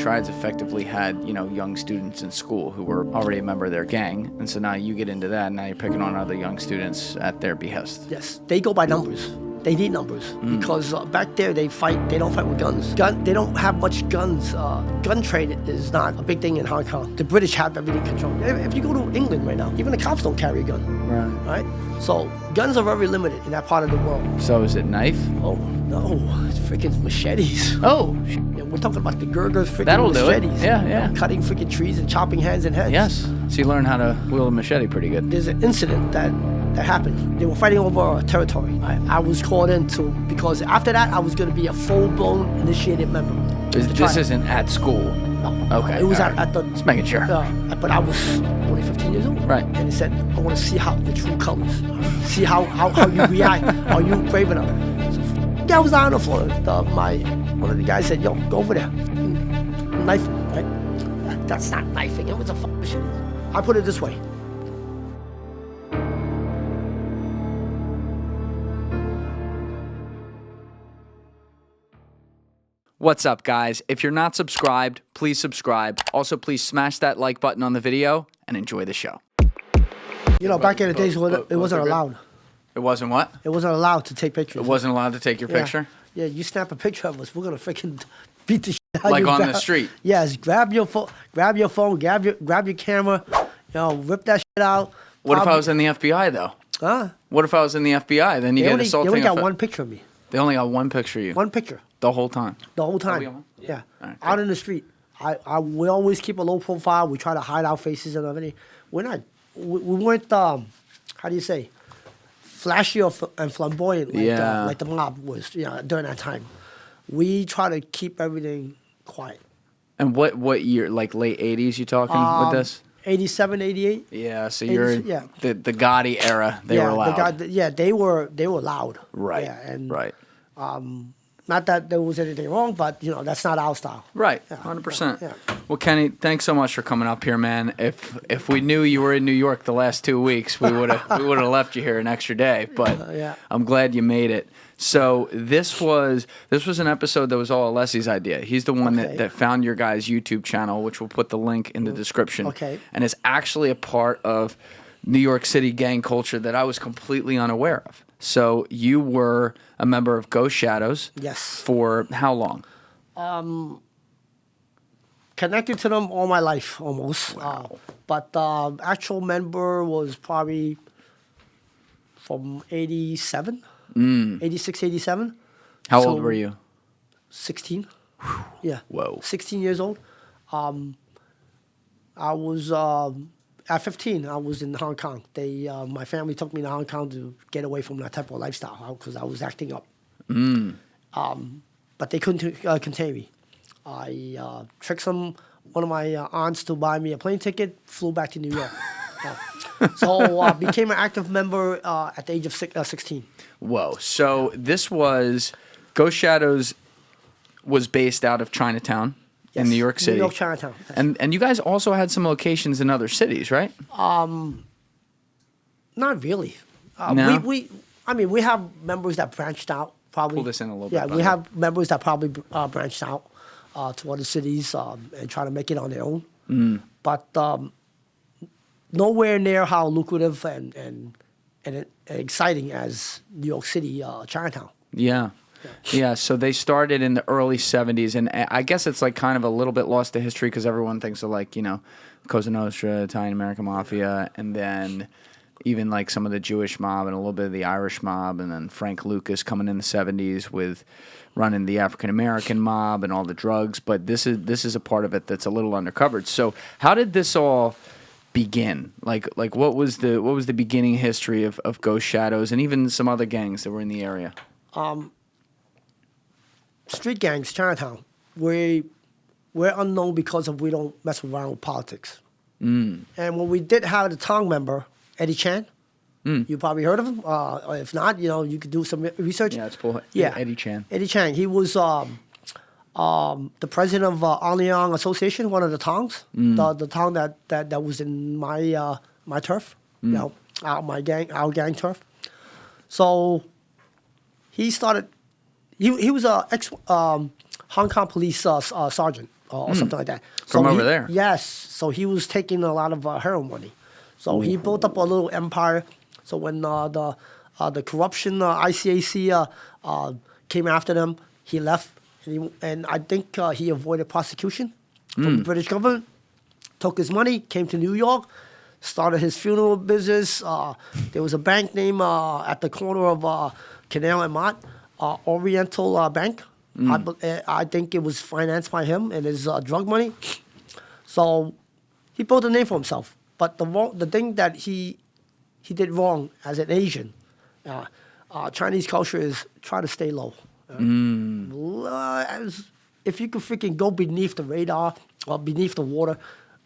Triads effectively had, you know, young students in school who were already a member of their gang. And so now you get into that, and now you're picking on other young students at their behest. Yes, they go by numbers. They need numbers because back there they don't fight with guns. They don't have much guns. Gun trade is not a big thing in Hong Kong. The British have everything controlled. If you go to England right now, even the cops don't carry a gun. Right? So guns are very limited in that part of the world. So is it knife? Oh, no, it's freaking machetes. Oh. Yeah, we're talking about the Gurgers freaking That'll machetes. do it. Yeah, yeah. You know, cutting freaking trees and chopping hands and heads. Yes. So you learn how to wield a machete pretty good. There's an incident that happened. They were fighting over territory. I was called in because after that, I was going to be a full-blown initiated member. This isn't at school? No. Okay. It was right. at the... Just making sure. But I was only 15 years old. Right. And he said, I want to see how your true colors. See how you react. Are you brave enough? So, I was out on the floor. One of the guys said, yo, go over there. Knife, right? That's not knifing. It was a machete. I put it this way. What's up, guys? If you're not subscribed, please subscribe. Also, please smash that like button on the video and enjoy the show. You know, back in the days, it wasn't allowed. It wasn't what? It wasn't allowed to take pictures. It wasn't allowed to take your picture? Yeah, you snap a picture of us, we're gonna freaking beat the shit out of Like you. on the street? Yes, grab your phone, grab your camera, rip that shit out. What if I was in the FBI, though? Huh? What if I was in the FBI? Then you get assaulting. They only got one picture of me. They only got one picture of you? One picture. The whole time? The whole time. Yeah. Right, out in the street. We always keep a low profile. We try to hide our faces and everything. We weren't, how do you say, flashy and flamboyant like the mob was during that time. We try to keep everything quiet. And what year, like late 80s you talking with this? 87, 88. Yeah, so you're the Gotti era. They were loud. They were loud. Right. Yeah, and right. Not that there was anything wrong, but that's not our style. Right. 100%. Yeah. Well, Kenny, thanks so much for coming up here, man. If we knew you were in New York the last 2 weeks, we would have left you here an extra day. But I'm glad you made it. So this was an episode that was all Alessi's idea. He's the one that found your guys' YouTube channel, which we'll put the link in the description. Okay. And is actually a part of New York City gang culture that I was completely unaware of. So you were a member of Ghost Shadows. Yes. For how long? Connected to them all my life, almost. Wow. But actual member was probably from 87, 86, 87. How old were you? 16. Yeah. Whoa. 16 years old. I was... At 15, I was in Hong Kong. My family took me to Hong Kong to get away from that type of lifestyle because I was acting up. But they couldn't contain me. I tricked one of my aunts to buy me a plane ticket, flew back to New York. So I became an active member at the age of 16. Whoa. So this was, Ghost Shadows was based out of Chinatown. Yes, in New York City. New York, Chinatown. Yes. And you guys also had some locations in other cities, right? Not really. No? We have members that branched out. Probably. Pull this in a little bit. Yeah, we have members that probably branched out to other cities and try to make it on their own. But nowhere near how lucrative and exciting as New York City, Chinatown. Yeah. Yeah, so they started in the early 70s, and I guess it's like kind of a little bit lost to history because everyone thinks of like, Cosa Nostra, Italian-American Mafia, and then even like some of the Jewish mob and a little bit of the Irish mob, and then Frank Lucas coming in the 70s with running the African-American mob and all the drugs, but this is a part of it that's a little undercovered. So how did this all begin? Like what was the beginning history of Ghost Shadows and even some other gangs that were in the area? Street gangs, Chinatown, we're unknown because we don't mess around with politics. And when we did have the Tong member, Eddy Chang, you probably heard of him. If not, you could do some research. Yeah, it's cool. Yeah, Eddy Chang. Eddy Chang. He was the president of Anyang Association, one of the Tongs, the Tong that was in my turf, our gang turf. So he started. He was a ex Hong Kong police sergeant, or something like that. From over he- there. Yes. So he was taking a lot of heroin money. So he built up a little empire. So when the corruption ICAC came after them, he left, and I think he avoided prosecution from the British government. Took his money, came to New York, started his funeral business. There was a bank name at the corner of Canal and Mott, Oriental Bank. I think it was financed by him and his drug money. So he built a name for himself. But the thing that he did wrong as an Asian, Chinese culture is try to stay low. If you could freaking go beneath the radar or beneath the water,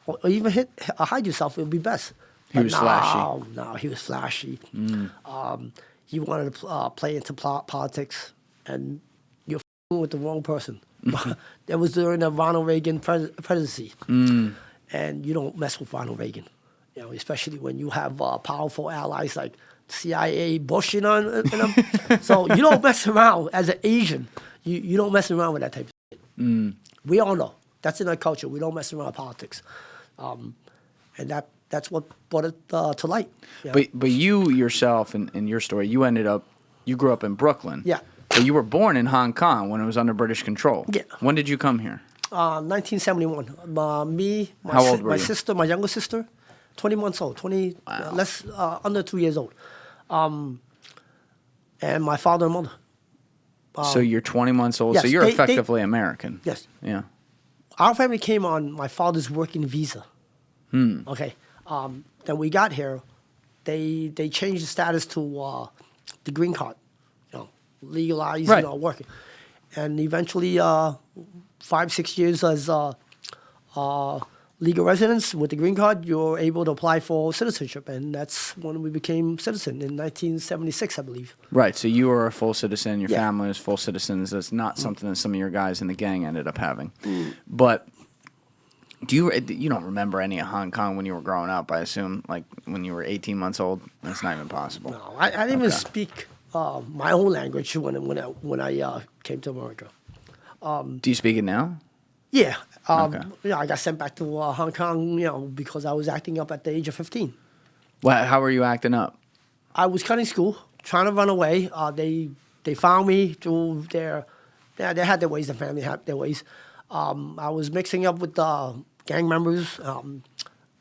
or even hide yourself, it would be best. He was flashy. No, he was flashy. He wanted to play into politics, and you're with the wrong person. That was during the Ronald Reagan presidency, and you don't mess with Ronald Reagan. You know, especially when you have powerful allies like CIA, Bush, in them. So you don't mess around as an Asian. You don't mess around with that type of shit. We all know that's in our culture. We don't mess around with politics, and that's what brought it to light. You know? But you yourself, in your story, you grew up in Brooklyn. Yeah. But you were born in Hong Kong when it was under British control. Yeah. When did you come here? 1971. Me, How old were my you? sister, my younger sister, 20 months old, under 2 years old, and my father and mother. So you're 20 months old. yes, so you're they- effectively American. Yes. Yeah. Our family came on my father's working visa. Okay. Then we got here. They changed the status to the green card, legalized, Right. working, and eventually 5-6 years as legal residence with the green card, you're able to apply for citizenship, and that's when we became citizen in 1976, I believe. Right. So you were a full citizen. Your Yeah. family was full citizens. That's not something that some of your guys in the gang ended up having. But you don't remember any of Hong Kong when you were growing up? I assume, like when you were 18 months old. That's not even possible. No, I didn't even speak my own language when I came to America. Do you speak it now? Yeah. Okay. I got sent back to Hong Kong, because I was acting up at the age of 15. Well, how were you acting up? I was cutting school, trying to run away. They found me through they had their ways, the family had their ways. I was mixing up with gang members,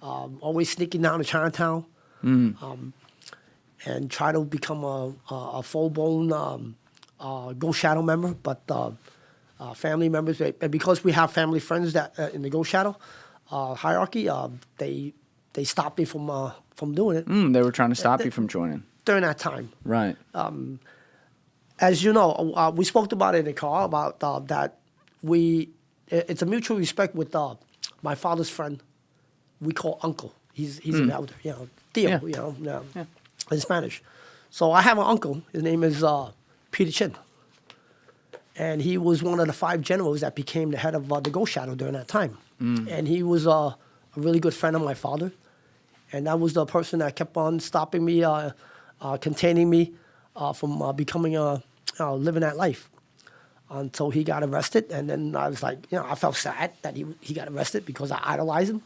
always sneaking down to Chinatown, and try to become a full-blown Ghost Shadow member, but family members, and because we have family friends that in the Ghost Shadow hierarchy, they stopped me from doing it They were trying to stop you from joining. during that time. Right. As you know, we spoke about it in the car about that it's a mutual respect with my father's friend. We call uncle. He's an elder, Theo, Yeah. In Spanish. So I have an uncle. His name is Peter Chin. And he was one of the 5 generals that became the head of the Ghost Shadow during that time. And he was a really good friend of my father. And that was the person that kept on stopping me, containing me from becoming living that life until he got arrested. And then I was like, I felt sad that he got arrested because I idolized him.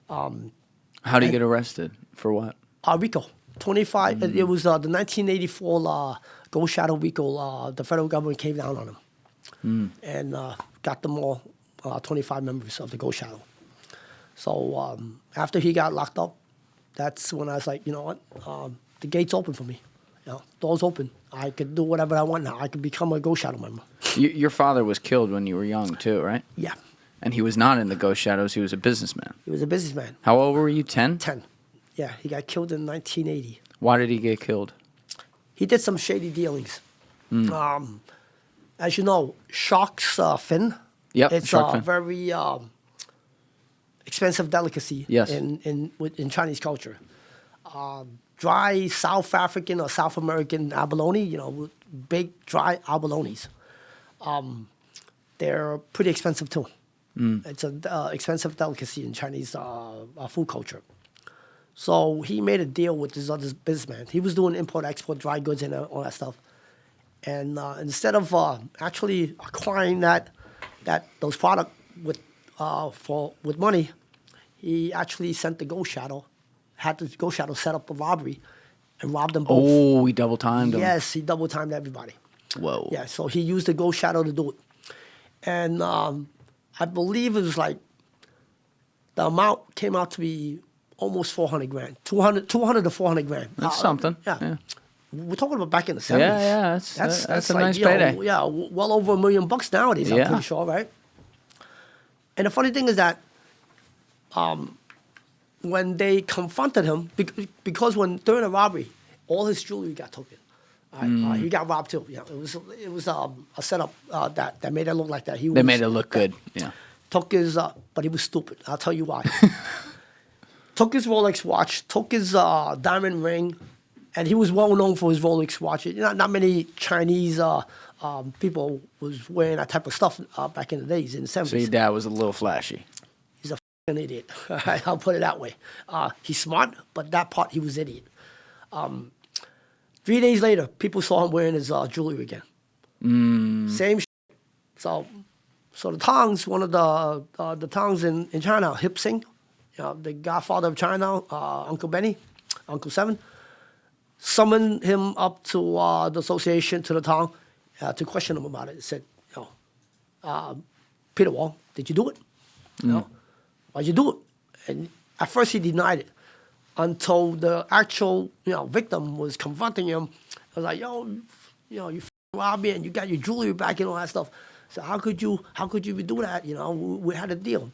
How did you get arrested? For what? RICO, 25. It was the 1984 Ghost Shadow RICO. The federal government came down on him and got them all, 25 members of the Ghost Shadow. So after he got locked up, that's when I was like, you know what? The gate's open for me. Doors open. I could do whatever I want now. I could become a Ghost Shadow member. Your father was killed when you were young too, right? Yeah. And he was not in the Ghost Shadows. He was a businessman. He was a businessman. How old were you? 10? 10. Yeah, he got killed in 1980. Why did he get killed? He did some shady dealings. As you know, shark's fin. Yep, It's shark a fin. very expensive delicacy Yes. in Chinese culture. Dry South African or South American abalone, with big dry abalones. They're pretty expensive too. It's an expensive delicacy in Chinese food culture. So he made a deal with this other businessman. He was doing import-export, dry goods and all that stuff. And instead of actually acquiring those products with money, he actually sent the Ghost Shadow, had the Ghost Shadow set up a robbery, and robbed them both. Oh, he double timed him. Yes, he double timed everybody. Whoa. Yeah, so he used the Ghost Shadow to do it, and I believe it was like the amount came out to be almost 400 grand, 200 to 400 grand. That's something. Yeah. We're talking about back in the 70s. Yeah, that's a like, nice payday. Yeah, well over $1 million nowadays, I'm pretty sure, right? And the funny thing is that when they confronted him, because during the robbery, all his jewelry got taken. He got robbed too. Yeah, it was a setup that made it look like that. They made it look good. Yeah. Took his, but he was stupid. I'll tell you why. Took his Rolex watch, took his diamond ring, and he was well known for his Rolex watch. Not many Chinese people was wearing that type of stuff back in the days, in the 70s. So your dad was a little flashy. He's a f***ing idiot. I'll put it that way. He's smart, but that part, he was an idiot. 3 days later, people saw him wearing his jewelry again. Same shit. So the Tongs, one of the Tongs in China, Hip Sing, the godfather of China, Uncle Benny, Uncle Seven, summoned him up to the association, to the Tong, to question him about it. He said, Peter Wong, did you do it? Why'd you do it? And at first he denied it, until the actual victim was confronting him. I was like, you f***ing robbed me and you got your jewelry back and all that stuff. So how could you do that? We had a deal.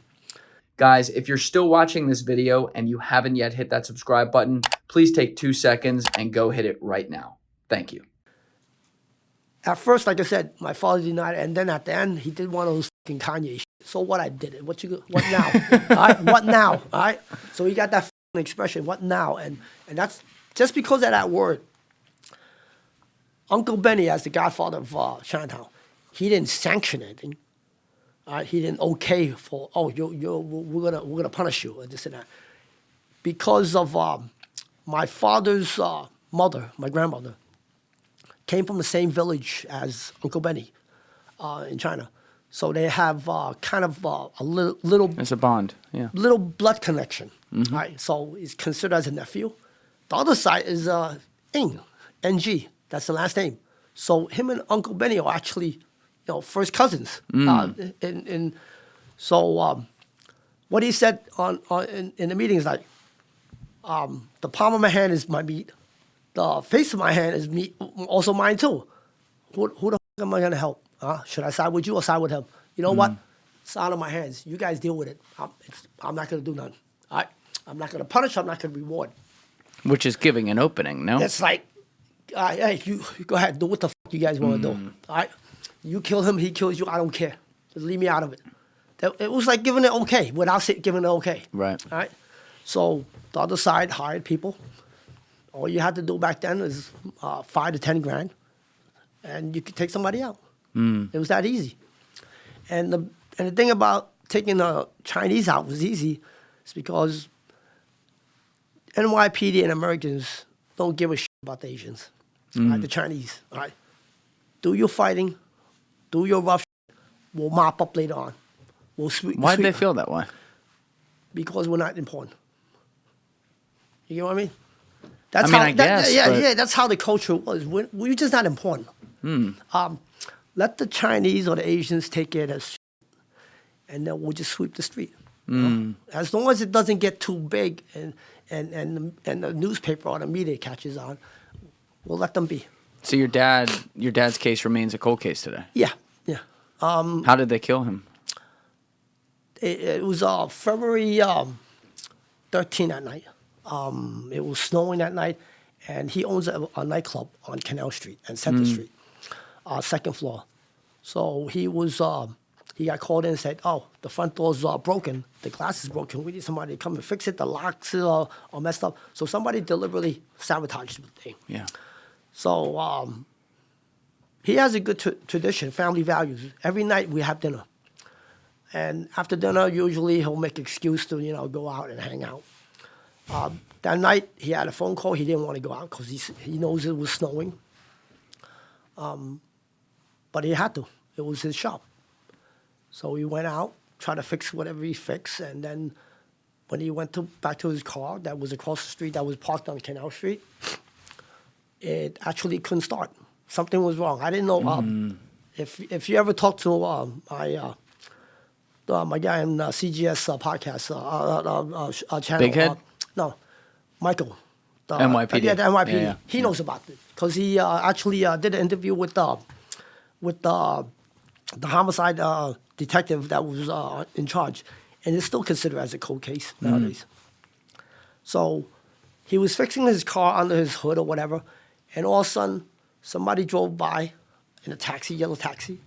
Guys, if you're still watching this video and you haven't yet hit that subscribe button, please take 2 seconds and go hit it right now. Thank you. At first, like I said, my father denied it, and then at the end, he did one of those fucking Kanye shit. So what? I did it. What now? All right? What now? All right? So he got that fucking expression, what now? And that's just because of that word. Uncle Benny, as the godfather of Chinatown, he didn't sanction anything. He didn't okay for, we're gonna punish you and this and that. Because of my father's mother, my grandmother, came from the same village as Uncle Benny in China. So they have kind of a little... It's a bond, yeah. Little blood connection, right? So he's considered as a nephew. The other side is Ng, Ng, that's the last name. So him and Uncle Benny are actually, first cousins. So what he said in the meeting is like, the palm of my hand is my meat. The face of my hand is meat, also mine too. Who the f*** am I going to help? Should I side with you or side with him? You know what? It's out of my hands. You guys deal with it. I'm not going to do nothing. All right? I'm not going to punish. I'm not going to reward. Which is giving an opening, no? It's like, hey, you go ahead. Do what the f*** you guys want to do. All right? You kill him, he kills you. I don't care. Just leave me out of it. It was like giving it okay without giving it okay. Right. All right? So the other side hired people. All you had to do back then is 5 to 10 grand, and you could take somebody out. It was that easy. And the thing about taking the Chinese out was easy, is because NYPD and Americans don't give a shit about the Asians, right? The Chinese. All right, do your fighting, do your rough shit. We'll mop up later on. Why did they feel that way? Because we're not important. You know what I mean? I guess. Yeah, that's how the culture was. We're just not important. Let the Chinese or the Asians take care of that shit, and then we'll just sweep the street. As long as it doesn't get too big and the newspaper or the media catches on, we'll let them be. So your dad's case remains a cold case today? Yeah. How did they kill him? It was February 13 that night. It was snowing that night, and he owns a nightclub on Canal Street and Center Street, second floor. So he got called in and said, the front door's broken, the glass is broken, we need somebody to come and fix it, the locks are messed up. So somebody deliberately sabotaged the thing. Yeah. So he has a good tradition, family values. Every night we have dinner. And after dinner, usually he'll make excuse to, go out and hang out. That night, he had a phone call. He didn't want to go out because he knows it was snowing. But he had to. It was his shop. So he went out, try to fix whatever he fixed, and then when he went back to his car that was across the street, that was parked on Canal Street, it actually couldn't start. Something was wrong. I didn't know. If you ever talk to my guy in CGS podcast channel, Big Head? No, Michael. NYPD. Yeah, the NYPD. Yeah. He knows about it because he actually did an interview with the homicide detective that was in charge, and it's still considered as a cold case nowadays. So he was fixing his car under his hood or whatever, and all of a sudden somebody drove by in a taxi, yellow taxi.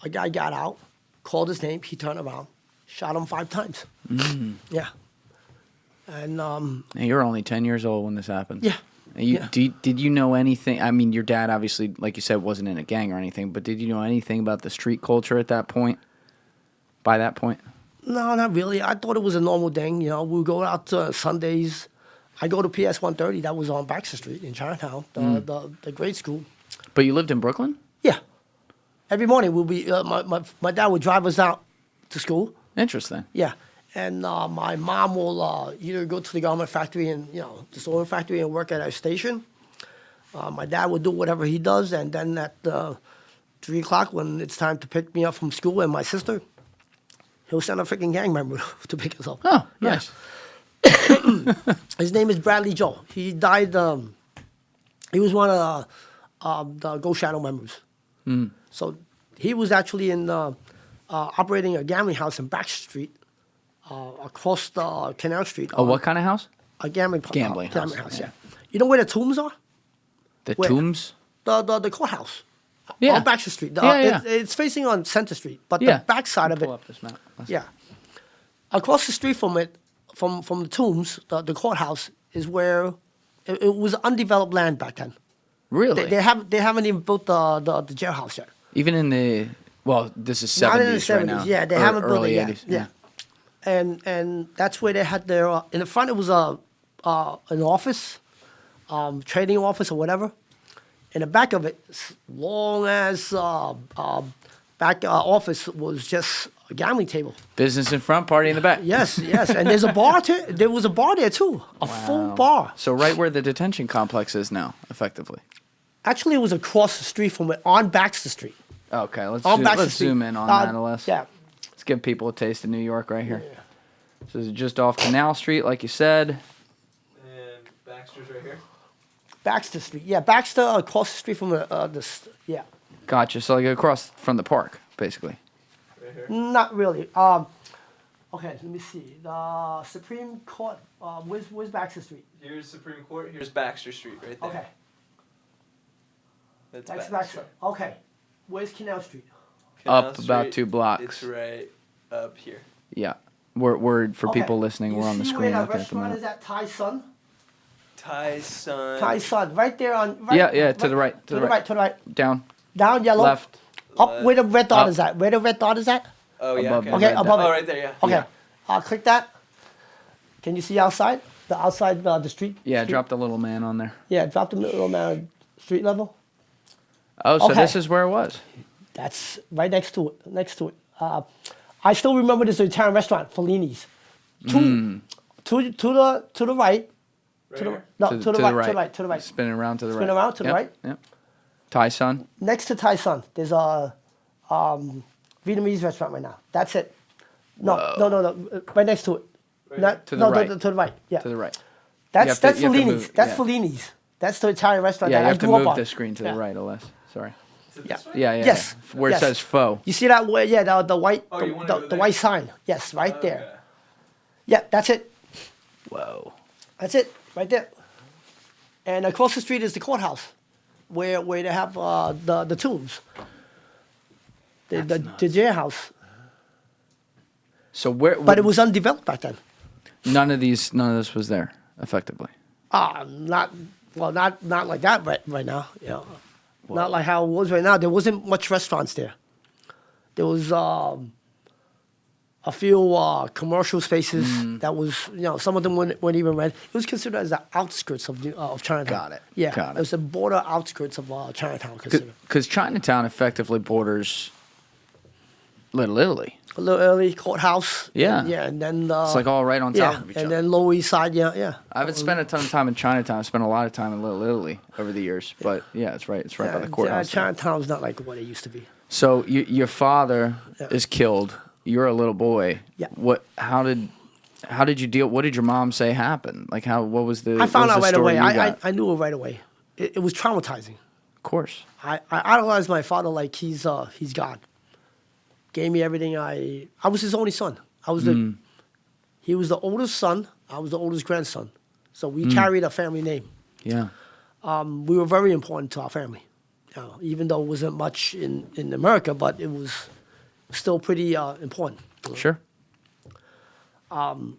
A guy got out, called his name. He turned around, shot him 5 times. Yeah. And And you're only 10 years old when this happened. yeah. And you, Yeah. did you know anything? I mean, your dad obviously, like you said, wasn't in a gang or anything, but did you know anything about the street culture at that point? By that point? No, not really. I thought it was a normal thing. You know, we would go out Sundays. I go to PS 130. That was on Baxter Street in Chinatown, the grade school. But you lived in Brooklyn? Yeah. Every morning we'll be my dad would drive us out to school. Interesting. Yeah. And my mom will either go to the garment factory and, the sewing factory and work at a station. My dad would do whatever he does. And then at 3 o'clock, when it's time to pick me up from school and my sister, he'll send a freaking gang member to pick us up. Oh, Yeah. nice. His name is Bradley Joe. He died, he was one of the Ghost Shadow members. So he was actually in operating a gambling house in Baxter Street. Across the Canal Street. Oh, what kind of house? A gambling house, yeah. You know where the tombs are? The Where? tombs? The courthouse. Yeah. On Baxter Street. Yeah. It's facing on Center Street, but Yeah. the back side of it. Pull up this map. Yeah. Across the street from it, from the tombs, the courthouse is where it was undeveloped land back then. Really? They haven't even built the jailhouse yet. Even in the, well, this is 70s Not in the 70s. right now. Yeah, they Or haven't built early it yet. 80s. Yeah. And that's where they had their in the front. It was an office, trading office or whatever. In the back of it, long as back office was just a gambling table. Business in front, party in the back. Yes, and there's a bar too. There was a bar there too, a full bar. So right where the detention complex is now, effectively. Actually, it was across the street from it on Baxter Street. Okay, let's On Baxter let's Street. zoom in on that a less. Yeah. Let's give people a taste of New York right here. So this is just off Canal Street, like you said. And Baxter's right here. Baxter Street. Yeah, Baxter across the street from yeah. Gotcha. So like across from the park, basically. Right here. Not really. Okay, let me see. The Supreme Court. Where's Baxter Street? Here's Supreme Court. Here's Baxter Street right there. Okay, That's that's Baxter. Baxter. Okay, where's Canal Street? Canal Up about Street, 2 blocks. It's right up here. Yeah. We're for Okay. people listening, You we're on the see screen where looking that at the restaurant map. is at Thai Sun? Thai Sun. Thai Sun, right there on. Right, Yeah, to the right, To the right. To the right. Down, Down yellow. left. Up where the red dot Up. is at. Where the red dot is at? Oh yeah. Above Okay. the Okay, red above dot. it. Oh, right there. Yeah. Okay. Yeah. Click that. Can you see outside? The outside, the street. Yeah, street? drop the little man on there. Yeah, drop the middle amount street level. Oh, so Okay. this is where it was. That's right next to it. Next to it. I still remember this Italian restaurant, Fellini's. To the right. Right To the here. no, to the right. To the right. To the right. Spinning around to the right. Spin around to the Yep, right. Yep. Thai Sun. Next to Thai Sun, there's a Vietnamese restaurant right now. That's it. No. Right next to it. Right Not, To the no, right. to the right. Yeah. To the right. That's you have to Fellini's. move- That's yeah. Fellini's. That's the Italian restaurant Yeah, that you I have to grew up move on. the screen to Yeah. the right, Alas. Sorry. Is it Yeah. this way? Yeah. Yes. Where Yes. it says faux. You see that? Where, yeah, the white, Oh, you wanna go the there? white sign. Yes, right Okay. there. Yeah, that's it. Whoa. That's it, right there. And across the street is the courthouse, where they have the tombs, the jailhouse. So where? But it was undeveloped back then. none of this was there, effectively. Not like that right now. You know, not like how it was right now. There wasn't much restaurants there. There was a few commercial spaces that was, some of them weren't even rent. It was considered as the outskirts of Chinatown. Got it. Yeah, Got it. was the border outskirts of Chinatown considered. Because Chinatown effectively borders Little Italy. A little early, courthouse. Yeah. And then It's like all right on top of each and other. then Lower East Side. Yeah. I haven't spent a ton of time in Chinatown. I've spent a lot of time in Little Italy over the years. But yeah, it's right. It's right by the courthouse. Chinatown's not like what it used to be. So your father is killed. You're a little boy. Yeah. How did you deal? What did your mom say happened? Like what was the? I found out right away. I I knew it right away. It was traumatizing. Of course. I idolized my father like he's God. Gave me everything. I was his only son. He was the oldest son. I was the oldest grandson. So we carried a family name. Yeah. We were very important to our family. Even though it wasn't much in America, but it was still pretty important. Sure. And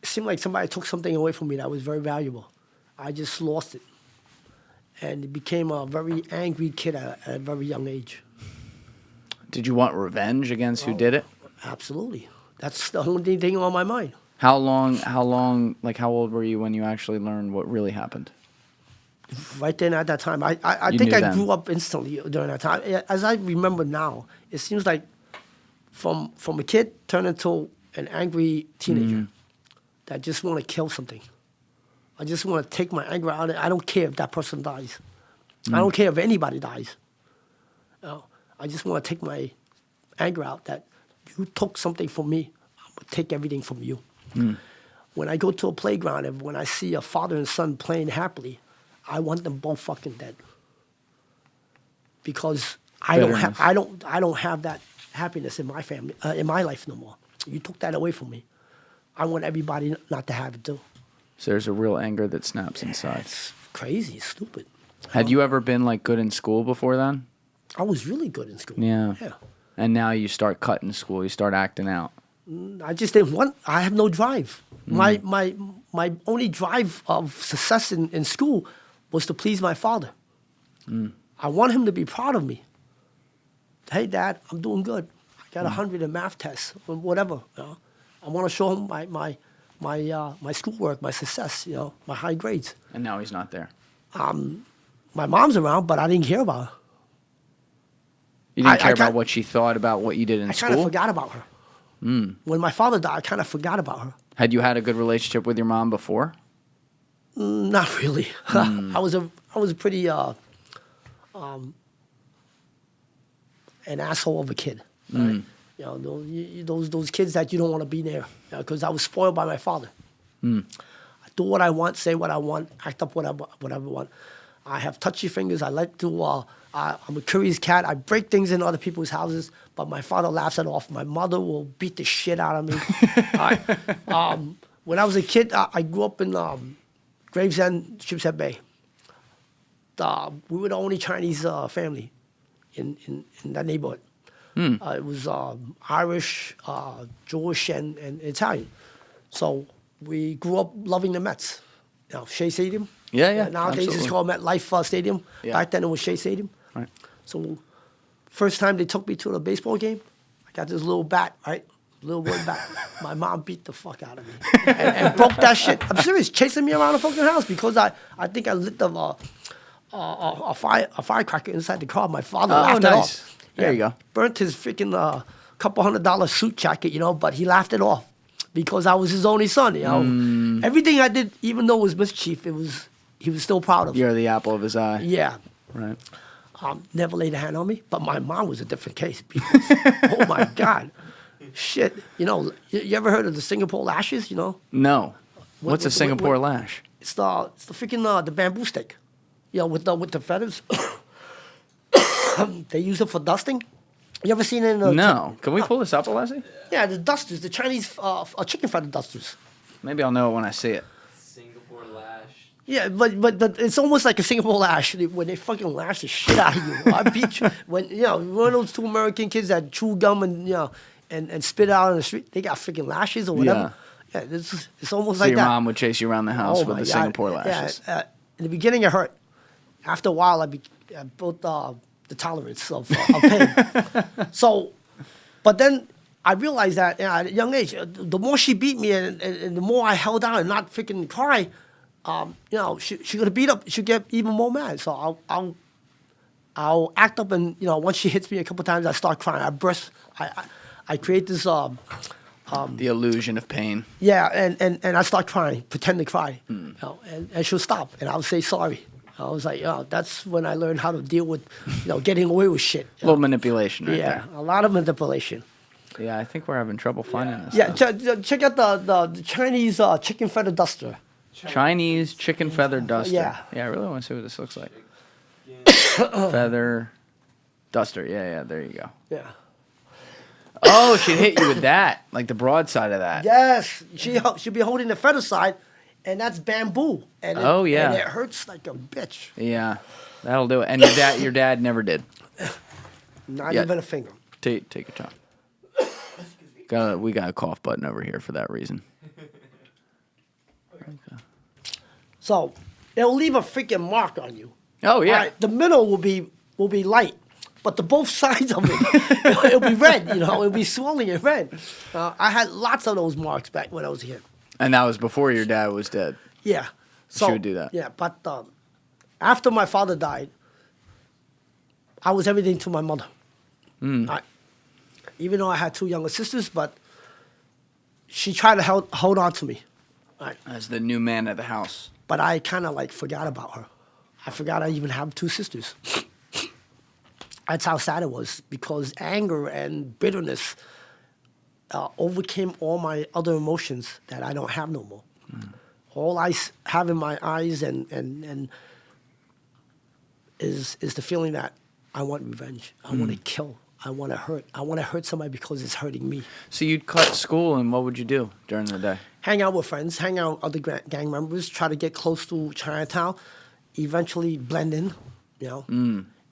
it seemed like somebody took something away from me that was very valuable. I just lost it. And became a very angry kid at a very young age. Did you want revenge against who did it? Absolutely. That's the only thing on my mind. How long, like how old were you when you actually learned what really happened? Right then at that time. I You think knew I then. grew up instantly during that time. As I remember now, it seems like from a kid turned into an angry teenager that just want to kill something. I just want to take my anger out. I don't care if that person dies. I don't care if anybody dies. I just want to take my anger out that you took something from me. I'm going to take everything from you. When I go to a playground and when I see a father and son playing happily, I want them both fucking dead. Because I don't have that happiness in my family, in my life no more. You took that away from me. I want everybody not to have it too. So there's a real anger that snaps inside. It's crazy, it's stupid. Had you ever been like good in school before then? I was really good in school. Yeah. Yeah. And now you start cutting school. You start acting out. I just didn't want. I have no drive. My only drive of success in school was to please my father. I want him to be proud of me. Hey, Dad, I'm doing good. I got 100 in math tests or whatever. I want to show him my schoolwork, my success. My high grades. And now he's not there. My mom's around, but I didn't care about her. You didn't care I about what she thought about what you did in I school? kind of forgot about her. When my father died, I kind of forgot about her. Had you had a good relationship with your mom before? Not really. I was a pretty an asshole of a kid. Right? Those kids that you don't want to be near. Because I was spoiled by my father. I do what I want, say what I want, act up whatever I want. I have touchy fingers. I like to. I'm a curious cat. I break things in other people's houses, but my father laughs it off. My mother will beat the shit out of me. When I was a kid, I grew up in Gravesend, Shipshead Bay. We were the only Chinese family in that neighborhood. It was Irish, Jewish, and Italian. So we grew up loving the Mets. Shea Stadium. Yeah. Nowadays it's called MetLife Stadium. Yeah. Back then it was Shea Stadium. Right. So first time they took me to the baseball game, I got this little bat, right? Little wood bat. My mom beat the fuck out of me and broke that shit. I'm serious, chasing me around the fucking house because I think I lit a firecracker inside the car. My father laughed it off. There you go. Burnt his freaking couple $100 suit jacket, but he laughed it off because I was his only son. Everything I did, even though it was mischief, he was still proud of. You're the apple of his eye. Yeah. Right. Never laid a hand on me, but my mom was a different case. Because, oh my God, shit! You ever heard of the Singapore lashes? No. What's a Singapore lash? It's the freaking the bamboo stick, with the feathers. They use it for dusting. You ever seen it? No. Can we pull this up, Alessi? Yeah, the dusters, the Chinese chicken feather dusters. Maybe I'll know it when I see it. Singapore Lash. Yeah, but it's almost like a Singapore lash when they fucking lash the shit out of you. I beat you when one of those two American kids that chew gum and spit out on the street. They got freaking lashes or whatever. Yeah, it's almost So like your that. mom would chase you around the house with the Singapore lashes. Yeah, in the beginning it hurt. After a while, I built the tolerance of pain. So, but then I realized that at a young age, the more she beat me and the more I held out and not freaking cry, she could have beat up. She'd get even more mad. So I'll act up, and once she hits me a couple times, I start crying. I burst. I create this. The illusion of pain. Yeah, and I start crying, pretend to cry, and she'll stop, and I'll say sorry. I was like, that's when I learned how to deal with, getting away with shit. A little manipulation right Yeah, there. a lot of manipulation. Yeah, I think we're having trouble finding this Yeah, stuff. check out the Chinese chicken feather duster. Chinese chicken feather duster. Yeah. Yeah, I really want to see what this looks like. Feather duster. Yeah, there you go. Yeah. Oh, she'd hit you with that, like the broadside of that. Yes, she'll be holding the feather side, and that's bamboo. And Oh, yeah. and it hurts like a bitch. Yeah, that'll do it. And your dad never did. Not Yeah. even a finger. Take your time. We got a cough button over here for that reason. So it'll leave a freaking mark on you. Oh yeah. Right, the middle will be light, but the both sides of it, it'll be red. It'll be swollen and red. I had lots of those marks back when I was a kid. And that was before your dad was dead. Yeah. She would do that. Yeah, but after my father died, I was everything to my mother. Even though I had 2 younger sisters, but she tried to hold on to me. Right. As the new man of the house. But I kind of forgot about her. I forgot I even have 2 sisters. That's how sad it was, because anger and bitterness overcame all my other emotions that I don't have no more. All I have in my eyes and is the feeling that I want revenge. I want to kill. I want to hurt. I want to hurt somebody because it's hurting me. So you'd cut school, and what would you do during the day? Hang out with friends, hang out with other gang members, try to get close to Chinatown, eventually blend in,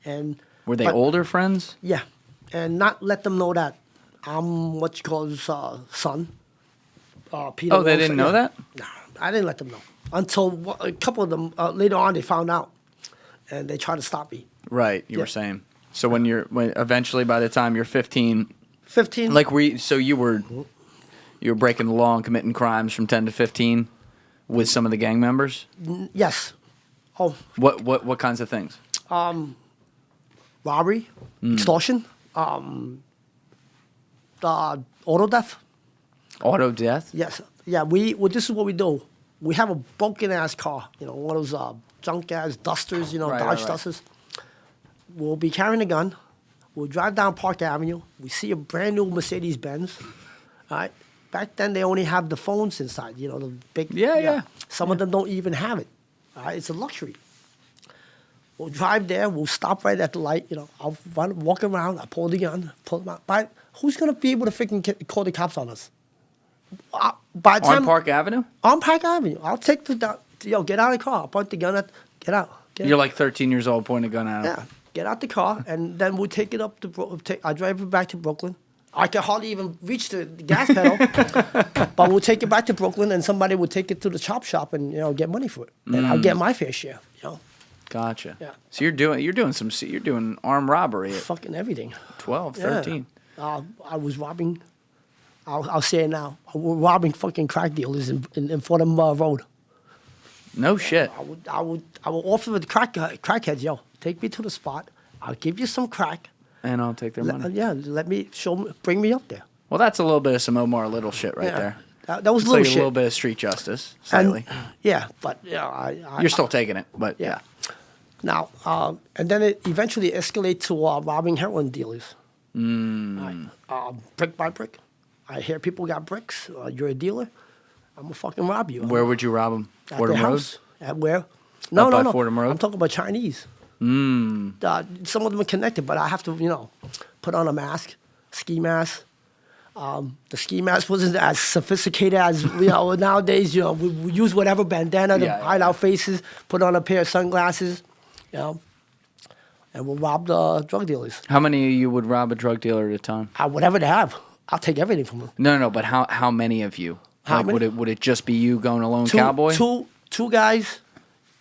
And Were they but- older friends? Yeah, and not let them know that I'm what you call son. Peter. Oh, they Wong's didn't son. know that? No, I didn't let them know until a couple of them later on they found out, and they tried to stop me. Right, you were Yeah. saying. So when eventually by the time you're 15, 15. you were breaking the law and committing crimes from 10 to 15 with some of the gang members? Yes. Oh, What kinds of things? robbery, extortion, auto theft. Auto death? Yes. Yeah. Well, this is what we do. We have a broken ass car. One of those junk ass dusters. Right, Dodge right. dusters. We'll be carrying a gun. We'll drive down Park Avenue. We see a brand new Mercedes Benz. All right. Back then they only have the phones inside. The big. Yeah. Some of them don't even have it. All right. It's a luxury. We'll drive there. We'll stop right at the light. I'll walk around. I pull the gun. Pull them out. But who's gonna be able to freaking call the cops on us? By the time On Park Avenue? on Park Avenue, I'll take get out of the car. I'll point the gun at. Get out. You're like 13 years old, pointing a gun at him. Yeah. Get out the car, and then we'll take it up to. I drive it back to Brooklyn. I can hardly even reach the gas pedal, but we'll take it back to Brooklyn, and somebody will take it to the chop shop and get money for it, and I'll get my fair share. Gotcha. Yeah. So you're doing armed robbery at Fucking everything. 12, Yeah. 13. I was robbing. I'll say it now. I was robbing fucking crack dealers in Fordham Road. No shit. I would offer the crackheads, take me to the spot. I'll give you some crack. And I'll take their money. Bring me up there. Well, that's a little bit of some Omar Little shit right there. That was It's little like shit. a little bit of street justice, And- slightly. yeah, but You're still taking it, but yeah. Now, and then it eventually escalated to robbing heroin dealers. Brick by brick. I hear people got bricks. You're a dealer. I'm gonna fucking rob you. Where would you rob them? At Fordham their Road? house. At where? No, Up no, by no. Fordham Road? I'm talking about Chinese. Some of them are connected, but I have to, put on a mask, ski mask. The ski mask wasn't as sophisticated as nowadays. We use whatever bandana to Yeah, hide yeah. our faces. Put on a pair of sunglasses, and we'll rob the drug dealers. How many of you would rob a drug dealer at a time? Whatever they have, I'll take everything from them. No, but how many of you? How many? Would it just be you going alone, cowboy? Two guys,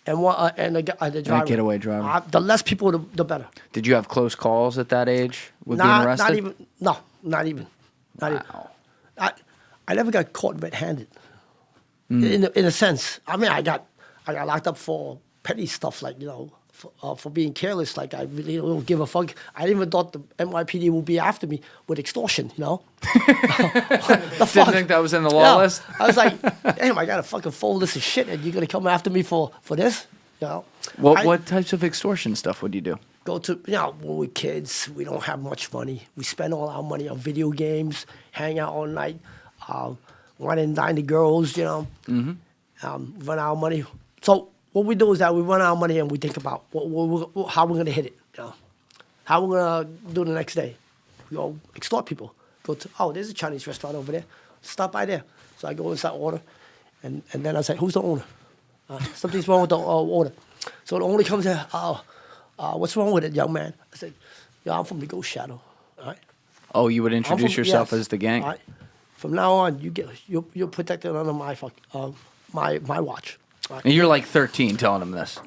and one and the driver. getaway driver. The less people, the better. Did you have close calls at that age with being arrested? Not even. No, not even. Not even. Wow. I never got caught red-handed. In a sense, I mean, I got locked up for petty stuff like for being careless. Like I really don't give a fuck. I didn't even thought the NYPD would be after me with extortion. You know, the fuck? Didn't think that was in the law list. I was like, damn, I got a fucking full list of shit, and you're gonna come after me for this? You know, What types of extortion stuff would you do? go to, when we're kids, we don't have much money. We spend all our money on video games, hang out all night, wine and dine the girls, run our money. So what we do is that we run our money and we think about how we're going to hit it, how we're going to do the next day. We go extort people. Go to, there's a Chinese restaurant over there. Stop by there. So I go inside order, and then I say, who's the owner? Something's wrong with the order. So the owner comes in, what's wrong with it, young man? I said, I'm from the Ghost Shadow. All right. Oh, you would introduce yourself as the gang. All right. From now on, you're protected under my my watch. All right. And you're like 13 telling them this.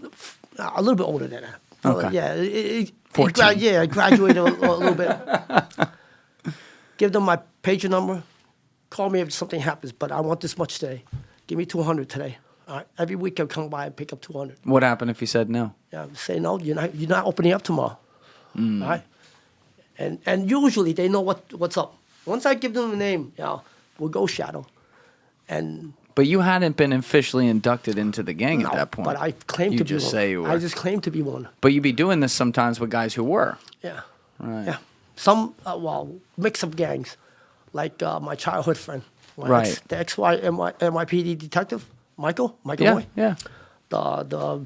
A little bit older than that. Okay. 14. I graduated a little bit. Give them my pager number. Call me if something happens, but I want this much today. Give me 200 today. All right. Every week I'll come by and pick up 200. What happened if he said no? Yeah, say no. You're not opening up tomorrow. All right. And usually they know what's up. Once I give them a name, we'll go shadow. But you hadn't been officially inducted into the gang at that point. But I claim to be one. You just say you were. I just claim to be one. But you'd be doing this sometimes with guys who were. Yeah. Right. Yeah. Some, mix of gangs, like my childhood friend. Right. The NYPD detective, Michael Yeah, Boy. yeah. The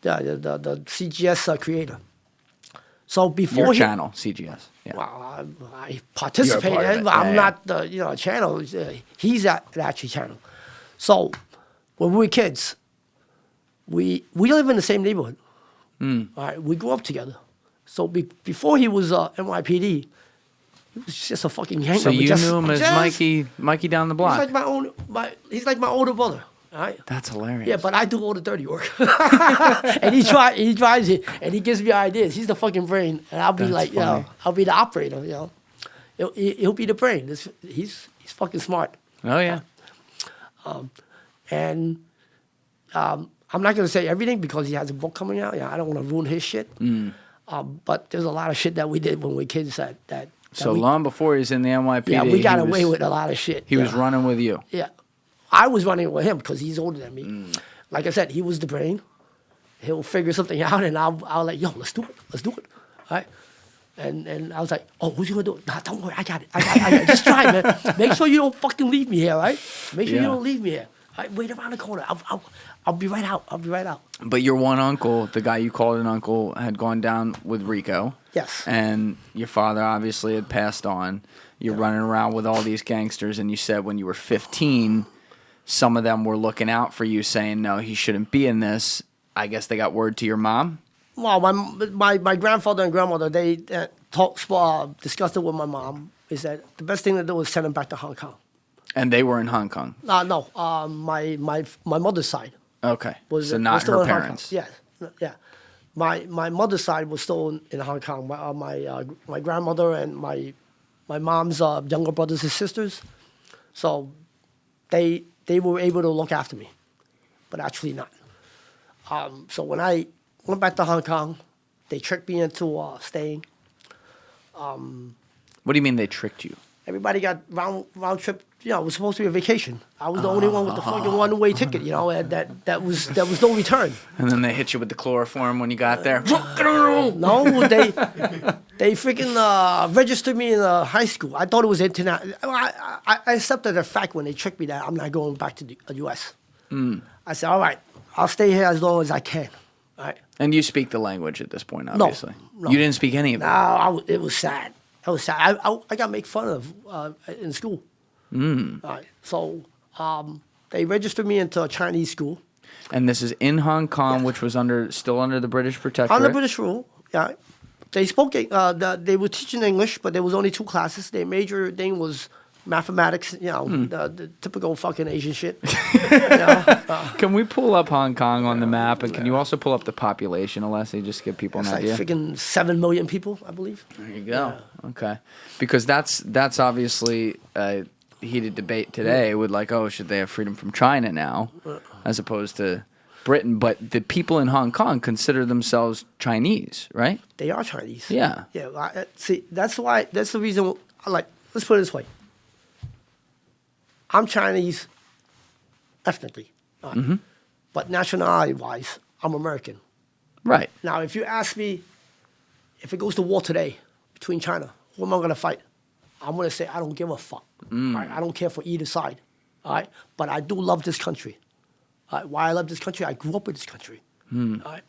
CGS creator. So before Your channel, CGS. Yeah. Well, I participated. You're a part of it. I'm Yeah, not the channel. He's at the actual channel. So when we were kids, we live in the same neighborhood. All right, we grew up together. So before he was NYPD, he was just a fucking gang So member. you knew him as Mikey down the block. He's like my older brother. All right. That's hilarious. Yeah, but I do all the dirty work, and he drives it, and he gives me ideas. He's the fucking brain, and I'll be That's funny. I'll be the operator. He'll be the brain. He's fucking smart. Oh yeah. And I'm not gonna say everything because he has a book coming out. I don't want to ruin his shit. But there's a lot of shit that we did when we were kids that So long before he's in the NYPD. yeah, we got away with a lot of shit. He was running with you. Yeah. I was running with him because he's older than me. Like I said, he was the brain. He'll figure something out, and I'll like, yo, let's do it. All right? And I was like, oh, who's gonna do it? Nah, don't worry, I got it. Just try, man. Make sure you don't fucking leave me here, right? Make sure you don't leave me here. All right, wait around the corner. I'll be right out. But your one uncle, the guy you called an uncle, had gone down with Rico. Yes. And your father obviously had passed on. You're running around with all these gangsters, and you said when you were 15, some of them were looking out for you, saying, no, he shouldn't be in this. I guess they got word to your mom? Well, my grandfather and grandmother, they discussed it with my mom, is that the best thing to do was send him back to Hong Kong. And they were in Hong Kong? No, my mother's side. Okay, Was so not still her in Hong Kong. parents. Yeah. My mother's side was still in Hong Kong. My grandmother and my mom's younger brothers and sisters, so they were able to look after me, but actually not. So when I went back to Hong Kong, they tricked me into staying. What do you mean they tricked you? Everybody got round trip. It was supposed to be a vacation. I was the only one with the fucking one-way ticket. And that was no return. And then they hit you with the chloroform when you got there. No, they freaking registered me in high school. I thought it was internet. I accepted the fact when they tricked me that I'm not going back to the U.S. I said, all right, I'll stay here as long as I can. All right. And you speak the language at this point, obviously. No. You didn't speak any of it. No, it was sad. It was sad. I got made fun of in school. All right. So they registered me into a Chinese school. And this is in Hong Kong, which was still under the British protectorate. Under British rule, yeah. They spoke. They were teaching English, but there was only 2 classes. Their major thing was mathematics. The typical fucking Asian shit. Can we pull up Hong Kong on the map, and can you also pull up the population, Alessi, just to give people an It's like idea? freaking 7 million people, I believe. There you go. Yeah. Okay, because that's obviously a heated debate today with like, oh, should they have freedom from China now, as opposed to Britain, but the people in Hong Kong consider themselves Chinese, right? They are Chinese. Yeah. Yeah. See, that's why. That's the reason. Let's put it this way. I'm Chinese ethnically, but nationality-wise, I'm American. Right. Now, if you ask me, if it goes to war today between China, who am I going to fight? I'm going to say I don't give a fuck. All right? I don't care for either side. All right? But I do love this country. All right? Why I love this country? I grew up in this country. All right?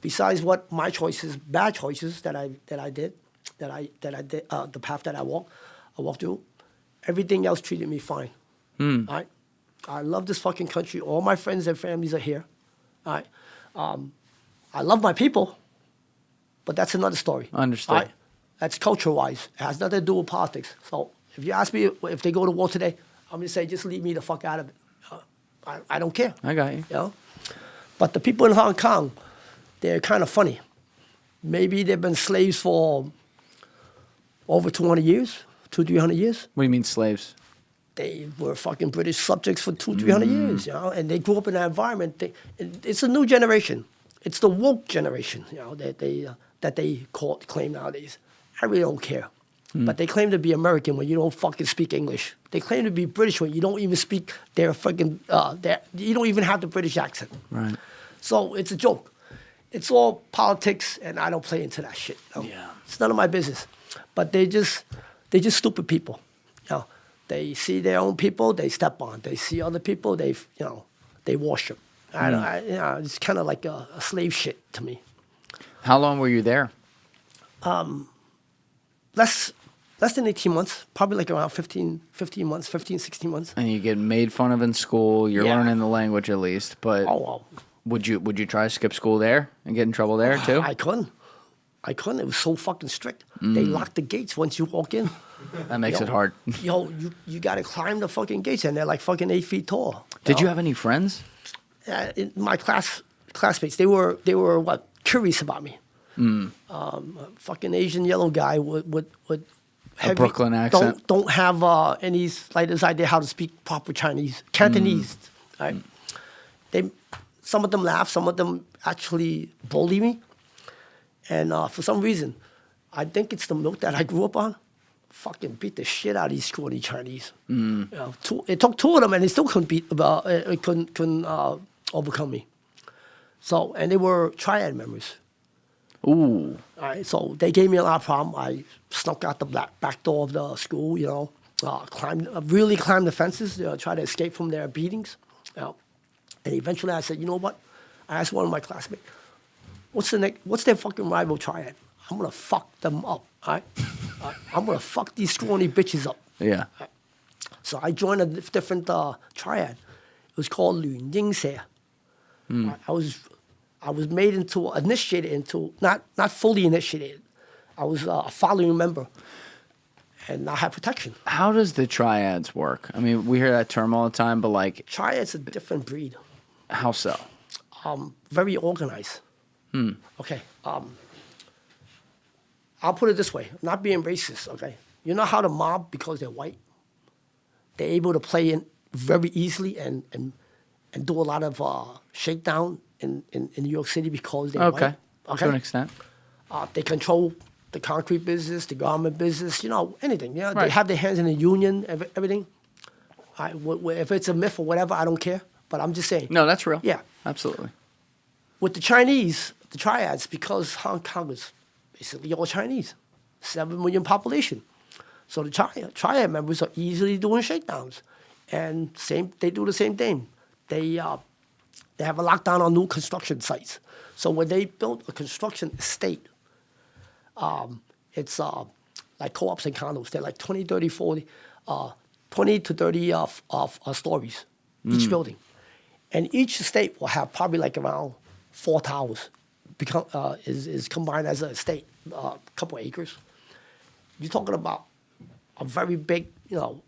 Besides what my choices, bad choices that I did, the path that I walked through, everything else treated me fine. All right? I love this fucking country. All my friends and families are here. All right? I love my people, but that's another story. Understood. All right? That's culture-wise. It has nothing to do with politics. So if you ask me if they go to war today, I'm going to say just leave me the fuck out of it. I don't care. I got you. You know? But the people in Hong Kong, they're kind of funny. Maybe they've been slaves for over 200 years, 300 years. What do you mean slaves? They were fucking British subjects for 300 years, you know, and they grew up in that environment. It's a new generation. It's the woke generation, you know, that they claim nowadays. I really don't care. But they claim to be American when you don't fucking speak English. They claim to be British when you don't even speak their fucking, you don't even have the British accent. Right. So it's a joke. It's all politics, and I don't play into that shit. You know? Yeah. It's none of my business. But they're just stupid people. You know, they see their own people, they step on. They see other people, they worship. It's kind of like a slave shit to me. How long were you there? Less than 18 months, probably like around 15 months, 15, 16 months. And you get made fun of in school. You're Yeah. learning the language at least. But would you try to skip school there and get in trouble there too? I couldn't. It was so fucking strict. They lock the gates once you walk in. That makes it hard. You got to climb the fucking gates, and they're like fucking 8 feet tall. Did you have any friends? In my classmates, they were curious about me. Fucking Asian yellow guy with heavy, Brooklyn accent. Don't have any slightest idea how to speak proper Chinese, Cantonese. Right? Some of them laugh, some of them actually bully me, and for some reason, I think it's the milk that I grew up on. Fucking beat the shit out of these scrawny Chinese. You know, it took two of them, and they still couldn't overcome me. So, and they were Triad members. Ooh. All right, so they gave me a lot of problem. I snuck out the back door of the school, you know, really climbed the fences, tried to escape from their beatings. You know. And eventually I said, you know what? I asked one of my classmates, what's their fucking rival Triad? I'm going to fuck them up, all right? I'm going to fuck these scrawny bitches up. Yeah. Right? So I joined a different Triad. It was called Nanjing. I was initiated into, not fully initiated. I was a following member, and I had protection. How does the triads work? I mean, we hear that term all the time, but like, Triad's a different breed. how so? Very organized. Okay. I'll put it this way, not being racist, okay? You know how the mob, because they're white, they're able to play in very easily and do a lot of shakedown in New York City because they're white. Okay. To an extent. They control the concrete business, the garment business, you know, anything. You know, Right. They have their hands in the union, everything. If it's a myth or whatever, I don't care. But I'm just saying. No, that's real. Yeah. Absolutely. With the Chinese, the Triads, because Hong Kong is basically all Chinese, 7 million population. So the Triad members are easily doing shakedowns. And they do the same thing. They have a lockdown on new construction sites. So when they build a construction estate, it's like co-ops and condos. They're like 20, 30, 40, 20 to 30 stories, each building. And each estate will have probably like around 4 towers, is combined as an estate, a couple of acres. You're talking about a very big, you know,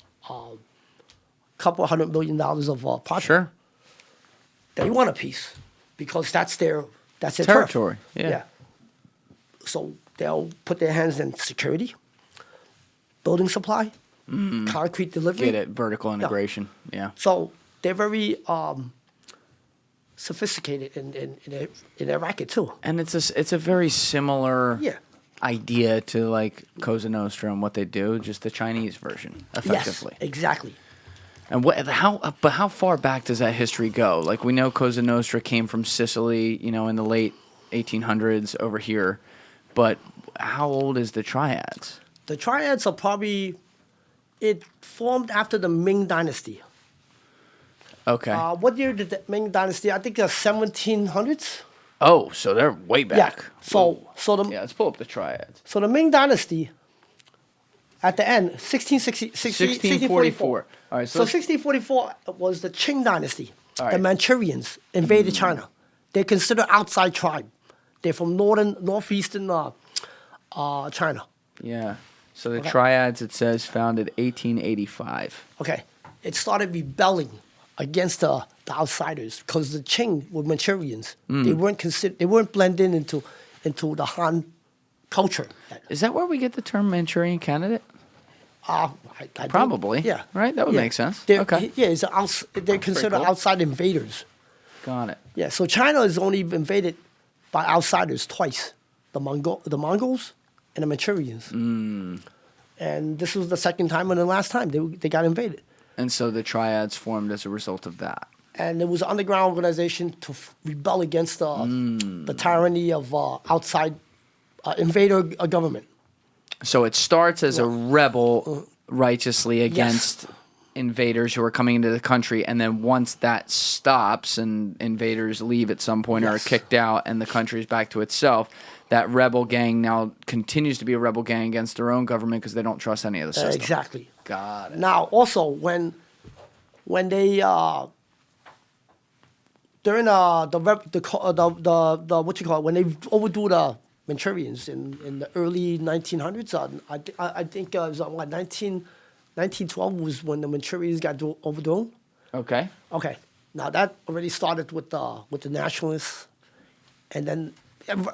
couple $100 million of project. Sure. They want a piece because that's their Territory, turf. yeah. So they'll put their hands in security, building supply, concrete delivery. Get it. Vertical integration. Yeah. So they're very sophisticated in their racket too. And it's a very similar Yeah. idea to like Cosa Nostra and what they do, just the Chinese version, effectively. Yes, exactly. And how far back does that history go? Like we know Cosa Nostra came from Sicily, in the late 1800s over here, but how old is the Triads? The Triads are probably, it formed after the Ming Dynasty. Okay. What year did the Ming Dynasty? I think the 1700s. Oh, so they're way back. Yeah. So the let's pull up the Triads. So the Ming Dynasty, at the end, 1644. All right. So 1644 was the Qing Dynasty. All The right. Manchurians invaded China. They're considered outside tribe. They're from northeastern China. Yeah. So the Okay. Triads, it says, founded 1885. Okay, it started rebelling against the outsiders because the Qing were Manchurians. They weren't blended into the Han culture. Is that where we get the term Manchurian Candidate? I don't- Probably. Yeah. Right? That would Yeah. make sense. They're, Okay. Yeah, they're considered cool. outside invaders. Got it. Yeah, so China is only invaded by outsiders twice: the Mongols and the Manchurians. And this was the second time and the last time they got invaded. And so the Triads formed as a result of that. And it was an underground organization to rebel against the tyranny of outside invader government. So it starts as a rebel righteously against invaders who are coming into the country, and then once that stops and invaders leave at some point or are Yes. kicked out and the country is back to itself, that rebel gang now continues to be a rebel gang against their own government because they don't trust any of the system. Exactly. Got it. Now, also when they during the what you call it, when they overthrew the Manchurians in the early 1900s, I think it was 1912 was when the Manchurians got overthrown. Okay. Okay, now that already started with the nationalists, and then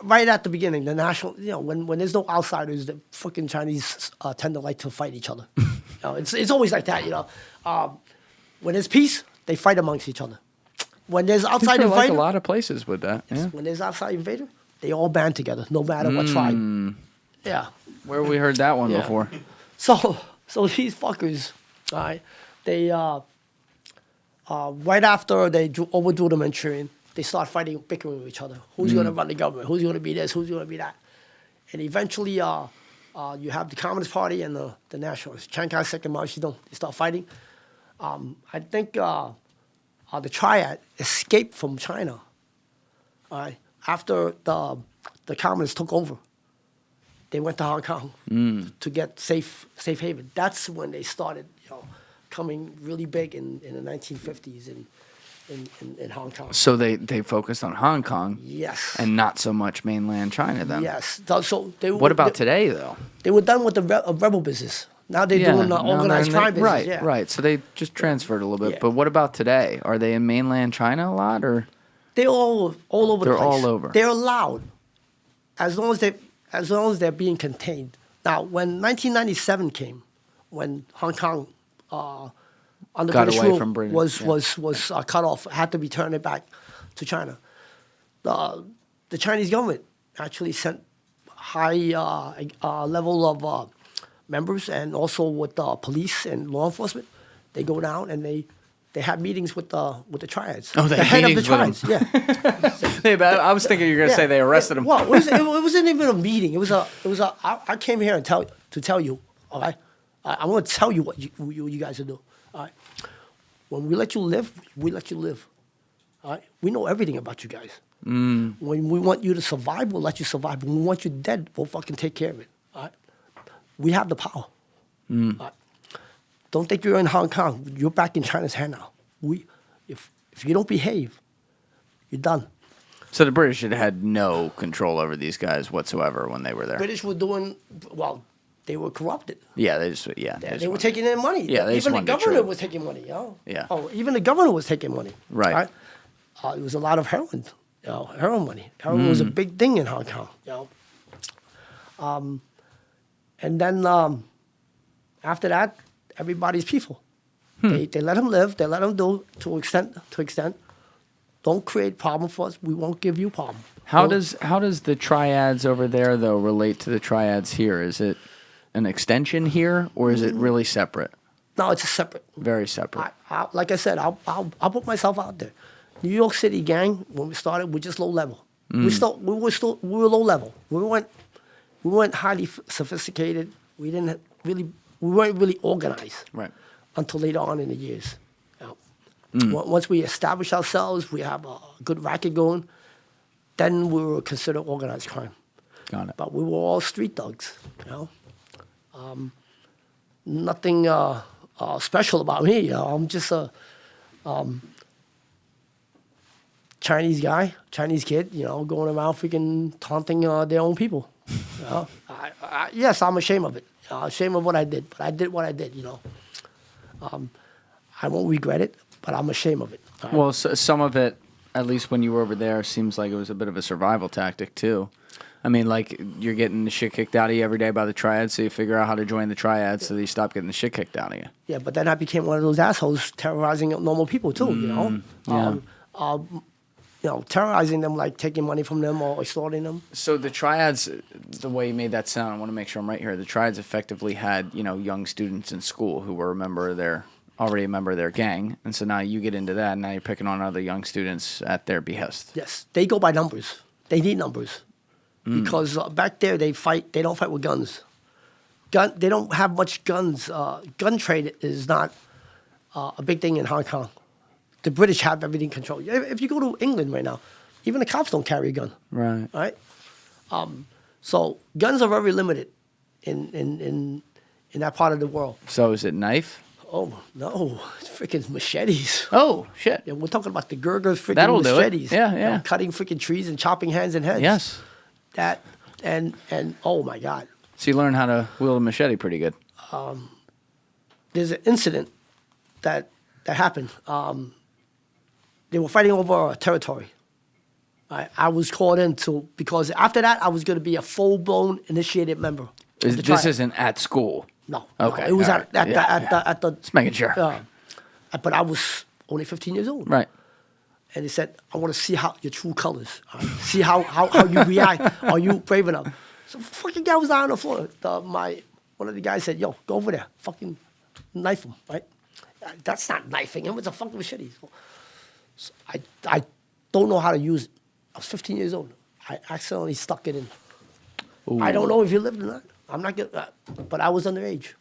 right at the beginning, the national, when there's no outsiders, the fucking Chinese tend to like to fight each other. It's always like that, when there's peace, they fight amongst each other. When there's outside Like invader, a lot of places with that. Yeah. when there's outside invader, they all band together, no matter what tribe. Yeah. Where have we heard that one Yeah. before? So these fuckers, all right, they right after they overthrew the Manchurian, they start fighting, bickering with each other. Who's going to run the government? Who's going to be this? Who's going to be that? And eventually, you have the Communist Party and the Nationalists. Chiang Kai-shek and Mao Zedong, they start fighting. I think the Triad escaped from China. All right, after the Communists took over, they went to Hong Kong to get safe haven. That's when they started, coming really big in the 1950s in Hong Kong. So they focused on Hong Kong Yes. and not so much mainland China then. Yes. So they What about they, today though? They were done with the rebel business. Now they're doing the now organized they're- crime business. Right, Yeah. right. So they just transferred a little bit. Yeah. But what about today? Are they in mainland China a lot or? They're all over the They're place. all over. They're allowed, as long as they're being contained. Now, when 1997 came, when Hong Kong under Got British away rule from Britain, was yeah. cut off, had to be turned back to China. The Chinese government actually sent high level of members, and also with police and law enforcement. They go down and they have meetings with the Triads. Oh, they the had head of the meetings with Triads. Yeah. Hey, but I was thinking you were gonna say they arrested him. Well, it wasn't even a meeting. It was a. I came here to tell you. All right, I'm going to tell you what you guys are doing. All right, when we let you live, we let you live. All right, we know everything about you guys. When we want you to survive, we'll let you survive. When we want you dead, we'll fucking take care of it. All right, we have the power. All right? Don't think you're in Hong Kong. You're back in China's hand now. If you don't behave, you're done. So the British had no control over these guys whatsoever when they were there. British were doing well. They were corrupted. Yeah, they just They were taking in money. Yeah, they just even the wanted to governor trade. was taking money. Yeah. Oh, even the governor was taking money. Right. It was a lot of heroin. Heroin money. Heroin was a big thing in Hong Kong. And then after that, everybody's peaceful. They let him live. They let him do to extent. Don't create problem for us. We won't give you problem. How does the triads over there though relate to the triads here? Is it an extension here, or is it really separate? No, it's a separate. Very separate. Like I said, I'll put myself out there. New York City gang, when we started, we're just low level. We were low level. We weren't highly sophisticated. We weren't really organized. Right. Until later on in the years. Once we establish ourselves, we have a good racket going, then we were considered organized crime. Got it. But we were all street thugs, Nothing special about me, I'm just a Chinese guy, Chinese kid, going around freaking taunting their own people. Yes, I'm ashamed of it. Ashamed of what I did, but I did what I did, I won't regret it, but I'm ashamed of it. Right? Well, some of it, at least when you were over there, seems like it was a bit of a survival tactic too. I mean, like, you're getting the shit kicked out of you every day by the Triad, so you figure out how to join the Triad so that you stop getting the shit kicked out of you. Yeah, but then I became one of those assholes terrorizing normal people too, terrorizing them, like taking money from them or extorting them. So the Triads, the way you made that sound, I want to make sure I'm right here. The Triads effectively had, young students in school who were already a member of their gang, and so now you get into that, and now you're picking on other young students at their behest. Yes, they go by numbers. They need numbers. Because back there, they don't fight with guns. They don't have much guns. Gun trade is not a big thing in Hong Kong. The British have everything controlled. If you go to England right now, even the cops don't carry a gun. Right. Right? So guns are very limited in that part of the world. So is it knife? Oh, no. It's freaking machetes. Oh, shit. Yeah, we're talking about the Gurgers freaking That'll do it. machetes. Yeah. Cutting freaking trees and chopping hands and heads. Yes. That, and oh, my God. So you learn how to wield a machete pretty good. There's an incident that happened. They were fighting over a territory. I was called in because after that, I was going to be a full-blown initiated member. This isn't at school? No. Okay. No, it was at the... Just making sure. But I was only 15 years old. Right. And they said, I want to see how your true colors. Right? See how you react. Are you brave enough? So fucking guy was down on the floor. One of the guys said, yo, go over there. Fucking knife him, right? That's not knifing him. It's a fucking machete. So I don't know how to use it. I was 15 years old. I accidentally stuck it in. Ooh. I don't know if you lived or not. I'm not good, but I was underage.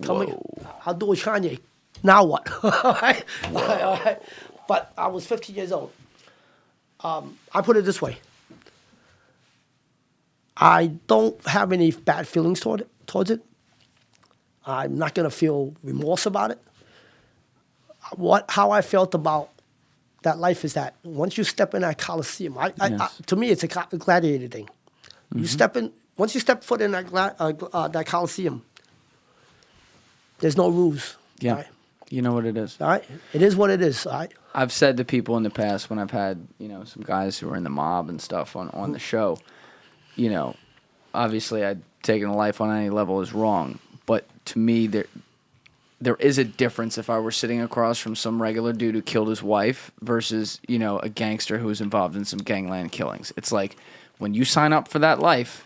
I'll do a Kanye. Now what? All right? But I was 15 years old. I put it this way. I don't have any bad feelings towards it. I'm not going to feel remorse about it. How I felt about that life is that once you step in that Coliseum, to me it's a gladiator thing. Mm-hmm. Once you step foot in that Coliseum, there's no rules. Yeah. Right? You know what it is. All right? It is what it is. All right? I've said to people in the past when I've had, some guys who are in the mob and stuff on the show, obviously taking a life on any level is wrong. But to me, there is a difference if I were sitting across from some regular dude who killed his wife versus, a gangster who was involved in some gangland killings. It's like when you sign up for that life,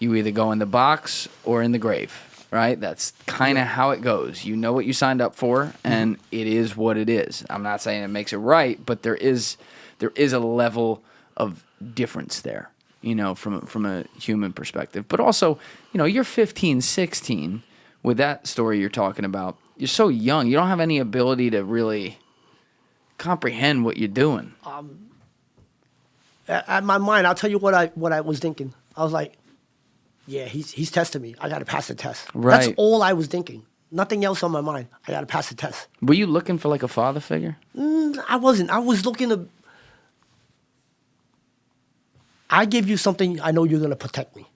you either go in the box or in the grave. Right? That's kind of how it goes. You know what you signed up for, and it is what it is. I'm not saying it makes it right, but there is a level of difference there, from a human perspective. But also, you're 15, 16 with that story you're talking about. You're so young. You don't have any ability to really comprehend what you're doing. At my mind, I'll tell you what I was thinking. I was like, yeah, he's testing me. I got to pass the test. Right. That's all I was thinking. Nothing else on my mind. I got to pass the test. Were you looking for like a father figure? I wasn't. I was looking to... I give you something I know you're going to protect me.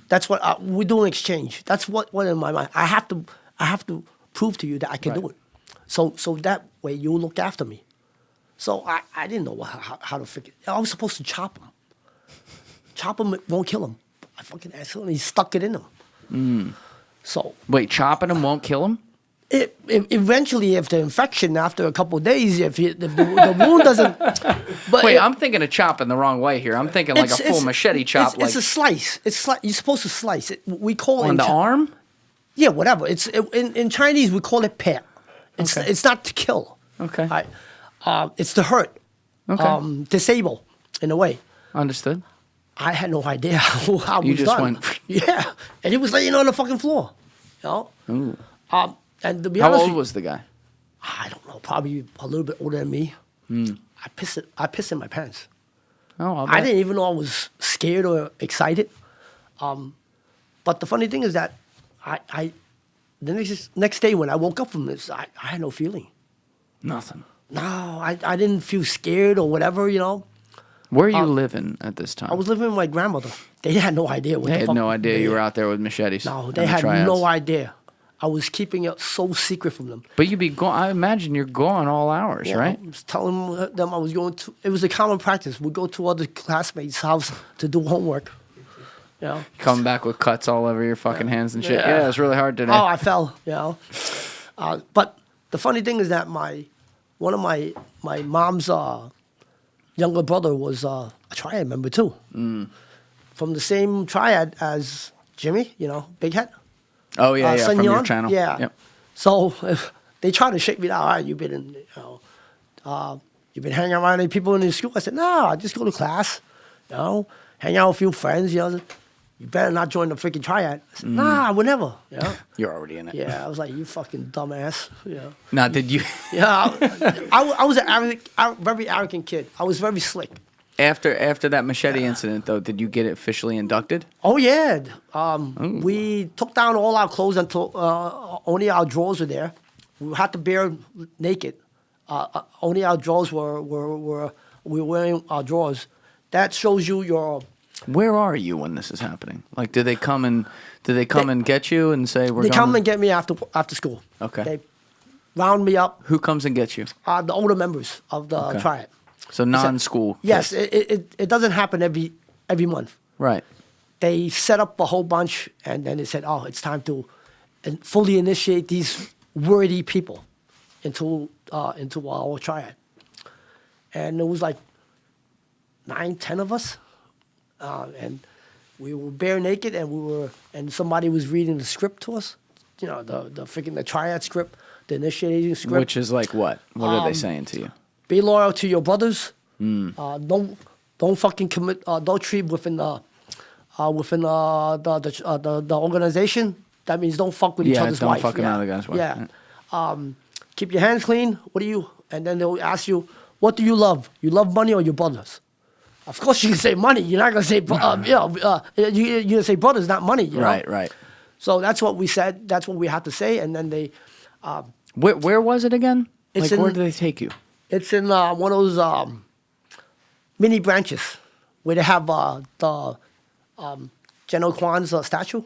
That's what... we're doing exchange. That's what in my mind. I have to prove to you that I can do it. So that way you'll look after me. So I didn't know how to figure it. I was supposed to chop him. Chop him won't kill him. I fucking accidentally stuck it in him. So wait, chopping him won't kill him? Eventually, if the infection after a couple of days, if the wound doesn't. But Wait, I'm thinking of chopping the wrong way here. I'm thinking like a full machete chop. It's a slice. You're supposed to slice it. We call it on the arm. Yeah, whatever. In Chinese we call it pear. It's not to kill. Okay. Right? It's to hurt. Okay. Disable in a way. Understood. I had no idea how it You was just done. went. Yeah, and he was laying on the fucking floor. You know. Ooh. And to be How honest, old was the guy? I don't know. Probably a little bit older than me. I pissed in my pants. Oh, I didn't even know I was scared or excited. But the funny thing is that the next day when I woke up from this, I had no feeling. Nothing. No, I didn't feel scared or whatever, you know. Where are you living at this time? I was living with my grandmother. They had no idea what They the had fuck. no idea you were out there with machetes. No, and they the had triads. no idea. I was keeping it so secret from them. But you'd be gone. I imagine you're gone all hours, Yeah, right? I was telling them I was going to. It was a common practice. We'd go to other classmates' house to do homework. You know. Coming back with cuts all over your fucking hands and shit. Yeah. Yeah, it's really hard today. Oh, I fell. You know. But the funny thing is that one of my mom's younger brother was a Triad member too. From the same Triad as Jimmy. You know, Big Head. Oh yeah, Sun from your Yon? channel. Yeah. Yep. So if they try to shake me down. All right, you've been you've been hanging around any people in the school. I said, no, I just go to class. You know, hang out with a few friends. You know, you better not join the freaking Triad. I said, nah, I would never. You know? You're already in it. Yeah, I was like, you fucking dumbass. You know. Now, did you Yeah, I was a very arrogant kid. I was very slick. after that machete incident though? Did you get officially inducted? Oh yeah, we took down all our clothes until only our drawers were there. We had to bear naked. Only our drawers were we were wearing our drawers. That shows you your. Where are you when this is happening? Like, do they come and get you and say we're They going? come and get me after school. Okay. They round me up. Who comes and gets you? The older members of the Okay. Triad. So non-school. Yes, kids. it doesn't happen every month. Right. They set up a whole bunch, and then they said, "Oh, it's time to fully initiate these worthy people into our Triad." And it was like 9, 10 of us, and we were bare naked, and somebody was reading the script to us. You know, the freaking Triad script, the initiating script. Which is like what? What are they saying to you? Be loyal to your brothers. Don't fucking commit adultery within the organization. That means don't fuck with each other's don't wife. fuck another guy's wife. Yeah. Keep your hands clean. What do you? And then they'll ask you, what do you love? You love money or your brothers? Of course you can say money. You're not gonna say you're gonna say brothers, not money. You know? Right. So that's what we said. That's what we had to say. And then they. Where was it again? It's Like, where in- did they take you? It's in one of those mini branches where they have the General Kwan's statue.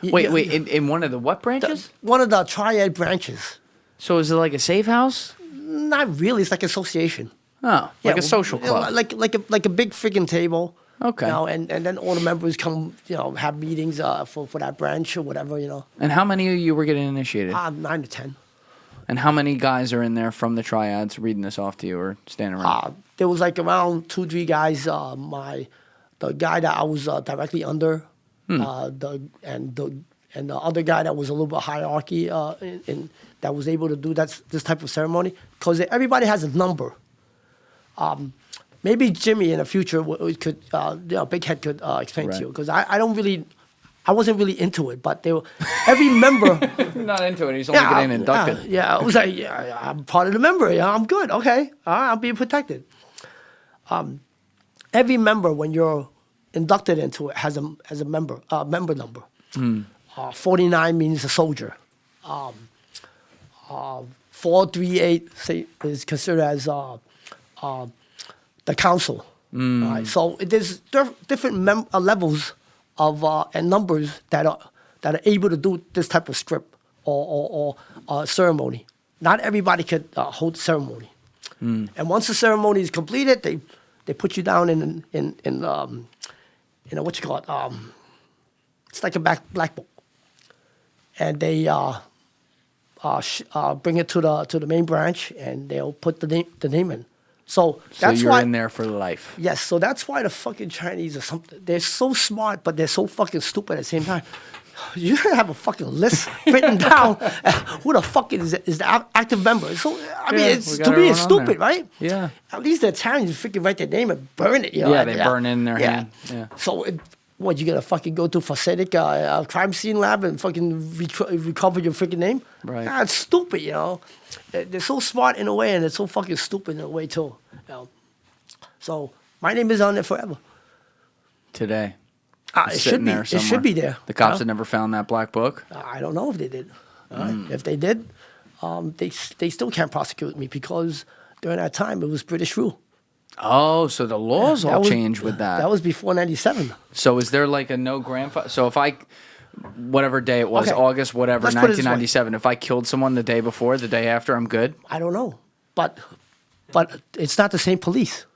Wait. In one of the what branches? One of the Triad branches. So is it like a safe house? Not really. It's like association. Oh, like Yeah, a social you know, club. like a big freaking table. Okay. You know, and then all the members come, you know, have meetings for that branch or whatever, you know. And how many of you were getting initiated? 9 to 10. And how many guys are in there from the triads reading this off to you or standing around? There was like around 2, 3 guys. The guy that I was directly under, and the other guy that was a little bit hierarchy in that was able to do this type of ceremony, because everybody has a number. Maybe Jimmy in the future could, Big Head could explain to you, because I wasn't really into it, but every member. Not into it. He's only getting inducted. Yeah, I was like, yeah, I'm part of the member. Yeah, I'm good. Okay, all right, I'm being protected. Every member, when you're inducted into it, has a member number. 49 means a soldier. 438 is considered as the council. Right? So there's different levels of and numbers that are able to do this type of script or ceremony. Not everybody could hold ceremony. And once the ceremony is completed, they put you down in what you call it. It's like a black book, and they bring it to the main branch, and they'll put the name in. So that's you're why. in there for life. Yes, so that's why the fucking Chinese are something. They're so smart, but they're so fucking stupid at the same time. You gotta have a fucking list written down. Who the fuck is the active member? So I mean, it's we got to me, it's everyone on stupid, there. right? Yeah. At least the Italians freaking write their name and burn it. You know? Yeah, they burn it in their hand. Yeah. So what, you gotta fucking go to Facilic crime scene lab and fucking recover your freaking name? Right. It's stupid, you know. They're so smart in a way, and they're so fucking stupid in a way too. You know? So my name is on there forever. Today. It Sitting should be. there It should somewhere. be there. The cops you had know? never found that black book. I don't know if they did. If they did, they still can't prosecute me because during that time it was British rule. Oh, so the laws That all was- changed with that. That was before '97. So is there like a no grandfather? So if I, whatever day it was, Okay. August, whatever, Let's put it this way. 1997, if I killed someone the day before, the day after, I'm good? I don't know, but it's not the same police.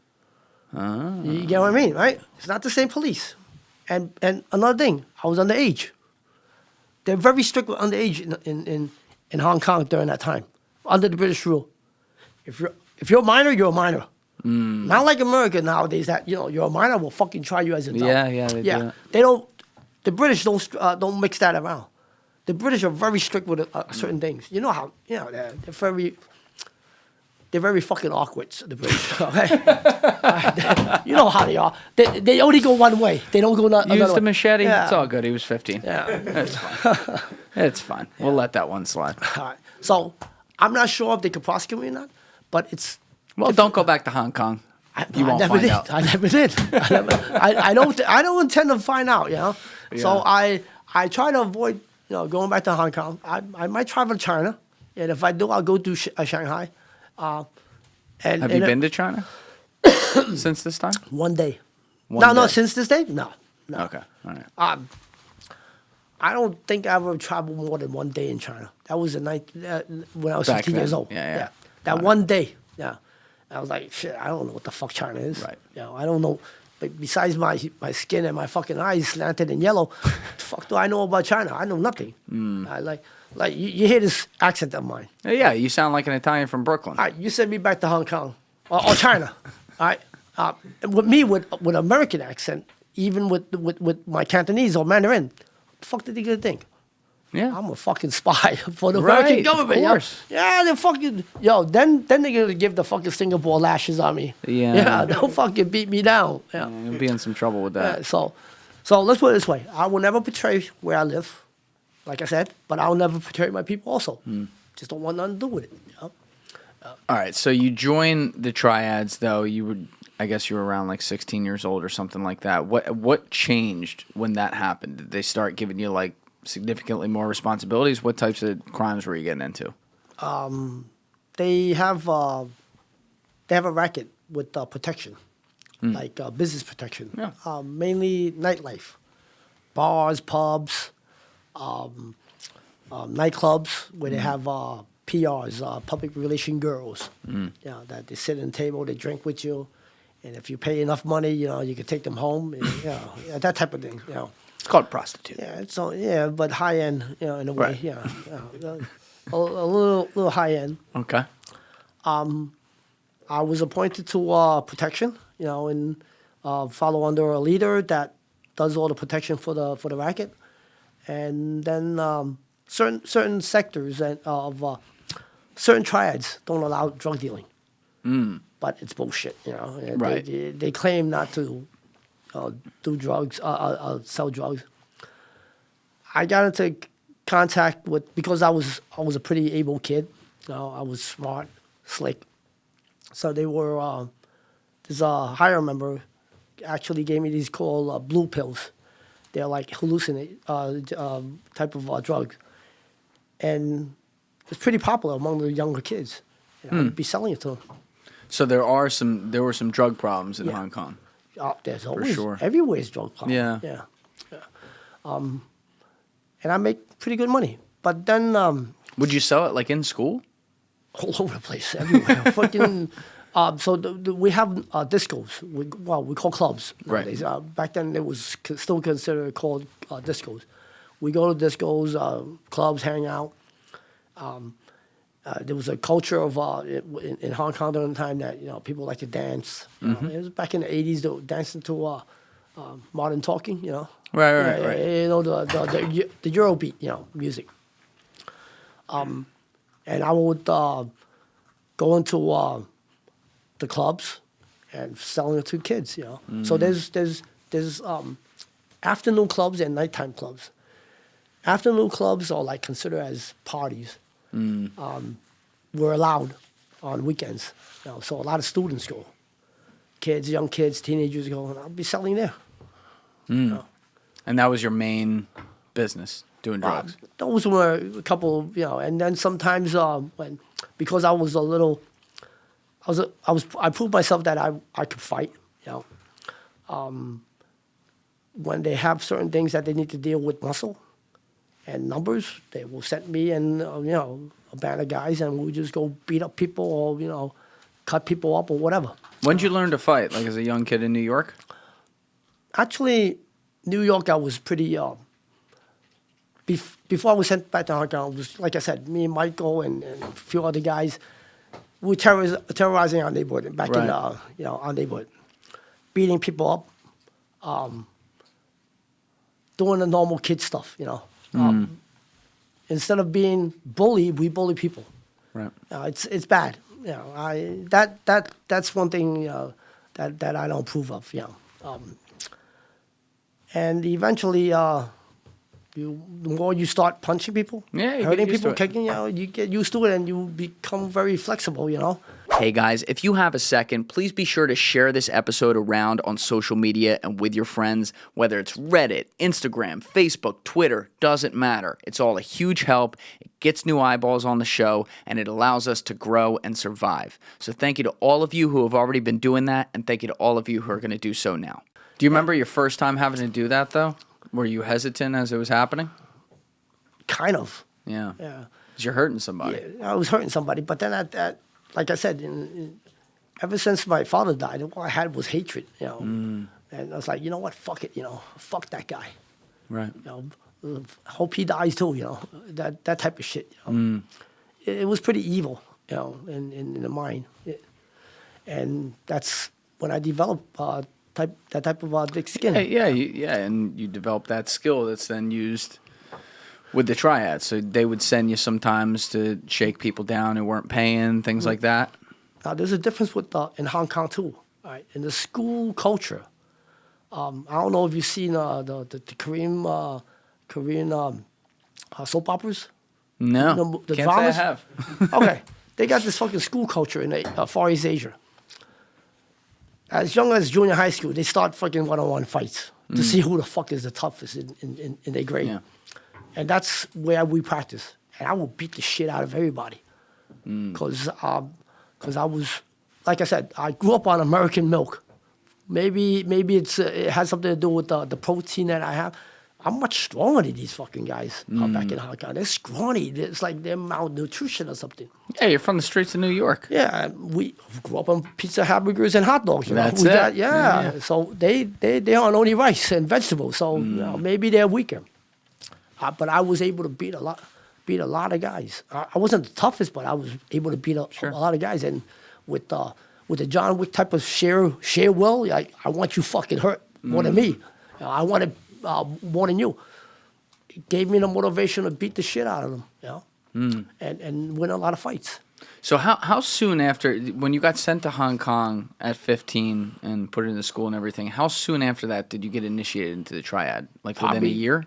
You get what I mean, right? It's not the same police. And another thing, I was underage. They're very strict with underage in Hong Kong during that time, under the British rule. If you're a minor, you're a minor. Not like America nowadays that you're a minor, we'll fucking try you as an adult. Yeah, they do that. They don't. The British don't mix that around. The British are very strict with certain things. You know how they're very fucking awkward. The British, okay? You know how they are. They only go one way. They don't go another Use way. the machete. Yeah. It's all good. He was 15. Yeah. It's fine. It's fine. We'll let that one slide. All right. So I'm not sure if they could prosecute me or not, but it's. Well, don't go back to Hong Kong. You won't never find did. out. I never did. I don't intend to find out. So I try to avoid going back to Hong Kong. I might travel to China, and if I do, I'll go to Shanghai. Have you been to China since this time? one day? One No, day. since this day, no. Okay. All right. I don't think I ever traveled more than one day in China. That was the night when I was Back 15 years then. old. Yeah. That one day. Yeah. I was like, shit, I don't know what the fuck China is. Right. I don't know. But besides my skin and my fucking eyes slanted and yellow, the fuck do I know about China? I know nothing. I like you hear this accent of mine. Yeah, you sound like an Italian from Brooklyn. All right, you send me back to Hong Kong or China. All right. With me with American accent, even with my Cantonese or Mandarin, the fuck did they gonna think? Yeah. I'm a fucking spy for the Right, American government. of course. Yeah, they're fucking then they're gonna give the fucking Singapore lashes on me. Yeah. Yeah, they'll fucking beat me down. Yeah. You'll be in some trouble with that. So let's put it this way. I will never betray where I live, like I said, but I'll never betray my people also. Just don't want nothing to do with it. All right, so you join the Triads, though. I guess you were around like 16 years old or something like that. What changed when that happened? Did they start giving you like significantly more responsibilities? What types of crimes were you getting into? They have a racket with protection, like business protection. Yeah. Mainly nightlife, bars, pubs, nightclubs where they have PRs, public relation girls. That they sit at the table, they drink with you, and if you pay enough money, you can take them home. And, that type of thing. It's called prostitute. Yeah, but high end, in a way. Right. A little high end. Okay. I was appointed to protection, and follow under a leader that does all the protection for the racket, and then certain sectors of certain triads don't allow drug dealing, but it's bullshit. Right. They claim not to do drugs, sell drugs. I got into contact because I was a pretty able kid. I was smart, slick. So they were. There's a higher member actually gave me these called blue pills. They're like hallucinate type of drugs, and it's pretty popular among the younger kids. I'd be selling it to them. So there were some drug problems in Hong Kong. There's always sure. everywhere's drug problem. Yeah. And I make pretty good money. But then Would you sell it like in school? all over the place, everywhere. Fucking. So we have discos. We call clubs nowadays. Right. Back then, it was still considered called discos. We go to discos, clubs, hang out. There was a culture of in Hong Kong during the time that people like to dance. You know, it was back in the '80s. They were dancing to modern talking. You know, Right. You know the Eurobeat, music. And I would go into the clubs and selling it to kids. So there's afternoon clubs and nighttime clubs. Afternoon clubs are like considered as parties. We're allowed on weekends. So a lot of students go. Kids, young kids, teenagers go, and I'll be selling there. And that was your main business, doing drugs. Those were a couple, and then sometimes because I was a little, I proved myself that I could fight. When they have certain things that they need to deal with muscle and numbers, they will send me and a band of guys, and we'll just go beat up people or cut people up or whatever. When did you learn to fight? Like as a young kid in New York? Actually, New York, I was pretty. Before I was sent back to Hong Kong, it was like I said, me and Michael and a few other guys, we were terrorizing our neighborhood back in our neighborhood, beating people up, doing the normal kid stuff. Instead of being bullied, we bully people. Right. It's bad. That's one thing that I don't approve of. And eventually, the more you start punching people, hurting people, kicking, you get used to it and you become very flexible. Hey guys, if you have a second, please be sure to share this episode around on social media and with your friends, whether it's Reddit, Instagram, Facebook, Twitter, doesn't matter. It's all a huge help. It gets new eyeballs on the show, and it allows us to grow and survive. So thank you to all of you who have already been doing that, and thank you to all of you who are going to do so now. Do you remember your first time having to do that, though? Were you hesitant as it was happening? Kind of. Yeah. Yeah. 'Cause you're hurting somebody. Yeah, I was hurting somebody, but then like I said, ever since my father died, all I had was hatred, And I was like, you know what? Fuck it, fuck that guy. Right. Hope he dies too, that type of shit. It was pretty evil, in the mind, and that's when I developed that type of thick skin. And you develop that skill that's then used with the Triad. So they would send you sometimes to shake people down who weren't paying, things like that. Now, there's a difference with in Hong Kong too. Right? In the school culture, I don't know if you've seen the Korean soap operas. No, the can't dramas? say I have. Okay, they got this fucking school culture in Far East Asia. As young as junior high school, they start fucking one-on-one fights to see who the fuck is the toughest in their grade. Yeah. And that's where we practice. And I will beat the shit out of everybody. Because I was, like I said, I grew up on American milk. Maybe it has something to do with the protein that I have. I'm much stronger than these fucking guys back in Hong Kong. They're scrawny. It's like they're malnutrition or something. Yeah, you're from the streets of New York. Yeah, we grew up on pizza, hamburgers, and hot dogs. That's it. Yeah. So they on only rice and vegetables. So maybe they're weaker. But I was able to beat a lot of guys. I wasn't the toughest, but I was able to beat a lot of guys. And with the John Wick type of share will, like I want you fucking hurt more than me. I wanted more than you. It gave me the motivation to beat the shit out of them, and win a lot of fights. So how soon after, when you got sent to Hong Kong at 15 and put into school and everything, how soon after that did you get initiated into the Triad? Like within a year?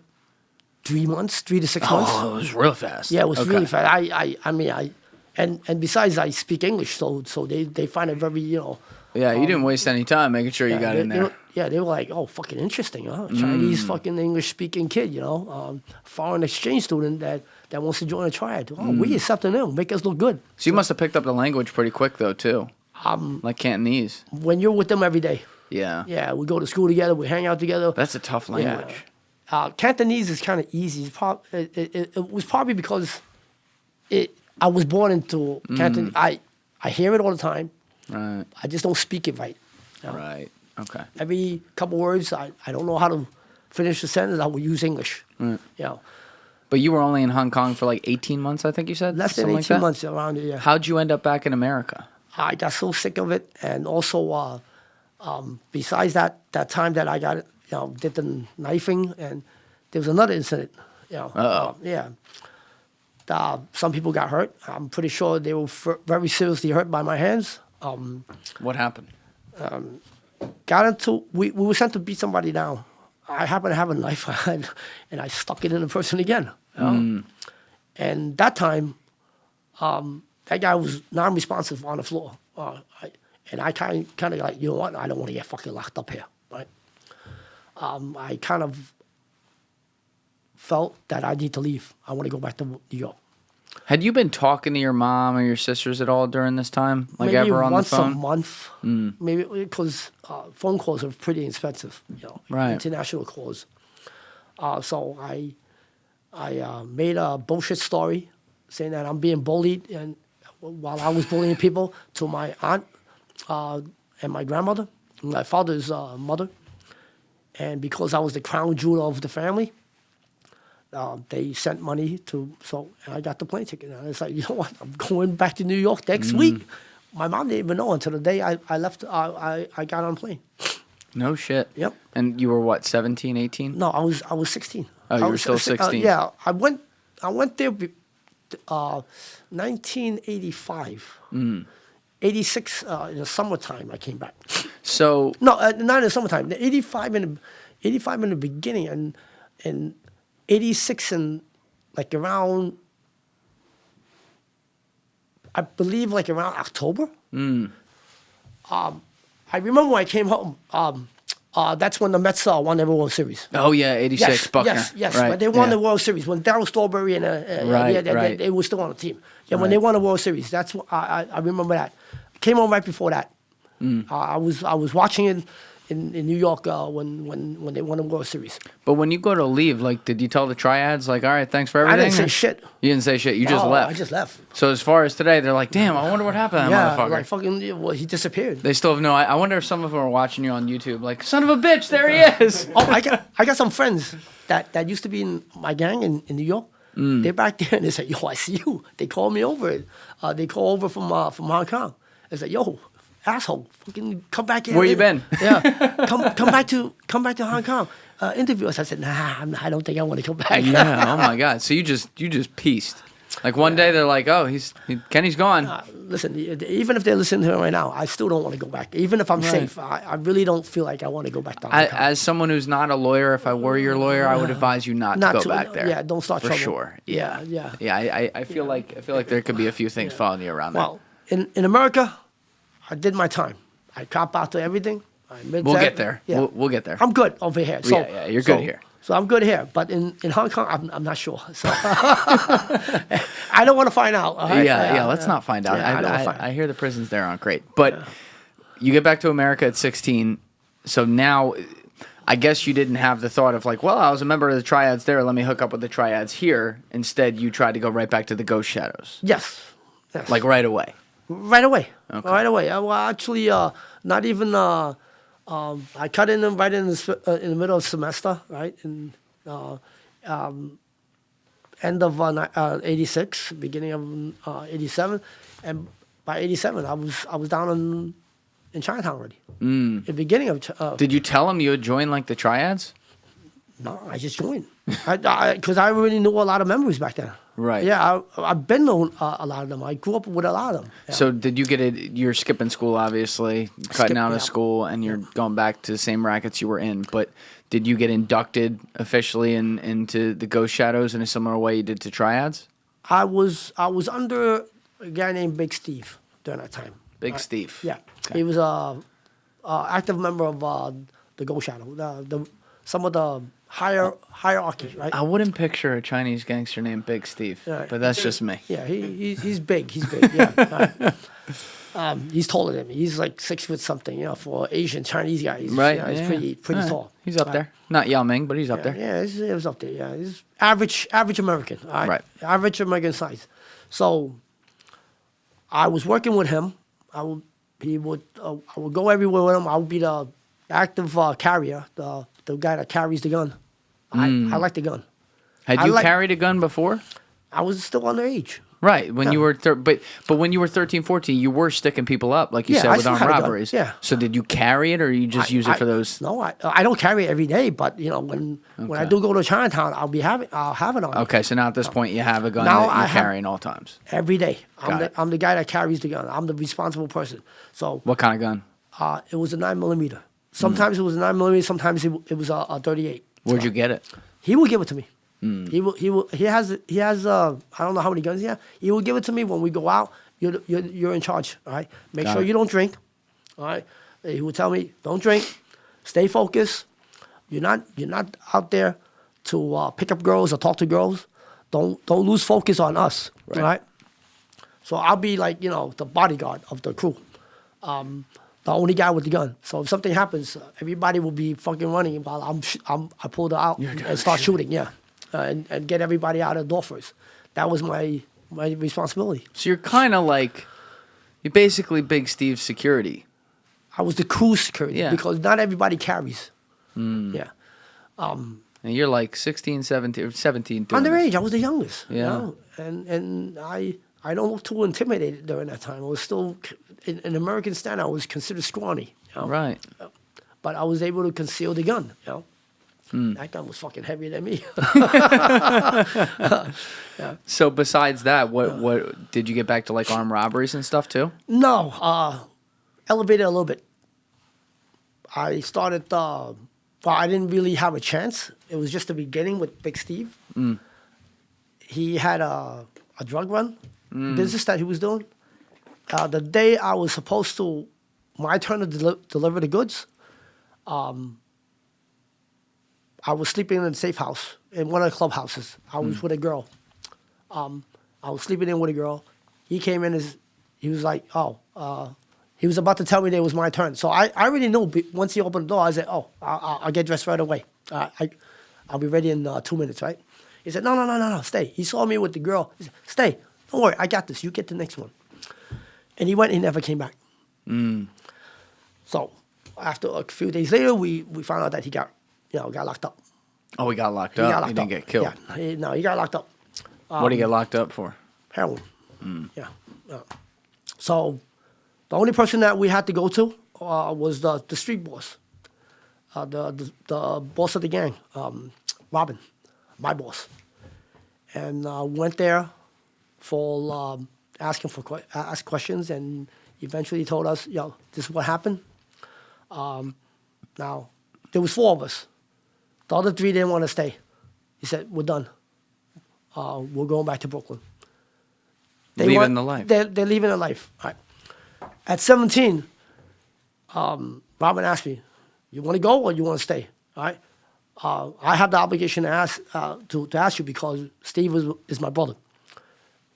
3 months, 3 to 6 months. Oh, it was real fast. Yeah, it was really fast. I mean, and besides, I speak English, so they find it very, Yeah, you didn't waste any time making sure you got in there. They were like, oh, fucking interesting, huh? Chinese fucking English-speaking kid, foreign exchange student that wants to join a Triad. Oh, we accepting them, make us look good. So you must have picked up the language pretty quick, though, too. Like Cantonese. When you're with them every day. Yeah. Yeah, we go to school together, we hang out together. That's a tough language. Yeah. Cantonese is kind of easy. It was probably because I was born into Cantonese. I hear it all the time. Right. I just don't speak it right. Right. Okay. Every couple words, I don't know how to finish a sentence. I will use English. Right. But you were only in Hong Kong for like 18 months, I think you said? Less than Something 18 like that? months around it, yeah. How'd you end up back in America? I got so sick of it, and also besides that time that I got did the knifing, and there was another incident. Yeah. Some people got hurt. I'm pretty sure they were very seriously hurt by my hands. What happened? We were sent to beat somebody down. I happened to have a knife, and I stuck it in the person again. And that time, that guy was non-responsive on the floor. And I kind of like, you know what? I don't want to get fucking locked up here, right? I kind of felt that I need to leave. I want to go back to New York. Had you been talking to your mom or your sisters at all during this time? Like Maybe ever on the once phone? a month. Maybe because phone calls are pretty expensive, Right. International calls. So I made a bullshit story saying that I'm being bullied, and while I was bullying people, to my aunt and my grandmother, my father's mother. And because I was the crown jewel of the family, they sent money and I got the plane ticket. And it's like, you know what? I'm going back to New York next week. My mom didn't even know until the day I left. I got on the plane. No shit. Yep. And you were what, 17, 18? No, I was 16. Oh, you I were was still 16. Yeah, I went there. 1985. 86 in the summertime. I came back. So No, not in the summertime. The 85 in the beginning, and 86 in like around, I believe like around October. I remember when I came home. That's when the Mets won the World Series. Oh yeah, 86 Yes, Buckner. yes. Right. When they won yeah. the World Series, when Darryl Strawberry and Right. they were still on the team. Yeah, when Right. they won the World Series, that's what I remember that. Came home right before that. I was watching it in New York when they won the World Series. But when you go to leave, like, did you tell the Triads, like, all right, thanks for I everything? didn't say or- shit. You didn't say shit. You just No, left. I just left. So as far as today, they're like, damn, I wonder what happened to that motherfucker. like fucking, well, he disappeared. They still have no. I wonder if some of them are watching you on YouTube, like, son of a bitch, there he is. Oh, I got some friends that used to be in my gang in New York. They're back there and they say, yo, I see you. They call me over. They call over from Hong Kong. They say, yo, asshole, fucking come back here. Where you been? Yeah, come back to Hong Kong. Interview us. I said, nah, I don't think I want to come back. Yeah. Oh my God. So you just pieced. Like one day they're like, oh, Kenny's gone. Listen, even if they're listening to it right now, I still don't want to go back. Even if I'm safe, I really don't feel like I want to go back to Hong Kong. As someone who's not a lawyer, if I were your lawyer, I would advise you not to go back there. Yeah, don't start for trouble. sure. Yeah. Yeah. I feel like there could be a few things following you around Well, in America, I did my time. I cop out to everything. We'll get there. Yeah. We'll get there. I'm good over here. So, Yeah, you're good here. So I'm good here. But in Hong Kong, I'm not sure. So I don't want to find out. All right? Yeah. Let's not find out. Yeah, I don't wanna find I hear the prisons there aren't great. But you get back to America at 16. So now, I guess you didn't have the thought of like, well, I was a member of the Triads there. Let me hook up with the Triads here. Instead, you tried to go right back to the Ghost Shadows. Yes. Like right away. Right away. Okay. Right away. Well, actually, not even. I cut in them right in the middle of semester, right? In end of 86, beginning of 87, and by 87, I was down in Chinatown already. The beginning of. Did you tell them you had joined like the Triads? No, I just joined. Because I already knew a lot of members back then. Right. Yeah, I've been known a lot of them. I grew up with a lot of them. Yeah. So did you get it? You're skipping school, obviously, cutting out of yeah. school, and you're going back to the same rackets you were in. But did you get inducted officially into the Ghost Shadows in a similar way you did to Triads? I was under a guy named Big Steve during that time. Big Steve. Yeah, Okay. he was a active member of the Ghost Shadow. Some of the hierarchy, right? I wouldn't picture a Chinese gangster named Big Steve, Yeah. but that's just me. Yeah, he's big. He's big. Yeah. He's taller than me. He's like 6 foot something. For Asian Chinese guy, he's, Right. he's pretty All right. tall. He's up there. Not Yao Ming, but he's up there. Yeah, he was up there. Yeah, he's average American. All right? Right. Average American size. So I was working with him. I would go everywhere with him. I would be the active carrier, the guy that carries the gun. I like the gun. Had I you like- carried a gun before? I was still underage. Right, when you were, but when you were 13, 14, you were sticking people up, like you Yeah, said, I with still armed had a gun, robberies. yeah. So did you carry it, or you just use it for those? No, I don't carry it every day, but you know when I do go to Chinatown, I'll have it on me Okay, so now at this point, you have a gun Now that I you're have- carrying all times. every day. Got it. I'm the guy that carries the gun. I'm the responsible person. So What kind of gun? it was a 9mm. Sometimes it was a 9mm. Sometimes it was a 38. Where'd you get it? He will give it to me. He has I don't know how many guns he has. He will give it to me when we go out. You're in charge. All right. Make Got sure it. you don't drink. All right. He will tell me don't drink. Stay focused. You're not out there to pick up girls or talk to girls. Don't lose focus on us. Right. All right. So I'll be like the bodyguard of the crew. The only guy with the gun. So if something happens, everybody will be fucking running while I pull it out and start shooting. Yeah, and get everybody out of the door first. That was my responsibility. So you're kind of like, you're basically Big Steve's security. I was the crew security Yeah. because not everybody carries. Yeah, And you're like 16, 17, or 17 doing this. underage. I was the youngest. Yeah. You know? And I don't look too intimidated during that time. I was still in American standard. I was considered scrawny. You know? Right. But I was able to conceal the gun. You know. That gun was fucking heavier than me. So besides that, what did you get back to, like armed robberies and stuff too? No, elevated a little bit. I started, well, I didn't really have a chance. It was just the beginning with Big Steve. He had a drug run business that he was doing. The day I was supposed to, my turn to deliver the goods, I was sleeping in a safe house in one of the clubhouses. I was with a girl. I was sleeping in with a girl. He came in he was like, he was about to tell me that it was my turn. So I already knew once he opened the door, I said, I'll get dressed right away. I'll be ready in 2 minutes, right? He said, no, stay. He saw me with the girl. He said, stay. Don't worry, I got this. You get the next one. And he went and never came back. So after a few days later, we found out that he got locked up. Oh, he got locked He up. got locked He didn't up. get killed. Yeah, he got locked up. What did he get locked up for? Heroin. Yeah. So the only person that we had to go to was the street boss, the boss of the gang, Robin, my boss, and went there for asking for ask questions, and eventually he told us, this is what happened. Now there was 4 of us. The other 3 didn't want to stay. He said, we're done. We're going back to Brooklyn. Leaving the life. They're leaving the life. All right. At 17, Robin asked me, you want to go or you want to stay? All right. I have the obligation to ask you because Steve is my brother.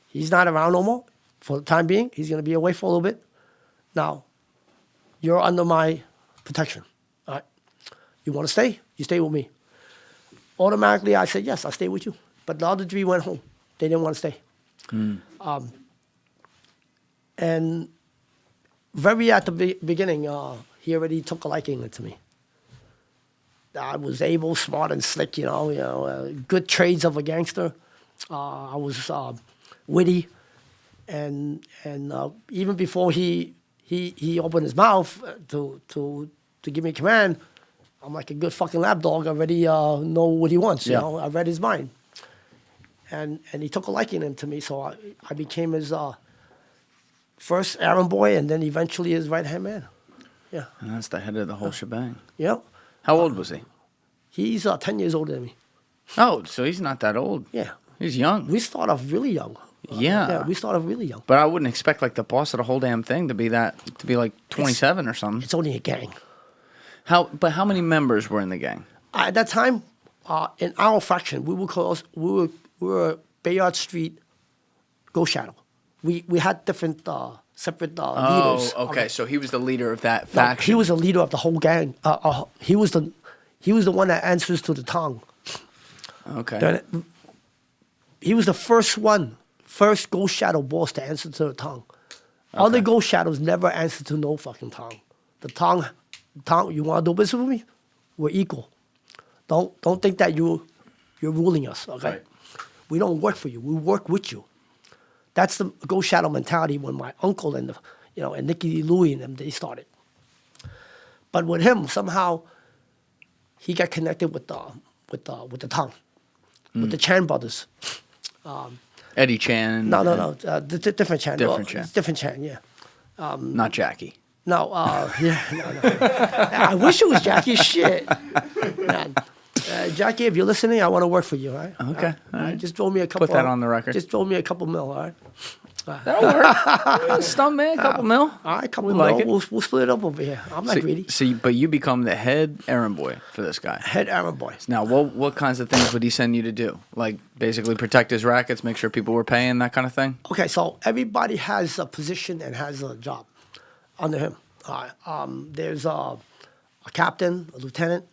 He's not around no more for the time being. He's going to be away for a little bit. Now, you're under my protection. All right. You want to stay? You stay with me. Automatically, I said, yes, I'll stay with you. But the other 3 went home. They didn't want to stay. And very at the beginning, he already took a liking to me. I was able, smart, and slick, good trades of a gangster. I was witty, and even before he opened his mouth to give me command, I'm like a good fucking lapdog. I already know what he wants. Yeah. I read his mind, and he took a liking to me. So I became his first errand boy, and then eventually his right hand man. Yeah. And that's the head of the whole shebang. Yeah. How old was he? He's 10 years older than me. Oh, so he's not that old. Yeah. He's young. We start off really young. Yeah. We start off really young. But I wouldn't expect like the boss of the whole damn thing to be like 27 or something. It's only a gang. But how many members were in the gang? At that time, in our faction, we were Bayard Street Ghost Shadow. We had different separate leaders. Oh, okay. So he was the leader of that No, faction. he was the leader of the whole gang. He was the one that answers to the tongue. Okay. He was the first Ghost Shadow boss to answer to the tongue. Other Ghost Shadows never answer to no fucking tongue. The tongue, you want to do business with me? We're equal. Don't think that you're You're ruling us, okay? Right. We don't work for you. We work with you. That's the ghost shadow mentality when my uncle and and Nicky Louie and them, they started. But with him, somehow he got connected with the Tang, with the Chan brothers. Eddie Chan. No. Different Chan. Different Chan. It's different Chan, yeah. Not Jackie. No, no. I wish it was Jackie. Shit. Man. Jackie, if you're listening, I want to work for you, all right? Okay, all right. Just throw me a couple. Put that on the record. Just throw me a couple mil, all right? That'll work. Stump man, a couple mil. All right, couple We mil. like it. We'll split it up over here. I'm not greedy. But you become the head errand boy for this guy. Head errand boy. Now, what kinds of things would he send you to do? Like basically protect his rackets, make sure people were paying, that kind of thing? Okay, so everybody has a position and has a job under him. All right. There's a captain, a lieutenant,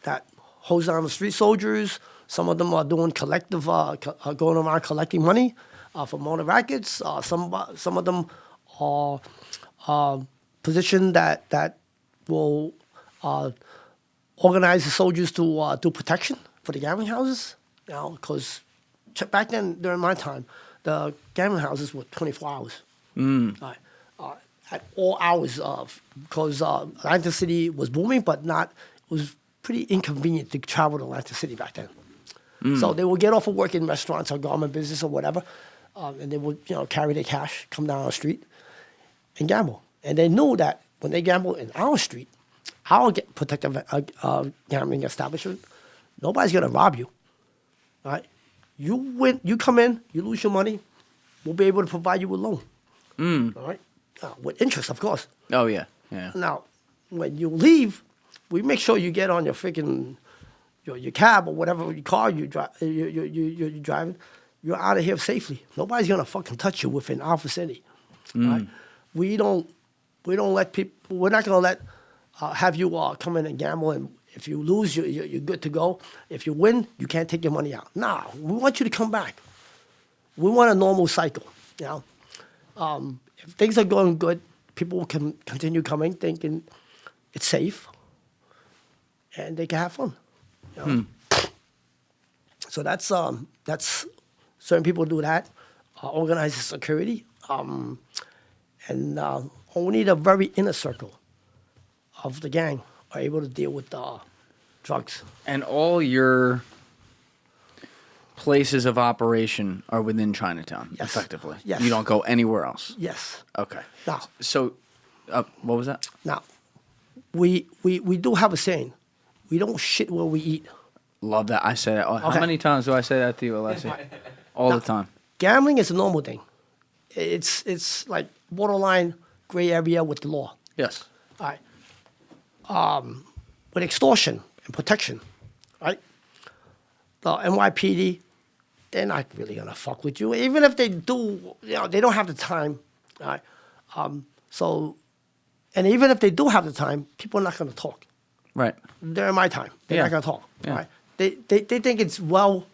that holds down the street soldiers. Some of them are doing collective, going around collecting money for motor rackets. Some of them are positioned that will organize the soldiers to do protection for the gambling houses. Because back then, during my time, the gambling houses were 24 hours. At all hours, because Atlantic City was booming, but not. It was pretty inconvenient to travel to Atlantic City back then. So they would get off of work in restaurants or garment business or whatever, and they would carry their cash, come down the street, and gamble. And they knew that when they gamble in our street, our protective gambling establishment, nobody's gonna rob you. Right? You win, you come in, you lose your money, we'll be able to provide you with loan. All right, with interest, of course. Oh yeah. Now, when you leave, we make sure you get on your freaking your cab or whatever your car you're driving. You're out of here safely. Nobody's gonna fucking touch you within Alpha City. Right? We don't let people. We're not gonna let have you come in and gamble, and if you lose, you're good to go. If you win, you can't take your money out. Nah, we want you to come back. We want a normal cycle. If things are going good, people can continue coming, thinking it's safe, and they can have fun. So that's certain people do that, organize the security, and only the very inner circle of the gang are able to deal with drugs. And all your places of operation are within Chinatown, Yes. effectively. Yes. You don't go anywhere else. Yes. Okay. Now, So, what was that? now, we do have a saying: we don't shit where we eat. Love that. I say that. How Okay. many times do I say that to you, Alessi? All the time. Gambling is a normal thing. It's like borderline gray area with the law. Yes. All right. With extortion and protection, right? The NYPD, they're not really gonna fuck with you. Even if they do, they don't have the time. All right. And even if they do have the time, people are not gonna talk. Right. During my time, they're Yeah. not gonna talk. Yeah. Right? They think it's well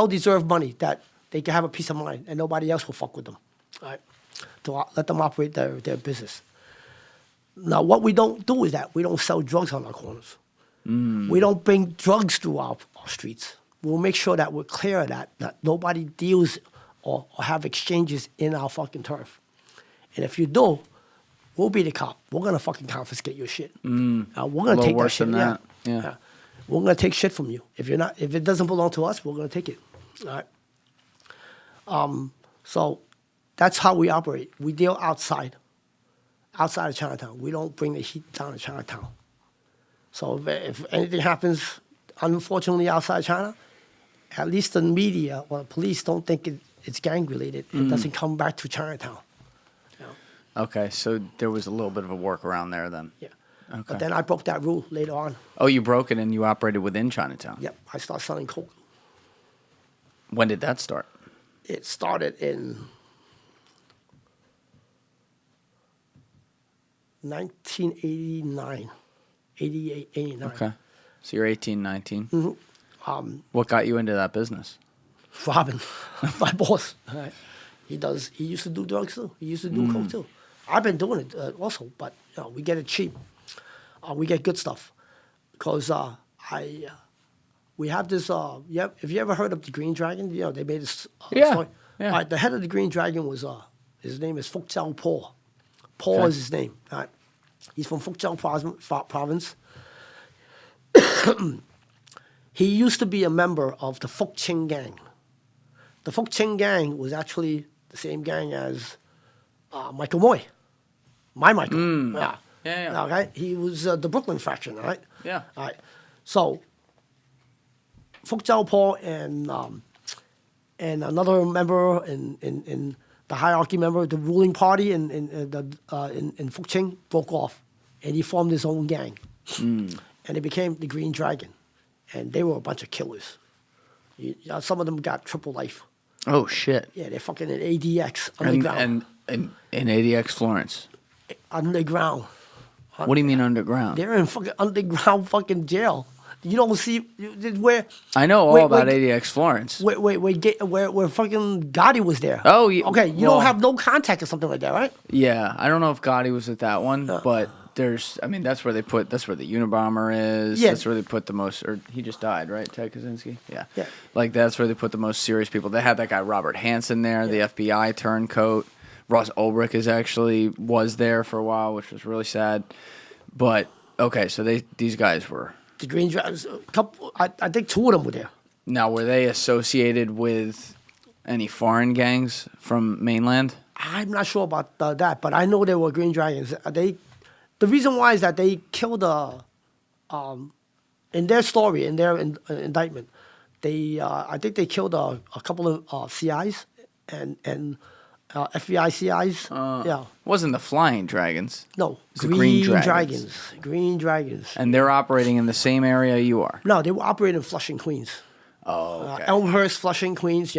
deserved money that they can have a peace of mind and nobody else will fuck with them. Right? To let them operate their business. Now, what we don't do is that we don't sell drugs on our corners. We don't bring drugs through our streets. We'll make sure that we're clear of that nobody deals or have exchanges in our fucking turf. And if you do, we'll be the cop. We're gonna fucking confiscate your shit. We're gonna take that worse shit. than that. Yeah. We're gonna take shit from you. If it doesn't belong to us, we're gonna take it. All right. So that's how we operate. We deal outside of Chinatown. We don't bring the heat down to Chinatown. So if anything happens, unfortunately, outside China, at least the media or the police don't think it's gang related. It doesn't come back to Chinatown. Okay, so there was a little bit of a workaround there then. Yeah. Okay. But then I broke that rule later on. Oh, you broke it and you operated within Chinatown. Yep. I started selling coke. When did that start? It started in 1989, 88, 89. Okay. So you're 18, 19. Mm-hmm. What got you into that business? Robin, my boss. Right. He used to do drugs too. He used to do coke too. I've been doing it also, but we get it cheap. We get good stuff because I we have this. If you ever heard of the Green Dragon, they made this. Yeah, Story. yeah. All right, the head of the Green Dragon was his name is Phuc Chau Po. Paul Okay. is his name. All right, he's from Phuc Chau province. He used to be a member of the Phuc Chinh gang. The Phuc Chinh gang was actually the same gang as Michael Moy. My Michael. Yeah. Yeah. Okay. He was the Brooklyn faction, all right? Yeah. All right. So, Phuc Chau Po and another member in the hierarchy member, the ruling party in Phuc Chinh broke off, and he formed his own gang, and it became the Green Dragon, and they were a bunch of killers. Some of them got triple life. Oh shit. Yeah, they're fucking in ADX underground. And in ADX Florence. Underground. What do you mean underground? They're in fucking underground fucking jail. You don't see where. I know all about ADX Florence. Where fucking Gotti was there. Oh, yeah. Okay, you Well- don't have no contact or something like that, right? Yeah, I don't know if Gotti was at that one, but that's where the Unabomber is. Yeah. That's where they put the most, or he just died, right? Ted Kaczynski? Yeah. Yeah. Like, that's where they put the most serious people. They had that guy Robert Hansen there, the FBI turncoat. Ross Ulrich was there for a while, which was really sad. But, okay, so these guys were. The Green Dragons, a couple. I think two of them were there. Now, were they associated with any foreign gangs from mainland? I'm not sure about that, but I know they were Green Dragons. The reason why is that they killed in their story, in their indictment, I think they killed a couple of CIs and FBI CIs. Yeah. Wasn't the Flying Dragons. No, It's the Green Green Dragons. Green Dragons. And they're operating in the same area you are. No, they were operating in Flushing, Queens. Oh, okay. Elmhurst, Flushing, Queens,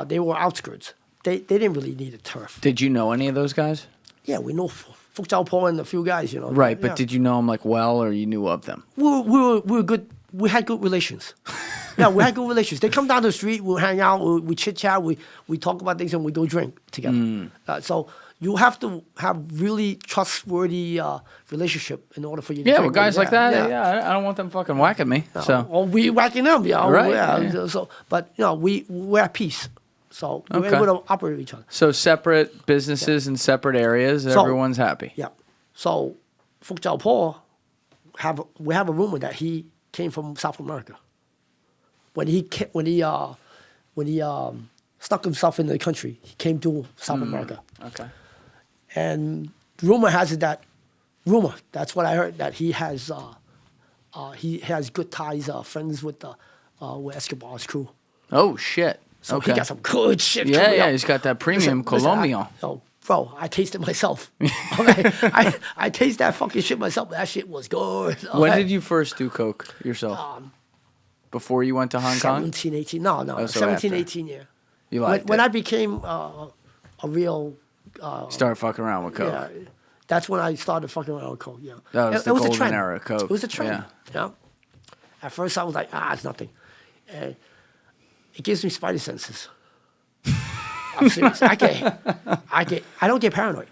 they were outskirts. They didn't really need a turf. Did you know any of those guys? Yeah, we know Phuc Chau Po and a few guys, Right, but yeah. did you know them like well, or you knew of them? We were good. We had good relations. Yeah, we had good relations. They come down the street, we hang out, we chit chat, we talk about things, and we do drink together. So you have to have really trustworthy relationship in order for you to Yeah, drink with guys with. like that, yeah, I don't want them fucking whacking me. So Or we whacking them, Right, Yeah. yeah. So, but we're at peace. So we're Okay. able to operate with each other. so separate businesses in separate areas, So- everyone's happy. Yeah. So Phuc Chau Po, we have a rumor that he came from South America. When he stuck himself in the country, he came to South America. Okay. And rumor has it that's what I heard, that he has good ties, friends with Escobar's crew. Oh shit. So okay. he got some good shit. Yeah, coming yeah, up. he's got that premium Colombian. Bro, I tasted myself. Okay, I taste that fucking shit myself. That shit was good. When okay? did you first do coke yourself? Before you went to Hong Kong? 17, 18. No, Oh, so 17, after. 18, yeah. You liked when it. I became a real, Start fucking around with coke. yeah, that's when I started fucking around with coke. Yeah, That was the a golden trend. era of coke. It was a trend. Yeah. Yeah. At first, I was like, it's nothing. It gives me spidey senses. I'm serious. I don't get paranoid.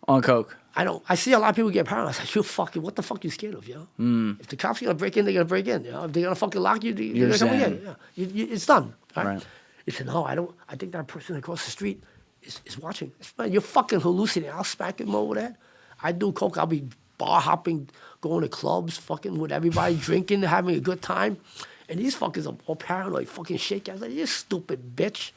On coke. I don't. I see a lot of people get paranoid. I say, what the fuck you scared of, If the cops are gonna break in, they're gonna break in. If they're gonna fucking lock you, they're You're gonna come zen. in. Yeah. It's done. Right. He said, no, I don't. I think that person across the street is watching. Man, you're fucking hallucinating. I'll smack him over that. I do coke. I'll be bar hopping, going to clubs, fucking with everybody, drinking, having a good time. And these fuckers are all paranoid, fucking shake. I was like, you stupid bitch.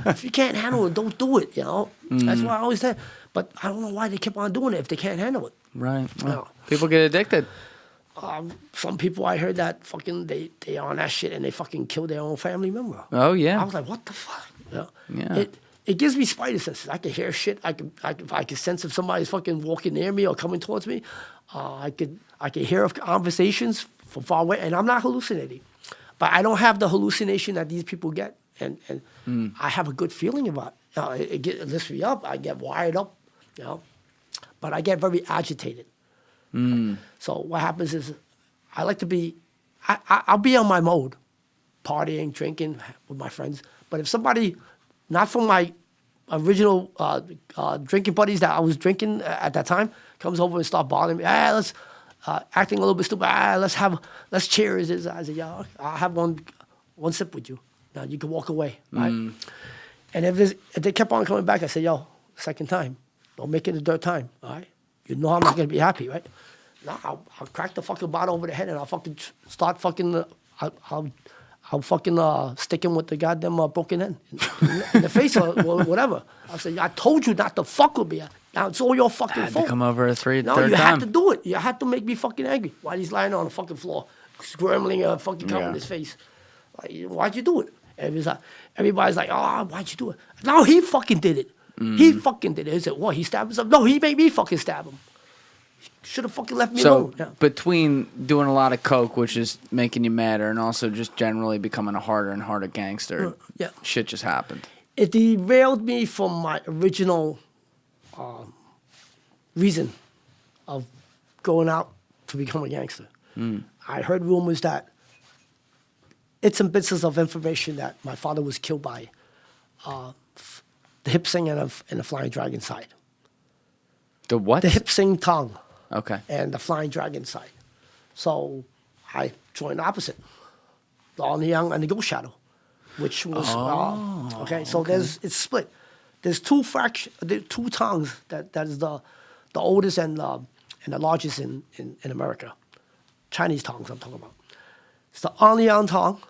If you can't handle it, don't do it, That's why I always said. But I don't know why they keep on doing it if they can't handle it. Right. Well, No. people get addicted. Some people I heard that fucking they on that shit and they fucking kill their own family member. Oh, yeah. I was like, what the fuck? Yeah. It gives me spidey senses. I can hear shit. I can sense if somebody's fucking walking near me or coming towards me. I can hear of conversations from far away, and I'm not hallucinating. But I don't have the hallucination that these people get, and I have a good feeling about it. It lifts me up. I get wired up, But I get very agitated. So what happens is, I like to be, I'll be on my mode, partying, drinking with my friends. But if somebody, not from my original drinking buddies that I was drinking at that time, comes over and start bothering me, acting a little bit stupid. Let's cheers. I said, yeah, I'll have one sip with you. Now you can walk away, right? And if they kept on coming back, I said, yo, second time, don't make it a third time, all right? You know I'm not gonna be happy, right? Now I'll crack the fucking bottle over the head and I'll fucking start fucking. I'll fucking stick him with the goddamn broken end in the face or whatever. I said, I told you not to fuck with me. Now it's all your fucking Had fault. to come over a No, third you time. had to do it. You had to make me fucking angry while he's lying on the fucking floor, squirming fucking cum in his face. Like, why'd you do it? And he's like, everybody's like, oh, why'd you do it? No, he fucking did it. He fucking did it. He said, what, he stabbed himself? No, he made me fucking stab him. Should have fucking left me alone. Yeah. Between doing a lot of coke, which is making you madder, and also just generally becoming a harder and harder gangster, Yeah. shit just happened. It derailed me from my original reason of going out to become a gangster. I heard rumors that it's and bits of information that my father was killed by the hip sing and the flying dragon side. The what? The hip sing tongue Okay. and the flying dragon side. So I joined the opposite, the On the Young and the Ghost Shadow, which was okay. So it's split. There's two tongues that is the oldest and the largest in America. Chinese tongues I'm talking about. It's the On the Young tongue,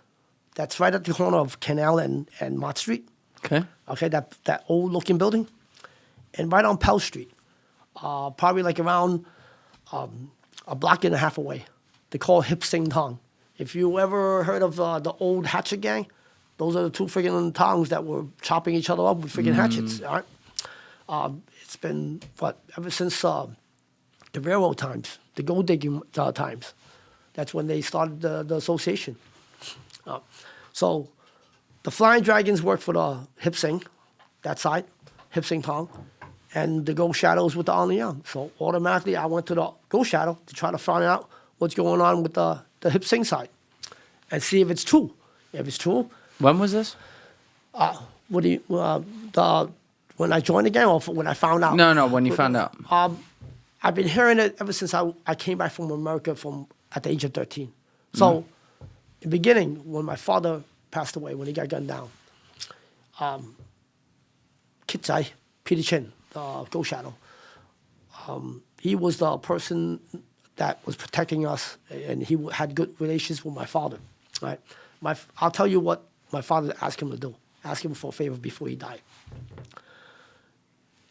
that's right at the corner of Canal and Mott Street. Okay. Okay, that old looking building, and right on Pell Street, probably like around a block and a half away. They call it Hip Sing Tong. If you ever heard of the old Hatchet Gang, those are the two freaking tongs that were chopping each other up with freaking hatchets. All right, it's been ever since the railroad times, the gold digging times. That's when they started the association. So the Flying Dragons work for the Hip Sing, that side, Hip Sing Tong, and the Ghost Shadows with the On the Young. So automatically I went to the Ghost Shadow to try to find out what's going on with the Hip Sing side and see if it's true. If it's true, When was this? when I joined the gang or when I found out? No, when you found out. I've been hearing it ever since I came back from America at the age of 13. So in the beginning, when my father passed away, when he got gunned down, Kitsai, Peter Chin, the Ghost Shadow, he was the person that was protecting us, and he had good relations with my father. Right? I'll tell you what my father asked him to do. Ask him for a favor before he died.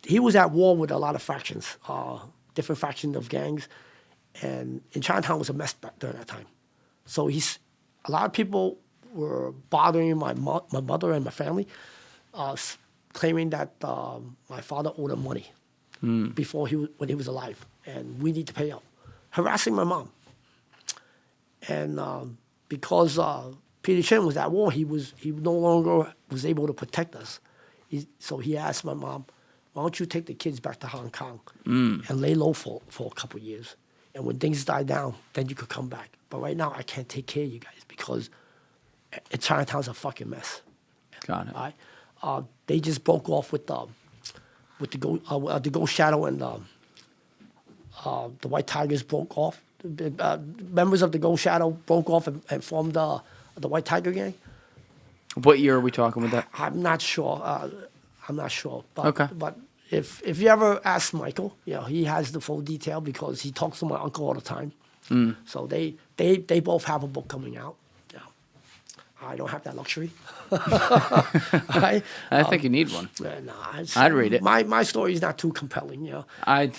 He was at war with a lot of factions, different factions of gangs, and in Chinatown was a mess back during that time. So a lot of people were bothering my mother and my family, claiming that my father owed them money when he was alive, and we need to pay up, harassing my mom. And because Peter Chen was at war, he no longer was able to protect us. So he asked my mom, why don't you take the kids back to Hong Kong and lay low for a couple of years? And when things die down, then you could come back. But right now, I can't take care of you guys because Chinatown's a fucking mess. Got it. Right? They just broke off with the Ghost Shadow and the White Tigers broke off. Members of the Ghost Shadow broke off and formed the White Tiger Gang. What year are we talking with that? I'm not sure. But, Okay. But if you ever ask Michael, he has the full detail because he talks to my uncle all the time. So they both have a book coming out. Yeah. I don't have that luxury. I think you need one. Nah, I'd read it. My story is not too compelling. I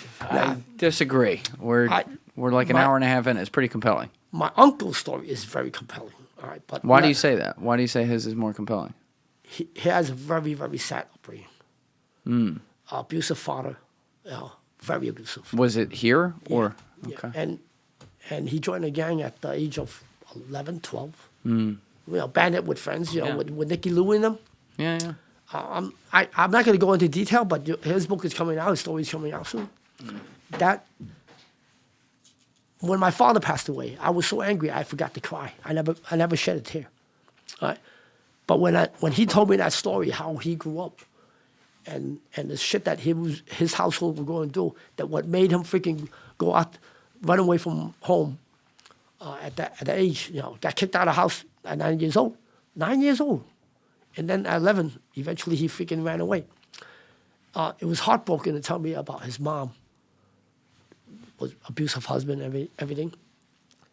disagree. We're like an hour and a half in. It's pretty compelling. My uncle's story is very compelling. All right, but Why do you say that? Why do you say his is more compelling? He has a very, very sad upbringing. Abusive father, very abusive. Was it here or? Yeah. Okay. And he joined the gang at the age of 11, 12. Bandit with friends, with Nicky Lou in them. Yeah. I'm not going to go into detail, but his book is coming out. His story's coming out soon. When my father passed away, I was so angry I forgot to cry. I never shed a tear. Right? But when he told me that story, how he grew up, and the shit that his household were going through, that what made him freaking go out run away from home at that age. Got kicked out of the house at 9 years old. 9 years old. And then at 11, eventually he freaking ran away. It was heartbroken to tell me about his mom, was abusive husband, everything.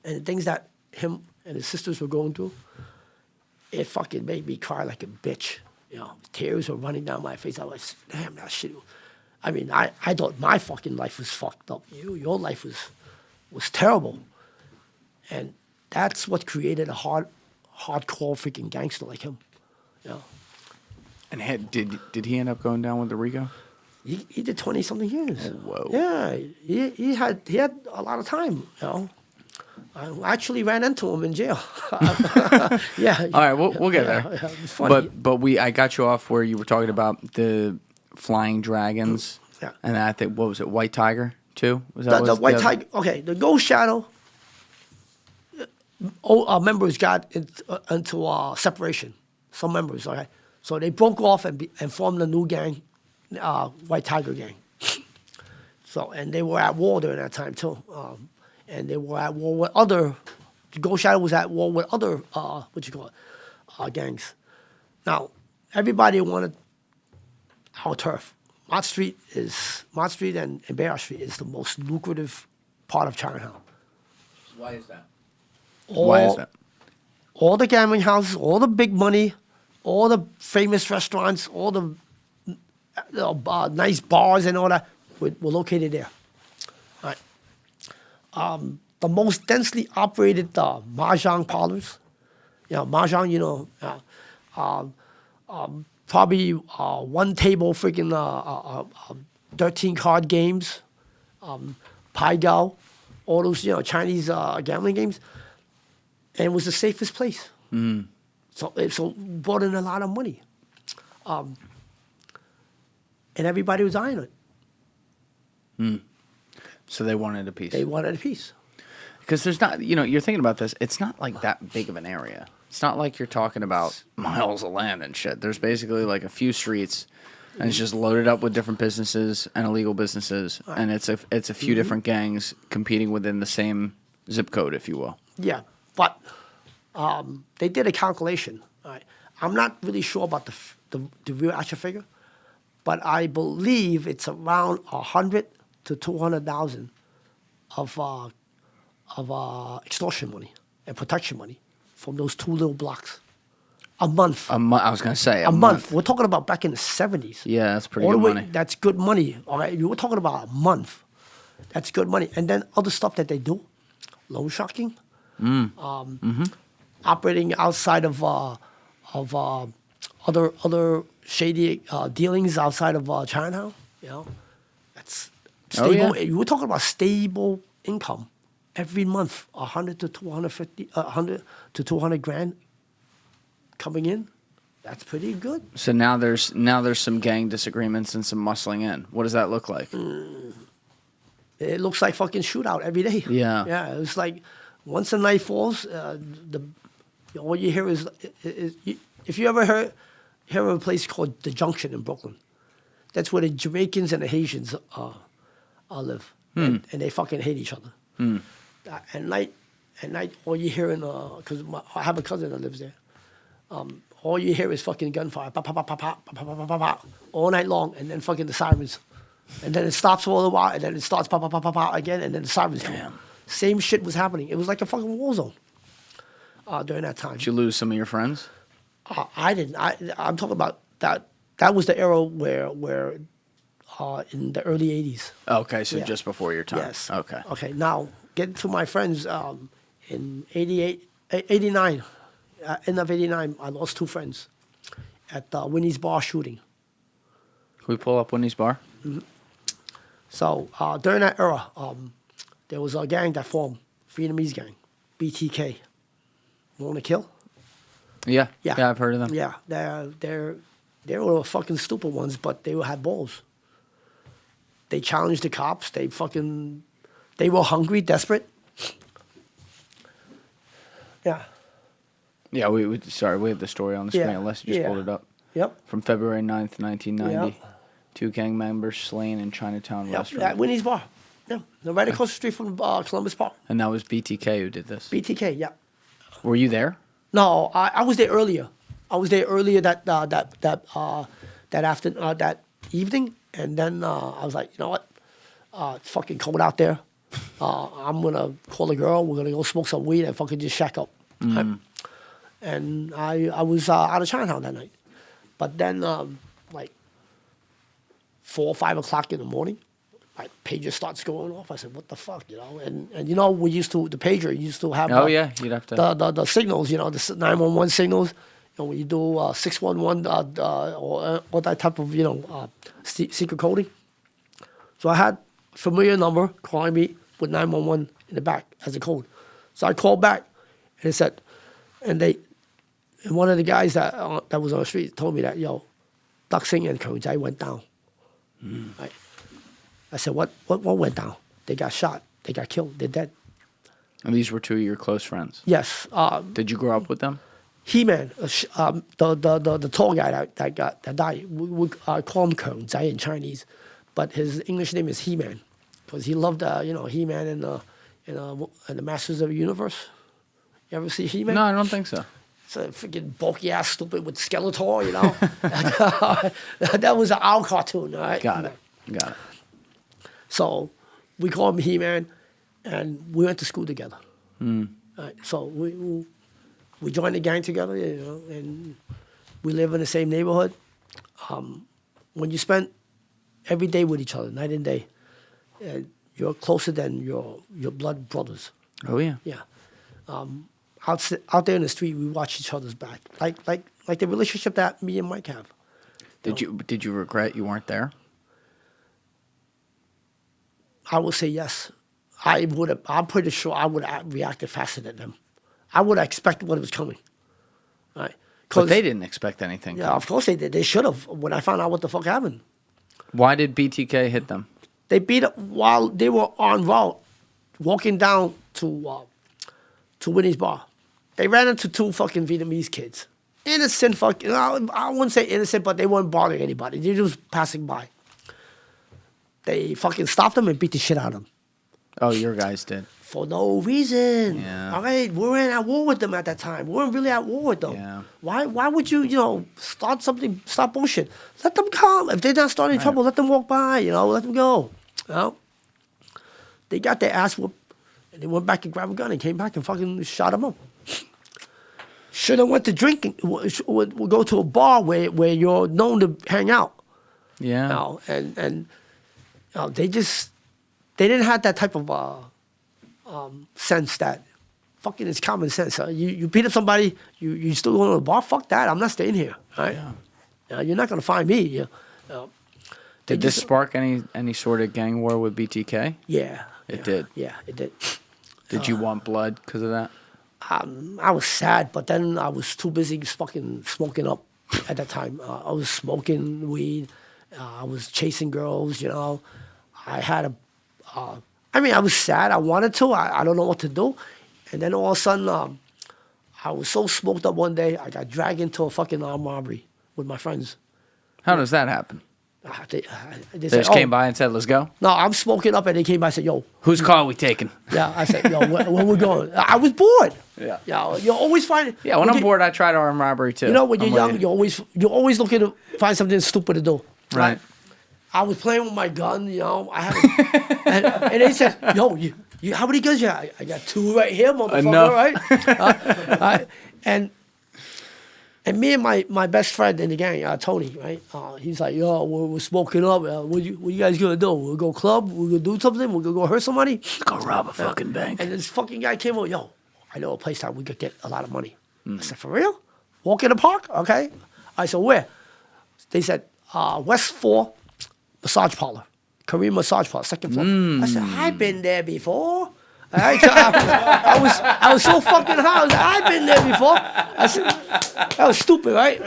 And the things that him and his sisters were going through, it fucking made me cry like a bitch. Tears were running down my face. I was like, damn, that shit. I mean, I thought my fucking life was fucked up. Your life was terrible. And that's what created a hardcore freaking gangster like him. And did he end up going down with the Rico? He did 20-something years. Oh, whoa. Yeah, he had a lot of time, I actually ran into him in jail. Yeah. All right, we'll get there. Yeah, it's funny. But I got you off where you were talking about the flying dragons. Yeah. And I think, what was it, White Tiger too? Was that the White Tiger. Okay, the Ghost Shadow. Members got into separation. Some members, okay, so they broke off and formed a new gang, White Tiger gang. So and they were at war during that time too, and they were at war with other. The Ghost Shadow was at war with other gangs. Now everybody wanted our turf. Mott Street and Barrett Street is the most lucrative part of Chinatown. Why is that? Why is that? All the gambling houses, all the big money, all the famous restaurants, all the nice bars and all that were located there. All right. The most densely operated mahjong parlors. Mahjong, probably one table freaking 13 card games, Pai Gao, all those Chinese gambling games. And it was the safest place. So it brought in a lot of money. And everybody was eyeing it. So they wanted a piece. They wanted a piece. Because there's not, you're thinking about this, it's not like that big of an area. It's not like you're talking about miles of land and shit. There's basically like a few streets, and it's just loaded up with different businesses and illegal businesses, and it's a few different gangs competing within the same zip code, if you will. Yeah, but they did a calculation. All right. I'm not really sure about the real actual figure, but I believe it's around 100 to 200,000 of extortion money and protection money from those two little blocks. A month. I was going to say a month. We're talking about back in the 70s. Yeah, that's pretty good money. That's good money. All right, you were talking about a month. That's good money. And then other stuff that they do, loan sharking, operating outside of other shady dealings outside of Chinatown. That's stable. Oh, yeah. You were talking about stable income every month, 100 to 200 grand coming in. That's pretty good. So now there's some gang disagreements and some muscling in. What does that look like? It looks like fucking shootout every day. Yeah. Yeah, it's like once the night falls, all you hear is if you ever hear of a place called The Junction in Brooklyn, that's where the Jamaicans and the Haitians live, and they fucking hate each other. At night, all you hear because I have a cousin that lives there. All you hear is fucking gunfire, pop, pop, pop, pop, pop, pop, pop, pop, pop, all night long, and then fucking the sirens, and then it stops for a little while, and then it starts pop, pop, pop, pop, pop again, and then the sirens come. Same shit was happening. It was like a fucking war zone during that time. Did you lose some of your friends? I didn't. I'm talking about that. That was the era where in the early 80s. Okay, so just before your time. Yes. Okay. Okay, now, get to my friends in 89, end of 89, I lost two friends at Winnie's Bar shooting. Can we pull up Winnie's Bar? So, during that era, there was a gang that formed, Vietnamese gang, BTK. Want to kill? Yeah. Yeah. Yeah, I've heard of them. Yeah, they were fucking stupid ones, but they had balls. They challenged the cops. They were hungry, desperate. Yeah. Yeah, we have the story on the screen. Yeah, Unless you just pulled it up. Yep. From February 9th, 1990. Yep. 2 gang members slain in Chinatown Yep. restaurant. At Winnie's Bar. Yeah, they're right across the street from Columbus Park. And that was BTK who did this. BTK, yeah. Were you there? No, I was there earlier. I was there earlier that evening, and then I was like, you know what? It's fucking cold out there. I'm gonna call a girl. We're gonna go smoke some weed and fucking just shack up. Right? And I was out of Chinatown that night, but then like 4 or 5 o'clock in the morning, my pager starts going off. I said, what the fuck, you know? And you know, the pager used to have You'd have to. the signals, you know, the 911 signals. You know, when you do 611 or all that type of, you know, secret coding. So I had a familiar number calling me with 911 in the back as a code. So I called back and it said, and one of the guys that was on the street told me that, yo, Duck Singh and Kung Jai went down. Right? I said, what went down? They got shot. They got killed. They're dead. And these were two of your close friends? Yes. Did you grow up with them? He-Man, the tall guy that died, we call him Kung Jai in Chinese, but his English name is He-Man because he loved, you know, He-Man and the Masters of the Universe. You ever see He-Man? No, I don't think so. It's a freaking bulky ass stupid with Skeletor, you know. That was our cartoon, all right? Got it. So we call him He-Man, and we went to school together. All right, so we joined the gang together, you know, and we live in the same neighborhood. When you spend every day with each other, night and day, you're closer than your blood brothers. Oh, yeah. Yeah. Out there in the street, we watch each other's back, like the relationship that me and Mike have. Did you regret you weren't there? I would say yes. I'm pretty sure I would have reacted faster than them. I would have expected what was coming. Right? But they didn't expect anything. Yeah, of course they did. They should have when I found out what the fuck happened. Why did BTK hit them? They beat up while they were en route, walking down to Winnie's bar. They ran into 2 fucking Vietnamese kids. Innocent fucking, I wouldn't say innocent, but they weren't bothering anybody. They were just passing by. They fucking stopped them and beat the shit out of them. Oh, your guys did. For no reason. Yeah. All right, we weren't at war with them at that time. We weren't really at war with them. Yeah. Why would you, you know, start bullshit? Let them come. If they're not starting trouble, let them walk by, you know, let them go. You know? They got their ass whooped, and they went back and grabbed a gun and came back and fucking shot them up. Should have went to drinking, we'll go to a bar where you're known to hang out. Yeah. You know, and you know, they didn't have that type of sense that fucking it's common sense. You beat up somebody, you still going to the bar? Fuck that, I'm not staying here. Right? Yeah. You know, you're not going to find me. You know, did this spark any sort of gang war with BTK? Yeah. It did? Yeah, it did. Did you want blood because of that? I was sad, but then I was too busy fucking smoking up at that time. I was smoking weed. I was chasing girls, you know. I had I was sad. I wanted to. I don't know what to do. And then all of a sudden, I was so smoked up one day, I got dragged into a fucking armed robbery with my friends. How does that happen? They They said, just came by and said, let's go? No, I'm smoking up, and they came by and said, yo. Whose car are we taking? Yeah, I said, yo, where we going? I was bored. Yeah. Yeah, you always find. Yeah, when I'm bored, I try to armed robbery too. You know, when you're young, you're always looking to find something stupid to do. Right. I was playing with my gun, you know. I had, and they said, yo, you how many guns you got? I got 2 right here, motherfucker, right? And me and my best friend in the gang, Tony, right? He's like, yo, we're smoking up. What you guys gonna do? We'll go club? We're gonna do something? We're gonna go hurt somebody? Go rob a fucking bank. And this fucking guy came over, yo, I know a place that we could get a lot of money. I said, for real? Walk in the park? Okay. I said, where? They said, West 4 massage parlor. Korean massage parlor, 2nd floor. I said, I've been there before. All right, so I was so fucking high. I was like, I've been there before. I said, that was stupid, right?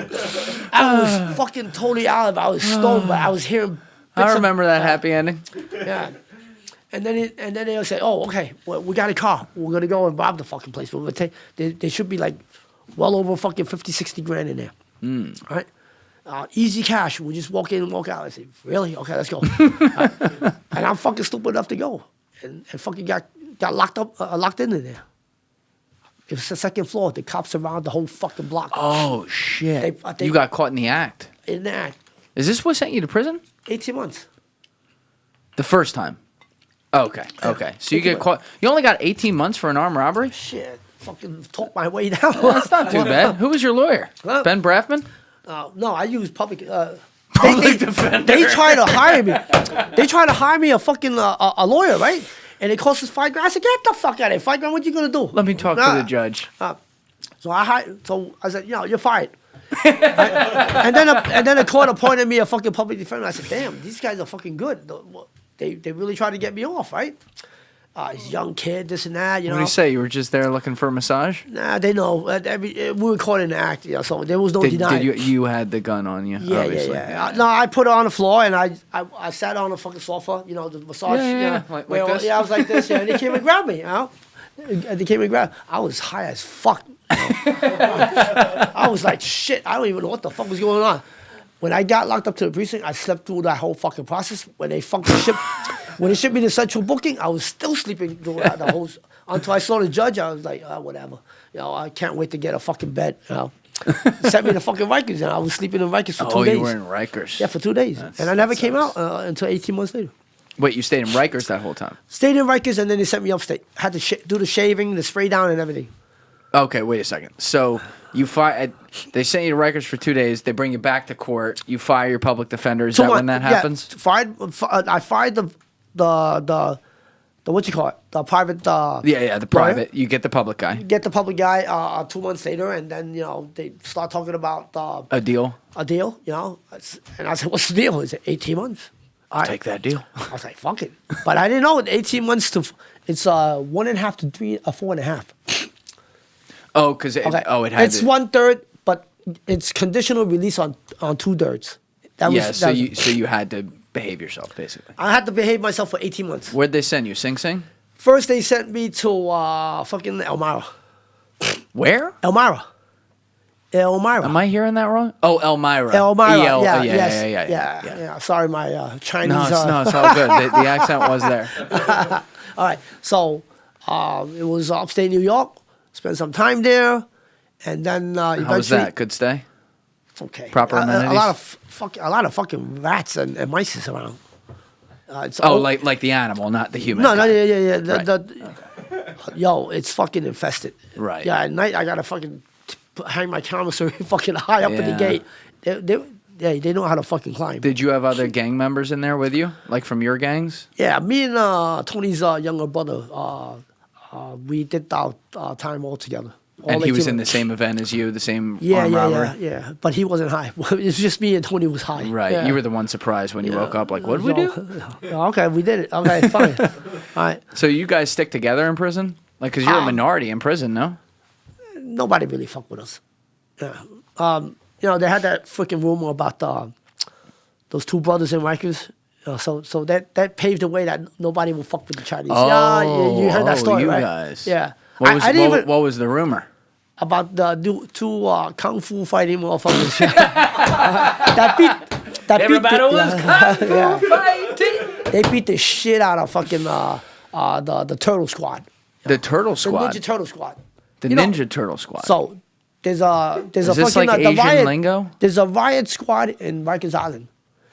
I was fucking totally out of it. I was stoned, but I was hearing. I remember that happy ending. Yeah. And then they'll say, oh, okay, well, we got a car. We're going to go and rob the fucking place. There should be like well over fucking 50, 60 grand in there. Right? Easy cash. We just walk in and walk out. I said, really? Okay, let's go. And I'm fucking stupid enough to go, and fucking got locked in there. It was the second floor. The cops around the whole fucking block. Oh shit! They You got caught in the act. in the act. Is this what sent you to prison? 18 months. The first time. Okay. Okay. So you 18 get months. caught. You only got 18 months for an armed robbery. Shit. Fucking talk my way down. That's not too bad. Who was your lawyer? Huh? Ben Braffman. No, I use public. Public defender. They try to hire me. They try to hire me a fucking a lawyer, right? And it costs us $5,000. I said, get the fuck out of here. $5,000. What you gonna do? Let me talk to the judge. So I said, you're fired. And then the court appointed me a fucking public defender. I said, damn, these guys are fucking good. They really tried to get me off, right? He's a young kid, this and that, you know. What do you say? You were just there looking for a massage? Nah, they know. We were caught in the act, so there was no denying. You had the gun on you? Yeah, obviously. yeah. No, I put it on the floor and I sat on the fucking sofa, the massage. Yeah. You know, Like this? Yeah, I was like this, yeah. And they came and grabbed me, They came and grabbed. I was high as fuck. I was like, shit, I don't even know what the fuck was going on. When I got locked up to the precinct, I slept through that whole fucking process. When they shipped me to central booking, I was still sleeping through the whole. Until I saw the judge, I was like, whatever. I can't wait to get a fucking bed. Sent me to fucking Rikers, and I was sleeping in Rikers for 2 days. Oh, you were in Rikers. Yeah, for 2 days, and I never came out until 18 months later. Wait, you stayed in Rikers that whole time? Stayed in Rikers, and then they sent me upstate. Had to do the shaving, the spray down, and everything. Okay, wait a second. So they sent you to Rikers for 2 days. They bring you back to court. You fire your public defender. Is that when that happens? I fired the what you call it? The private. The private. You get the public guy. Get the public guy 2 months later, and then they start talking about A deal. A deal, and I said, "What's the deal?" He said, 18 months. I'll take that deal. I was like, "Fuck it," but I didn't know 18 months to it's 1.5 to 4.5. Oh, because it had. It's 1/3, but it's conditional release on 2/3. So you had to behave yourself basically. I had to behave myself for 18 months. Where'd they send you? Sing Sing? First, they sent me to fucking Elmira. Where? Elmira. Am I hearing that wrong? Oh, Elmira. Elmira. Yeah. Sorry, my Chinese. No, it's all good. The accent was there. All right. So it was upstate New York. Spent some time there, and then eventually. How was that? Good stay? It's okay. Proper amenities? A lot of fucking rats and mice around. Like the animal, not the human. No, kind. yeah. Yo, it's fucking infested. Right. Yeah, at night I gotta fucking hang my commissary fucking high up in the gate. They know how to fucking climb. Did you have other gang members in there with you, like from your gangs? Yeah, me and Tony's younger brother, we did our time all together. And he was in the same event as you, the same armed robbery? Yeah. But he wasn't high. It was just me and Tony was high. Right. Yeah. You were the one surprised when you woke up, like, what did we do? Okay, we did it. Okay, fine. All right. So you guys stick together in prison? Like, because you're a minority in prison, no? Nobody really fucked with us. Yeah. They had that freaking rumor about those two brothers in Rikers. So that paved the way that nobody will fuck with the Chinese. You heard that story, right? Guys. Yeah. What was the rumor? About the two kung fu fighting motherfuckers. that beat Everybody was kung fu fighting. They beat the shit out of fucking the Turtle Squad. The Turtle Squad? The Ninja Turtle Squad. The Ninja Turtle Squad. So there's a Is this fucking like the Asian riot, lingo? There's a riot squad in Rikers Island.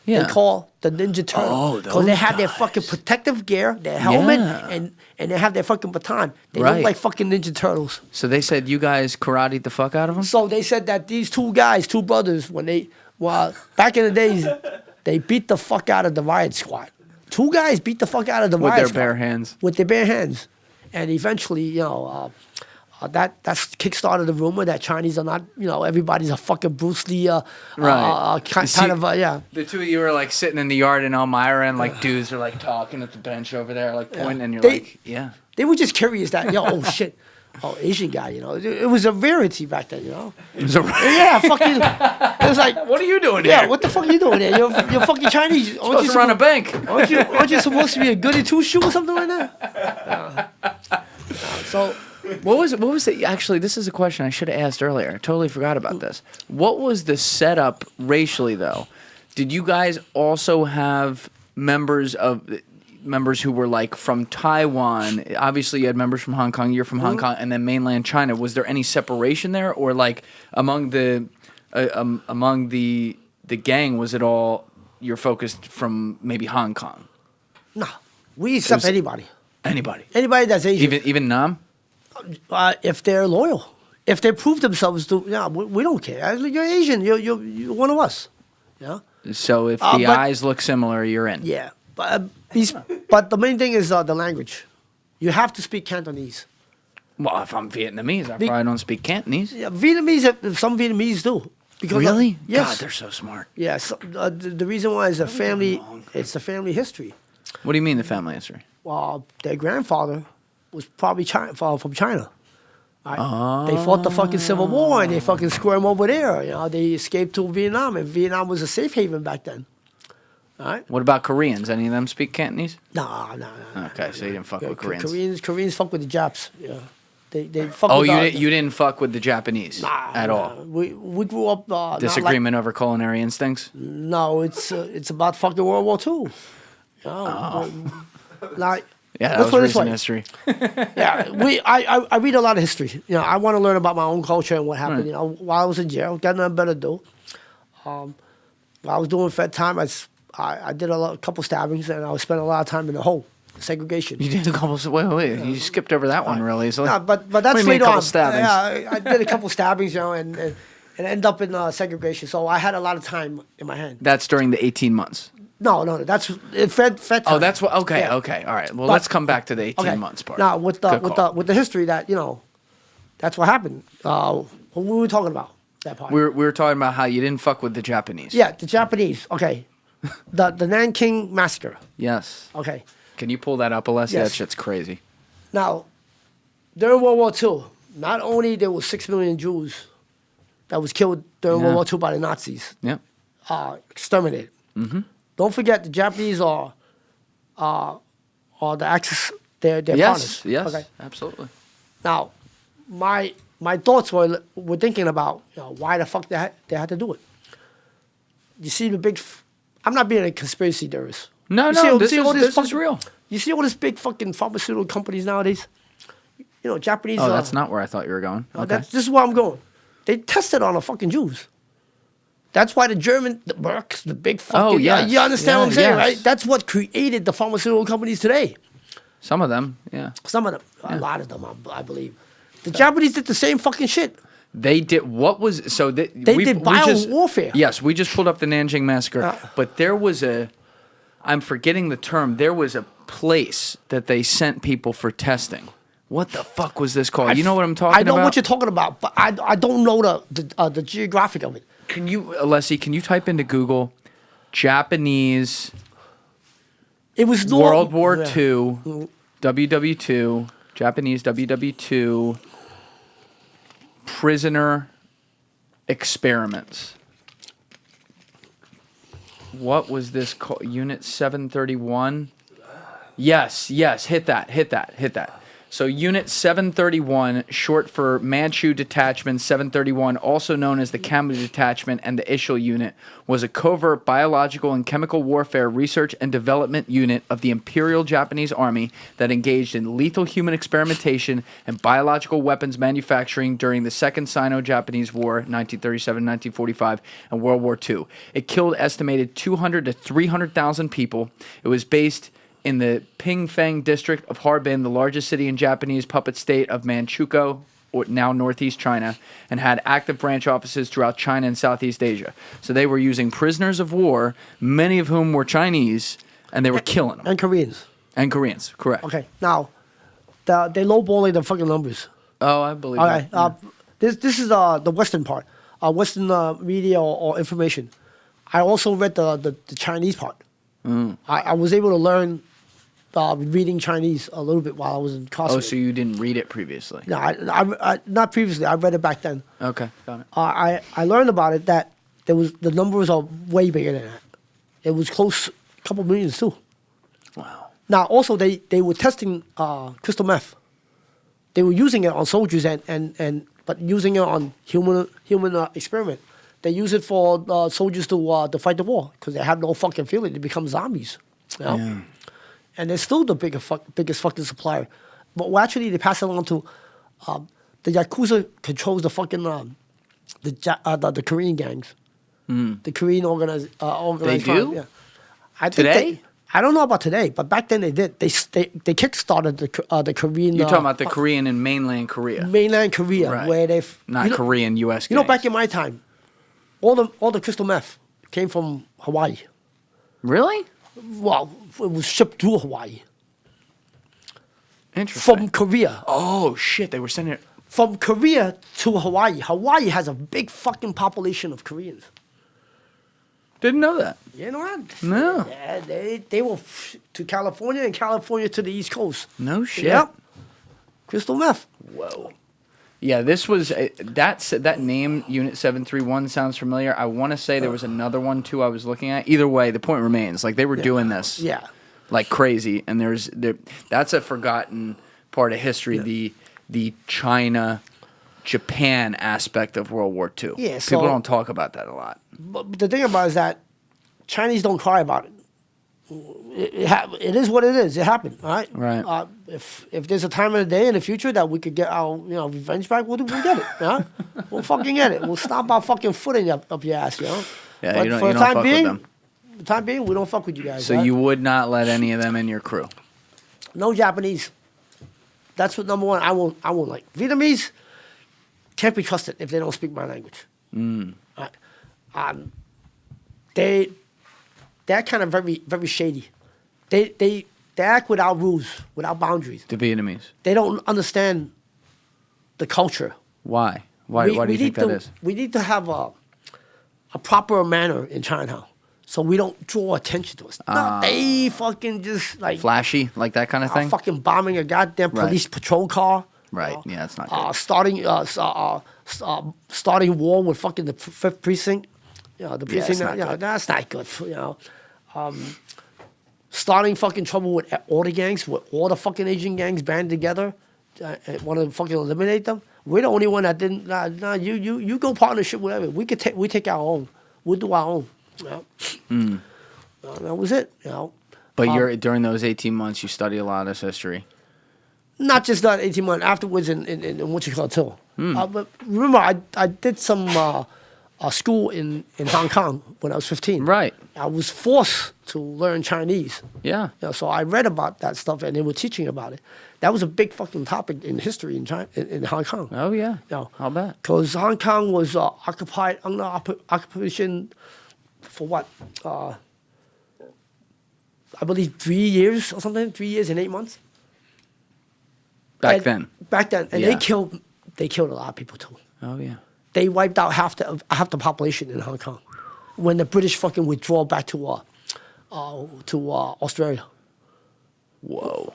Yeah. They call the Ninja Turtle. Oh, because they those have their guys. fucking protective gear, their helmet, Yeah. and they have their fucking baton. They Right. look like fucking Ninja Turtles. So they said you guys karate'd the fuck out of them? So they said that these two brothers, back in the days, they beat the fuck out of the riot squad. Two guys beat the fuck out of the With riot their squad. bare hands? With their bare hands. And eventually, that's kickstarted the rumor that Chinese are not, everybody's a fucking Bruce Lee, Right. kind of, yeah. The two of you were like sitting in the yard in Elmira and like dudes are like talking at the bench over there, like pointing, and you're like, yeah. They were just curious that, oh shit, Asian guy, It was a rarity back then, It was a Yeah, fucking, it was like, what are you doing here? yeah, what the fuck are you doing there? You're fucking Chinese. Supposed to run a bank. Aren't you supposed to be a goody two shoe or something like that? So What was it? Actually, this is a question I should have asked earlier. I totally forgot about this. What was the setup racially, though? Did you guys also have members who were like from Taiwan? Obviously, you had members from Hong Kong. You're from Hong Kong, and then mainland China. Was there any separation there, or like among the gang? Was it all you're focused from maybe Hong Kong? No, we accept anybody. Anybody that's Asian. Even Nam? If they're loyal, if they prove themselves to, we don't care. You're Asian. You're one of us. Yeah. So if the eyes look similar, you're in. Yeah, but the main thing is the language. You have to speak Cantonese. Well, if I'm Vietnamese, I probably don't speak Cantonese. Yeah, Vietnamese. Some Vietnamese do. Because really? Yes. God, they're so smart. Yeah. So, the reason why is the family. It's the family history. What do you mean the family history? Well, their grandfather was probably from China. Right? They fought the fucking Civil War and they fucking squirmed over there. You know, they escaped to Vietnam, and Vietnam was a safe haven back then. All right. What about Koreans? Any of them speak Cantonese? No. Okay, so you didn't fuck with Koreans. Koreans fuck with the Japs. Yeah. They fuck Oh, with you didn't fuck with the Japanese at all. We grew up Disagreement over culinary instincts. No, it's about fucking World War II. Like, yeah, that was recent history. Yeah, I read a lot of history. You know, I want to learn about my own culture and what happened. Right. You know, while I was in jail, got nothing better to do. While I was doing Fed time, I did a couple stabbings, and I was spending a lot of time in the hole, segregation. You did a couple. Wait. You skipped over that one really. So no, but that's later on. Stabbings? Yeah, I did a couple stabbings, you know, and end up in segregation. So I had a lot of time in my hand. That's during the 18 months. No, that's Fed time. Oh, that's what. Okay, yeah. Okay, all right. Well, let's come back to the 18 months part. Now, with the history that that's what happened. What were we talking about? That part. We were talking about how you didn't fuck with the Japanese. Yeah, the Japanese. Okay, the Nanjing massacre. Yes. Okay. Can you pull that up, Alessia? Yes. That shit's crazy. Now, during World War II, not only there was 6 million Jews that was killed during World War II by the Nazis. Yeah. Exterminated. Mm-hmm. Don't forget the Japanese are the Axis. They're partners. Yes, okay. Absolutely. Now, my thoughts were thinking about why the fuck they had to do it. You see the big. I'm not being a conspiracy theorist. No, this is real. You see all these big fucking pharmaceutical companies nowadays. You know, Japanese. Oh, that's not where I thought you were going. Okay. This is where I'm going. They tested on the fucking Jews. That's why the Merck, the big fucking... Oh, yes. You understand what I'm saying, yes. right? That's what created the pharmaceutical companies today. Some of them, yeah. Some of them. Yeah. A lot of them, I believe. The Japanese did the same fucking shit. They did... What was... So they did bio-warfare. Yes, we just pulled up the Nanjing massacre. But there was a... I'm forgetting the term. There was a place that they sent people for testing. What the fuck was this called? You know what I'm talking about? I know what you're talking about, but I don't know the geographic of it. Can you, Alessi, type into Google Japanese World War II, WW2, Japanese WW2 prisoner experiments? What was this called? Unit 731? Yes, hit that. So Unit 731, short for Manchu Detachment 731, also known as the Kamo Detachment and the Ishil Unit, was a covert biological and chemical warfare research and development unit of the Imperial Japanese Army that engaged in lethal human experimentation and biological weapons manufacturing during the Second Sino-Japanese War, 1937-1945, and World War II. It killed estimated 200 to 300,000 people. It was based in the Pingfeng district of Harbin, the largest city in Japanese puppet state of Manchukuo, or now northeast China, and had active branch offices throughout China and Southeast Asia. So they were using prisoners of war, many of whom were Chinese, and they were killing them. And Koreans. And Koreans, correct. Okay, now, they lowballing the fucking numbers. Oh, I believe that. Yeah. This is the Western part, Western media or information. I also read the Chinese part. I was able to learn reading Chinese a little bit while I was incarcerated. Oh, so you didn't read it previously? No, I not previously. I read it back then. Okay, got it. I learned about it that the numbers are way bigger than that. It was close, a couple millions too. Wow. Now, also they were testing crystal meth. they were using it on soldiers but using it on human experiment. They use it for soldiers to fight the war because they have no fucking feeling. They become zombies. You know? Yeah. And they're still the biggest fucking supplier. But actually, they pass it on to the Yakuza controls the fucking the Korean gangs. The Korean organized They do? crime, yeah. I think Today? I don't know about today, but back then they did. They kickstarted the Korean. You're talking about the Korean in mainland Korea, mainland Korea, Right. where they've not Korean U.S. You know, gangs. back in my time, all the crystal meth came from Hawaii. Really? Well, it was shipped to Hawaii Interesting. from Korea. Oh shit! They were sending it. From Korea to Hawaii. Hawaii has a big fucking population of Koreans. Didn't know that. You know what? No. Yeah, they were to California and California to the East Coast. No shit. Yep. Crystal meth. Whoa. Yeah, this was that name Unit 731 sounds familiar. I want to say there was another one too I was looking at. Either way, the point remains like they were doing this Yeah. like crazy, and that's a forgotten part of history. The China Japan aspect of World War II. Yeah, people so- don't talk about that a lot. But the thing about it is that Chinese don't cry about it. It is what it is. It happened, all right? Right. If there's a time of the day in the future that we could get our revenge back, we'll get it. Yeah? We'll fucking get it. We'll stomp our fucking foot in up your ass, you know? Yeah, But you don't for the fuck time with being, them. the time being, we don't fuck with you guys. So right? you would not let any of them in your crew. No Japanese. That's what number one I won't like. Vietnamese can't be trusted if they don't speak my language. They're kind of very, very shady. They act without rules, without boundaries. The Vietnamese. They don't understand the culture. Why? Why do you think that is? We need to have a proper manner in Chinatown, so we don't draw attention to us. No, they fucking just like Flashy, like that kind of thing? fucking bombing a goddamn Right. police patrol car. Right. Yeah, it's not good. Starting war with fucking the fifth precinct. The it's precinct. not good. That's not good. Starting fucking trouble with all the gangs, with all the fucking Asian gangs banded together, want to fucking eliminate them. We're the only one that didn't. Nah, you go partnership whatever. We take our own. We'll do our own. That was it. But during those 18 months, you study a lot of this history. Not just that 18 months afterwards in what you call Cartel. But remember, I did some school in Hong Kong when I was 15. Right. I was forced to learn Chinese. Yeah. So I read about that stuff and they were teaching about it. That was a big fucking topic in history in China, in Hong Kong. Oh, yeah. Yeah. I'll bet. Because Hong Kong was occupied under occupation for what? I believe 3 years or something. 3 years and 8 months. Back then. Back then, and Yeah. they killed a lot of people too. Oh, yeah. They wiped out half the population in Hong Kong when the British fucking withdraw back to Australia. Whoa.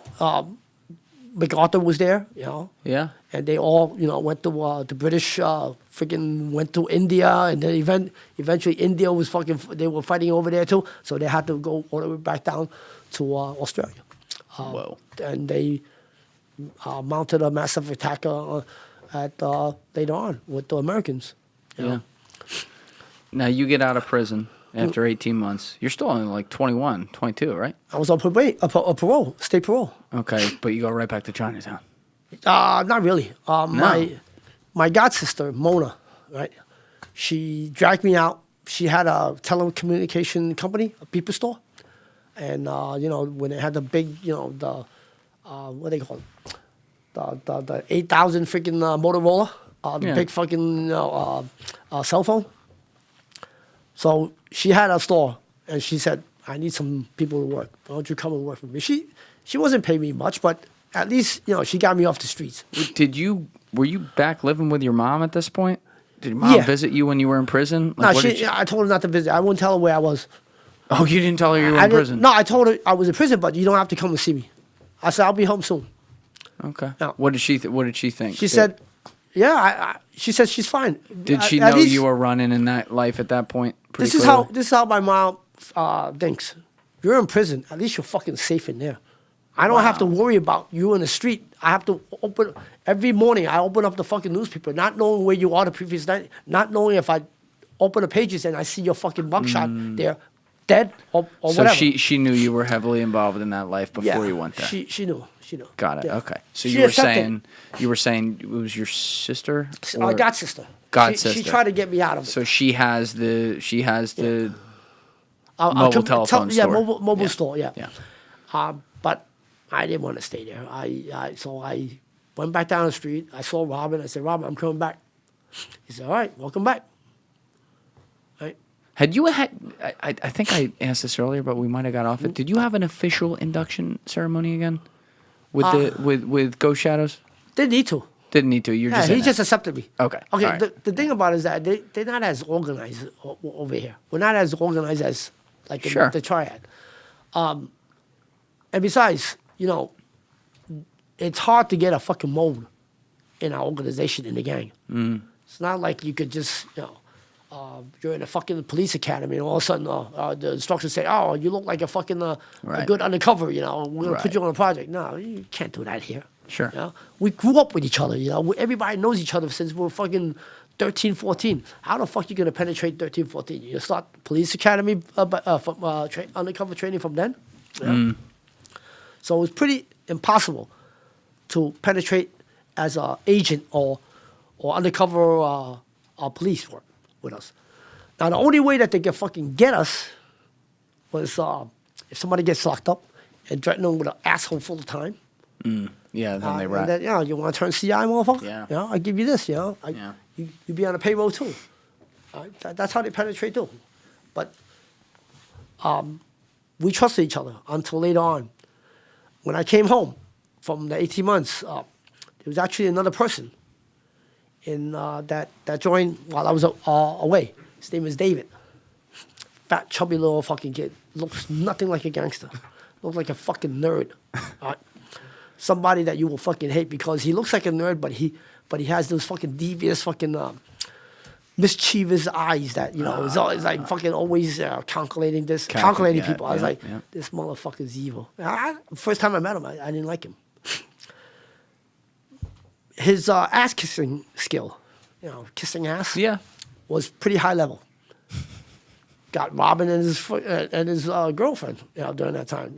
MacArthur was there, Yeah. and they all went to the British freaking went to India, and then eventually India was they were fighting over there too, so they had to go all the way back down to Australia. Whoa. And they mounted a massive attack later on with the Americans. you know. Yeah. Now, you get out of prison after 18 months. You're still only like 21, 22, right? I was on parole, state parole. Okay, but you go right back to Chinatown. Not really. My god sister Mona, right? She dragged me out. She had a telecommunication company, a beeper store, and when they had the big, the what they call it, the 8,000 freaking Motorola, the big fucking cell phone. So she had a store, and she said, "I need some people to work. Why don't you come and work for me?" She wasn't paying me much, but at least she got me off the streets. Were you back living with your mom at this point? Did your mom Yeah. visit you when you were in prison? No, What did I told her not to visit. I wouldn't tell her where I was. Oh, you didn't tell her you were I in didn't- prison? No, I told her I was in prison, but you don't have to come and see me. I said I'll be home soon. Okay. No. What did she think? She said, "Yeah." She said she's fine. Did she At know least- you were running in that life at that point? This is how my mom thinks. You're in prison. At least you're fucking safe in there. I don't have to worry about you in the street I have to open every morning. I open up the fucking newspaper, not knowing where you are the previous night, not knowing if I open the pages and I see your fucking mugshot there, dead or So whatever. she knew you were heavily involved in that life before you went there. She knew. Got it. Yeah. Okay. So She you were accepted. saying it was your sister? Our god sister. God She sister. tried to get me out of it. So she has the I'll mobile telephone Yeah, store. mobile Yeah. store. Yeah. Yeah. But I didn't want to stay there. So I went back down the street. I saw Robin. I said, Robin, I'm coming back. He said, all right, welcome back. Right. Had you had? I think I asked this earlier, but we might have got off it. Did you have an official induction ceremony again with with Ghost Shadows? They need to. Didn't need to. You're Yeah, just he in just it. accepted me. Okay. Okay. All right. The thing about it is that they're not as organized over here. We're not as organized as like Sure. the Triad. And besides, it's hard to get a fucking mold in our organization in the gang. It's not like you could just, you're in a fucking police academy and all of a sudden the instructors say, oh, you look like a fucking a Right. good undercover, we're going to put Right. you on a project. No, you can't do that here. Sure. We grew up with each other, Everybody knows each other since we were fucking 13, 14. How the fuck you going to penetrate 13, 14? You start police academy undercover training from then? Yeah? So it was pretty impossible to penetrate as an agent or undercover police work with us. Now, the only way that they can fucking get us was if somebody gets locked up and threaten them with an asshole full of time. Yeah. Then they And rat. then, you want to turn CI, motherfucker? Yeah. I give you this, Yeah. You be on a payroll too. That's how they penetrate too. But we trusted each other until later on. When I came home from the 18 months, there was actually another person in that joined while I was away. His name is David. Fat, chubby little fucking kid. Looks nothing like a gangster. Looks like a fucking nerd. Somebody that you will fucking hate because he looks like a nerd, but he has those fucking devious fucking mischievous eyes that is always like fucking always calculating yeah, people. I was like, yeah. this motherfucker's evil. First time I met him, I didn't like him. His ass kissing skill, kissing ass, Yeah. was pretty high level. Got Robin and his girlfriend, during that time,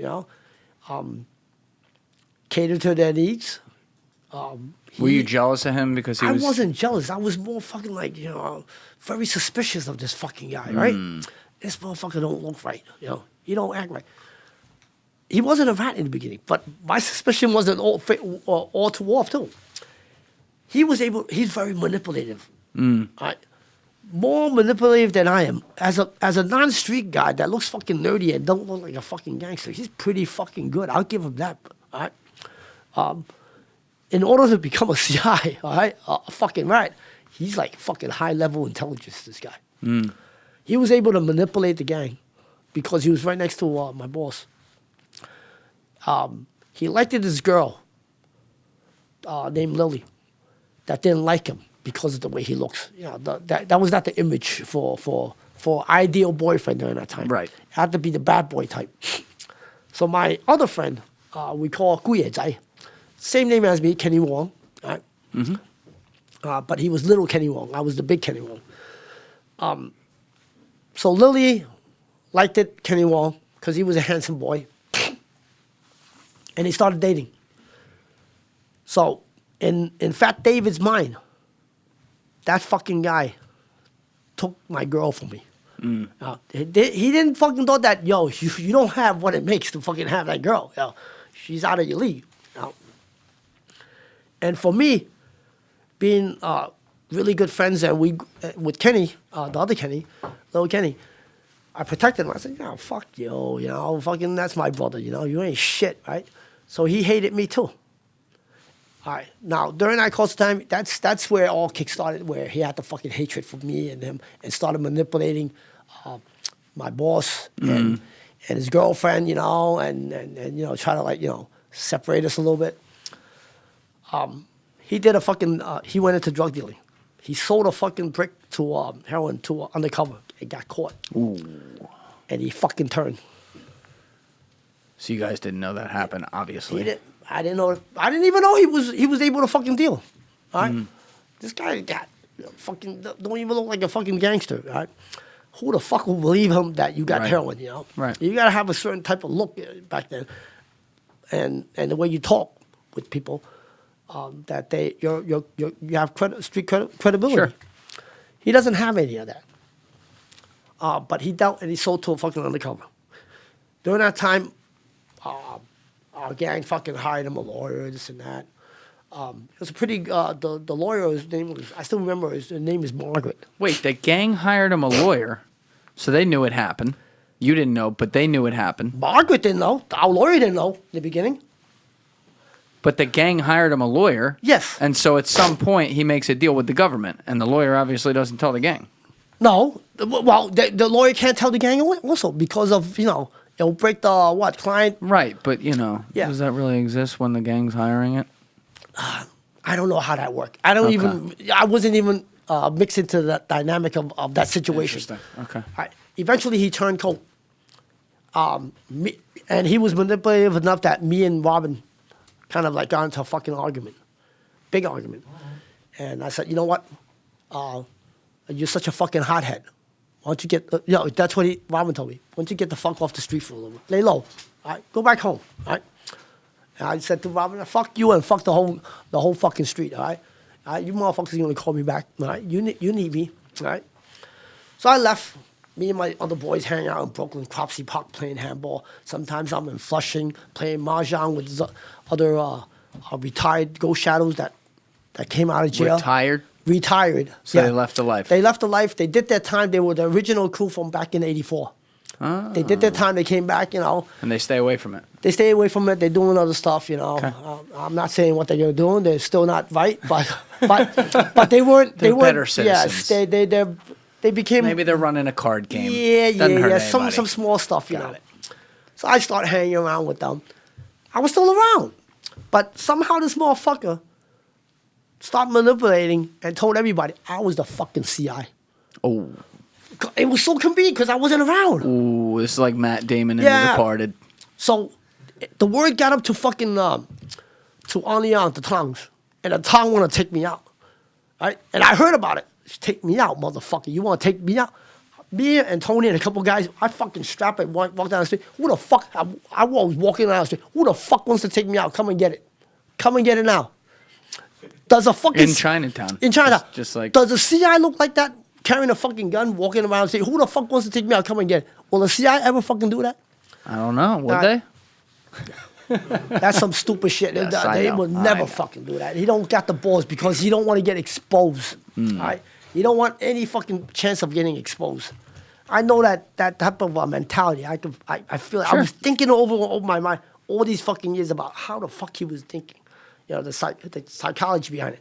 catered to their needs. Were you jealous of him because he I was? wasn't jealous. I was more fucking like, very suspicious of this fucking guy, right? This motherfucker don't look right, He don't act right. He wasn't a rat in the beginning, but my suspicion wasn't all too off too. He's very manipulative. Right? More manipulative than I am. As a non-street guy that looks fucking nerdy and don't look like a fucking gangster, he's pretty fucking good. I'll give him that. All right? In order to become a CI, all right, a fucking rat, he's like fucking high-level intelligence, this guy. He was able to manipulate the gang because he was right next to my boss. He elected this girl named Lily that didn't like him because of the way he looks. That was not the image for ideal boyfriend during that time. Right. It had to be the bad boy type. So my other friend, we call Guye Zai, same name as me, Kenny Wong. Right? But he was little Kenny Wong. I was the big Kenny Wong. So Lily liked it, Kenny Wong, because he was a handsome boy. And they started dating. So in Fat David's mind, that fucking guy took my girl from me. He didn't fucking thought that, you don't have what it makes to fucking have that girl. She's out of your league. And for me, being really good friends and with Kenny, the other Kenny, little Kenny, I protected him. I said, fuck you, fucking that's my brother, you ain't shit, right? So he hated me too. All right. Now, during that course of time, that's where it all kick-started, where he had the fucking hatred for me and him and started manipulating my boss and his girlfriend, and try to, separate us a little bit. He did he went into drug dealing. He sold a fucking brick to heroin to undercover and got caught. Ooh. And he fucking turned. So you guys didn't know that happened, obviously. I didn't know. I didn't even know he was able to fucking deal. All right, this guy got fucking don't even look like a fucking gangster. All right, who the fuck will believe him that you got Right. heroin? You know, Right. You gotta have a certain type of look back then, and the way you talk with people, that you have street credibility. Sure. He doesn't have any of that. But he dealt and he sold to a fucking undercover. During that time, our gang fucking hired him a lawyer, this and that. It was a pretty, the lawyer, his name was, I still remember, his name is Margaret. Wait, the gang hired him a lawyer, so they knew it happened. You didn't know, but they knew it happened. Margaret didn't know. Our lawyer didn't know in the beginning. But the gang hired him a lawyer. Yes. And so at some point, he makes a deal with the government, and the lawyer obviously doesn't tell the gang. No. Well, the lawyer can't tell the gang also because of, it'll break the, client. Right, but, Yeah. does that really exist when the gang's hiring it? I don't know how that worked. I wasn't even mixed into that dynamic of that situation. Interesting. Okay. All right. Eventually, he turned cold. And he was manipulative enough that me and Robin kind of like got into a fucking argument. Big argument. And I said, you know what? You're such a fucking hothead. Why don't you get, that's what Robin told me. Why don't you get the fuck off the street for a little bit? Lay low. All right? Go back home. All right? And I said to Robin, fuck you and fuck the whole fucking street. All right? All right? You motherfuckers are going to call me back. All right? You need me. All right? So I left. Me and my other boys hang out in Brooklyn, Cropsey Park playing handball. Sometimes I'm in Flushing playing mahjong with other retired ghost shadows that came out of jail. Retired. So they left the life. They left the life. They did their time. They were the original crew from back in '84. They did their time. They came back, And they stay away from it. They stay away from it. They're doing other stuff, Okay. I'm not saying what they're doing. They're still not right, but they weren't. They're they weren't. better citizens. Yes, they became. Maybe they're running a card game. Yeah. Hurt Some anybody. small stuff, you Got know. it. So I start hanging around with them. I was still around, but somehow this motherfucker started manipulating and told everybody I was the fucking CI. Oh. It was so convenient because I wasn't around. Ooh, this is like Matt Damon in Yeah. The Departed. So the word got up to fucking to Onion, the tongues, and the tongue want to take me out, right? And I heard about it. Take me out, motherfucker. You want to take me out? Me and Tony and a couple guys, I fucking strap it, walk down the street. Who the fuck? I was walking down the street. Who the fuck wants to take me out? Come and get it. Come and get it now. Does a fucking In Chinatown. In China, Just like. does a CI look like that? Carrying a fucking gun, walking around, saying, "Who the fuck wants to take me out? Come and get it." Will a CI ever fucking do that? I don't know. Would Nah. they? That's some stupid shit. Yes, I They know. would I never know. fucking do that. He don't got the balls because he don't want to get exposed. Hmm. All right? You don't want any fucking chance of getting exposed. I know that type of mentality. I feel I Sure. was thinking over my mind all these fucking years about how the fuck he was thinking. The psychology behind it.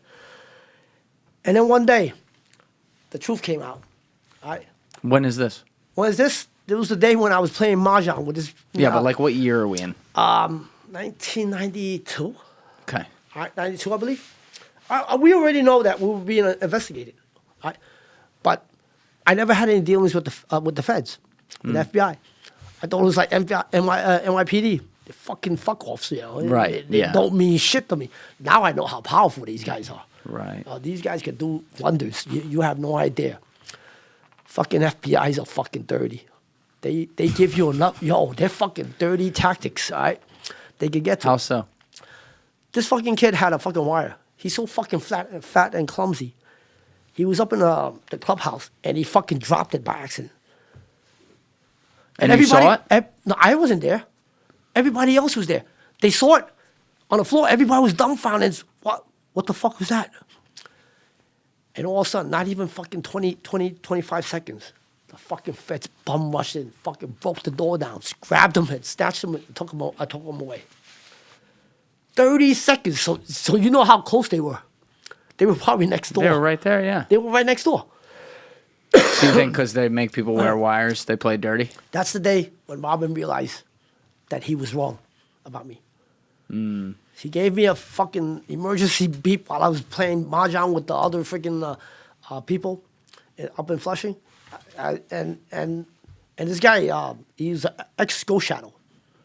And then one day, the truth came out. All right? When is this? When is this? It was the day when I was playing mahjong with this. Yeah, but like what year are we in? 1992. Okay. All right, 92, I believe. We already know that we were being investigated, all right? But I never had any dealings with the feds, with the FBI. I thought it was like NYPD. They're fucking fuck offs, Right, They yeah. don't mean shit to me. Now I know how powerful these guys are. Right. These guys can do wonders. You have no idea. Fucking FBI's are fucking dirty. They give you enough. They're fucking dirty tactics, all right? They can get to How it. so? This fucking kid had a fucking wire. He's so fucking fat and clumsy. He was up in the clubhouse and he fucking dropped it by accident. And you saw it? No, I wasn't there. Everybody else was there. They saw it on the floor. Everybody was dumbfounded. What the fuck was that? And all of a sudden, not even fucking 25 seconds, the fucking feds bum rushed in, fucking broke the door down, grabbed him and snatched him and took him away. 30 seconds. So you know how close they were. They were probably next door. They were right there, yeah. They were right next door. So you think because they make people wear wires, they play dirty? That's the day when Robin realized that he was wrong about me. He gave me a fucking emergency beep while I was playing mahjong with the other freaking people up in Flushing. And this guy, he's an ex-Ghost Shadow.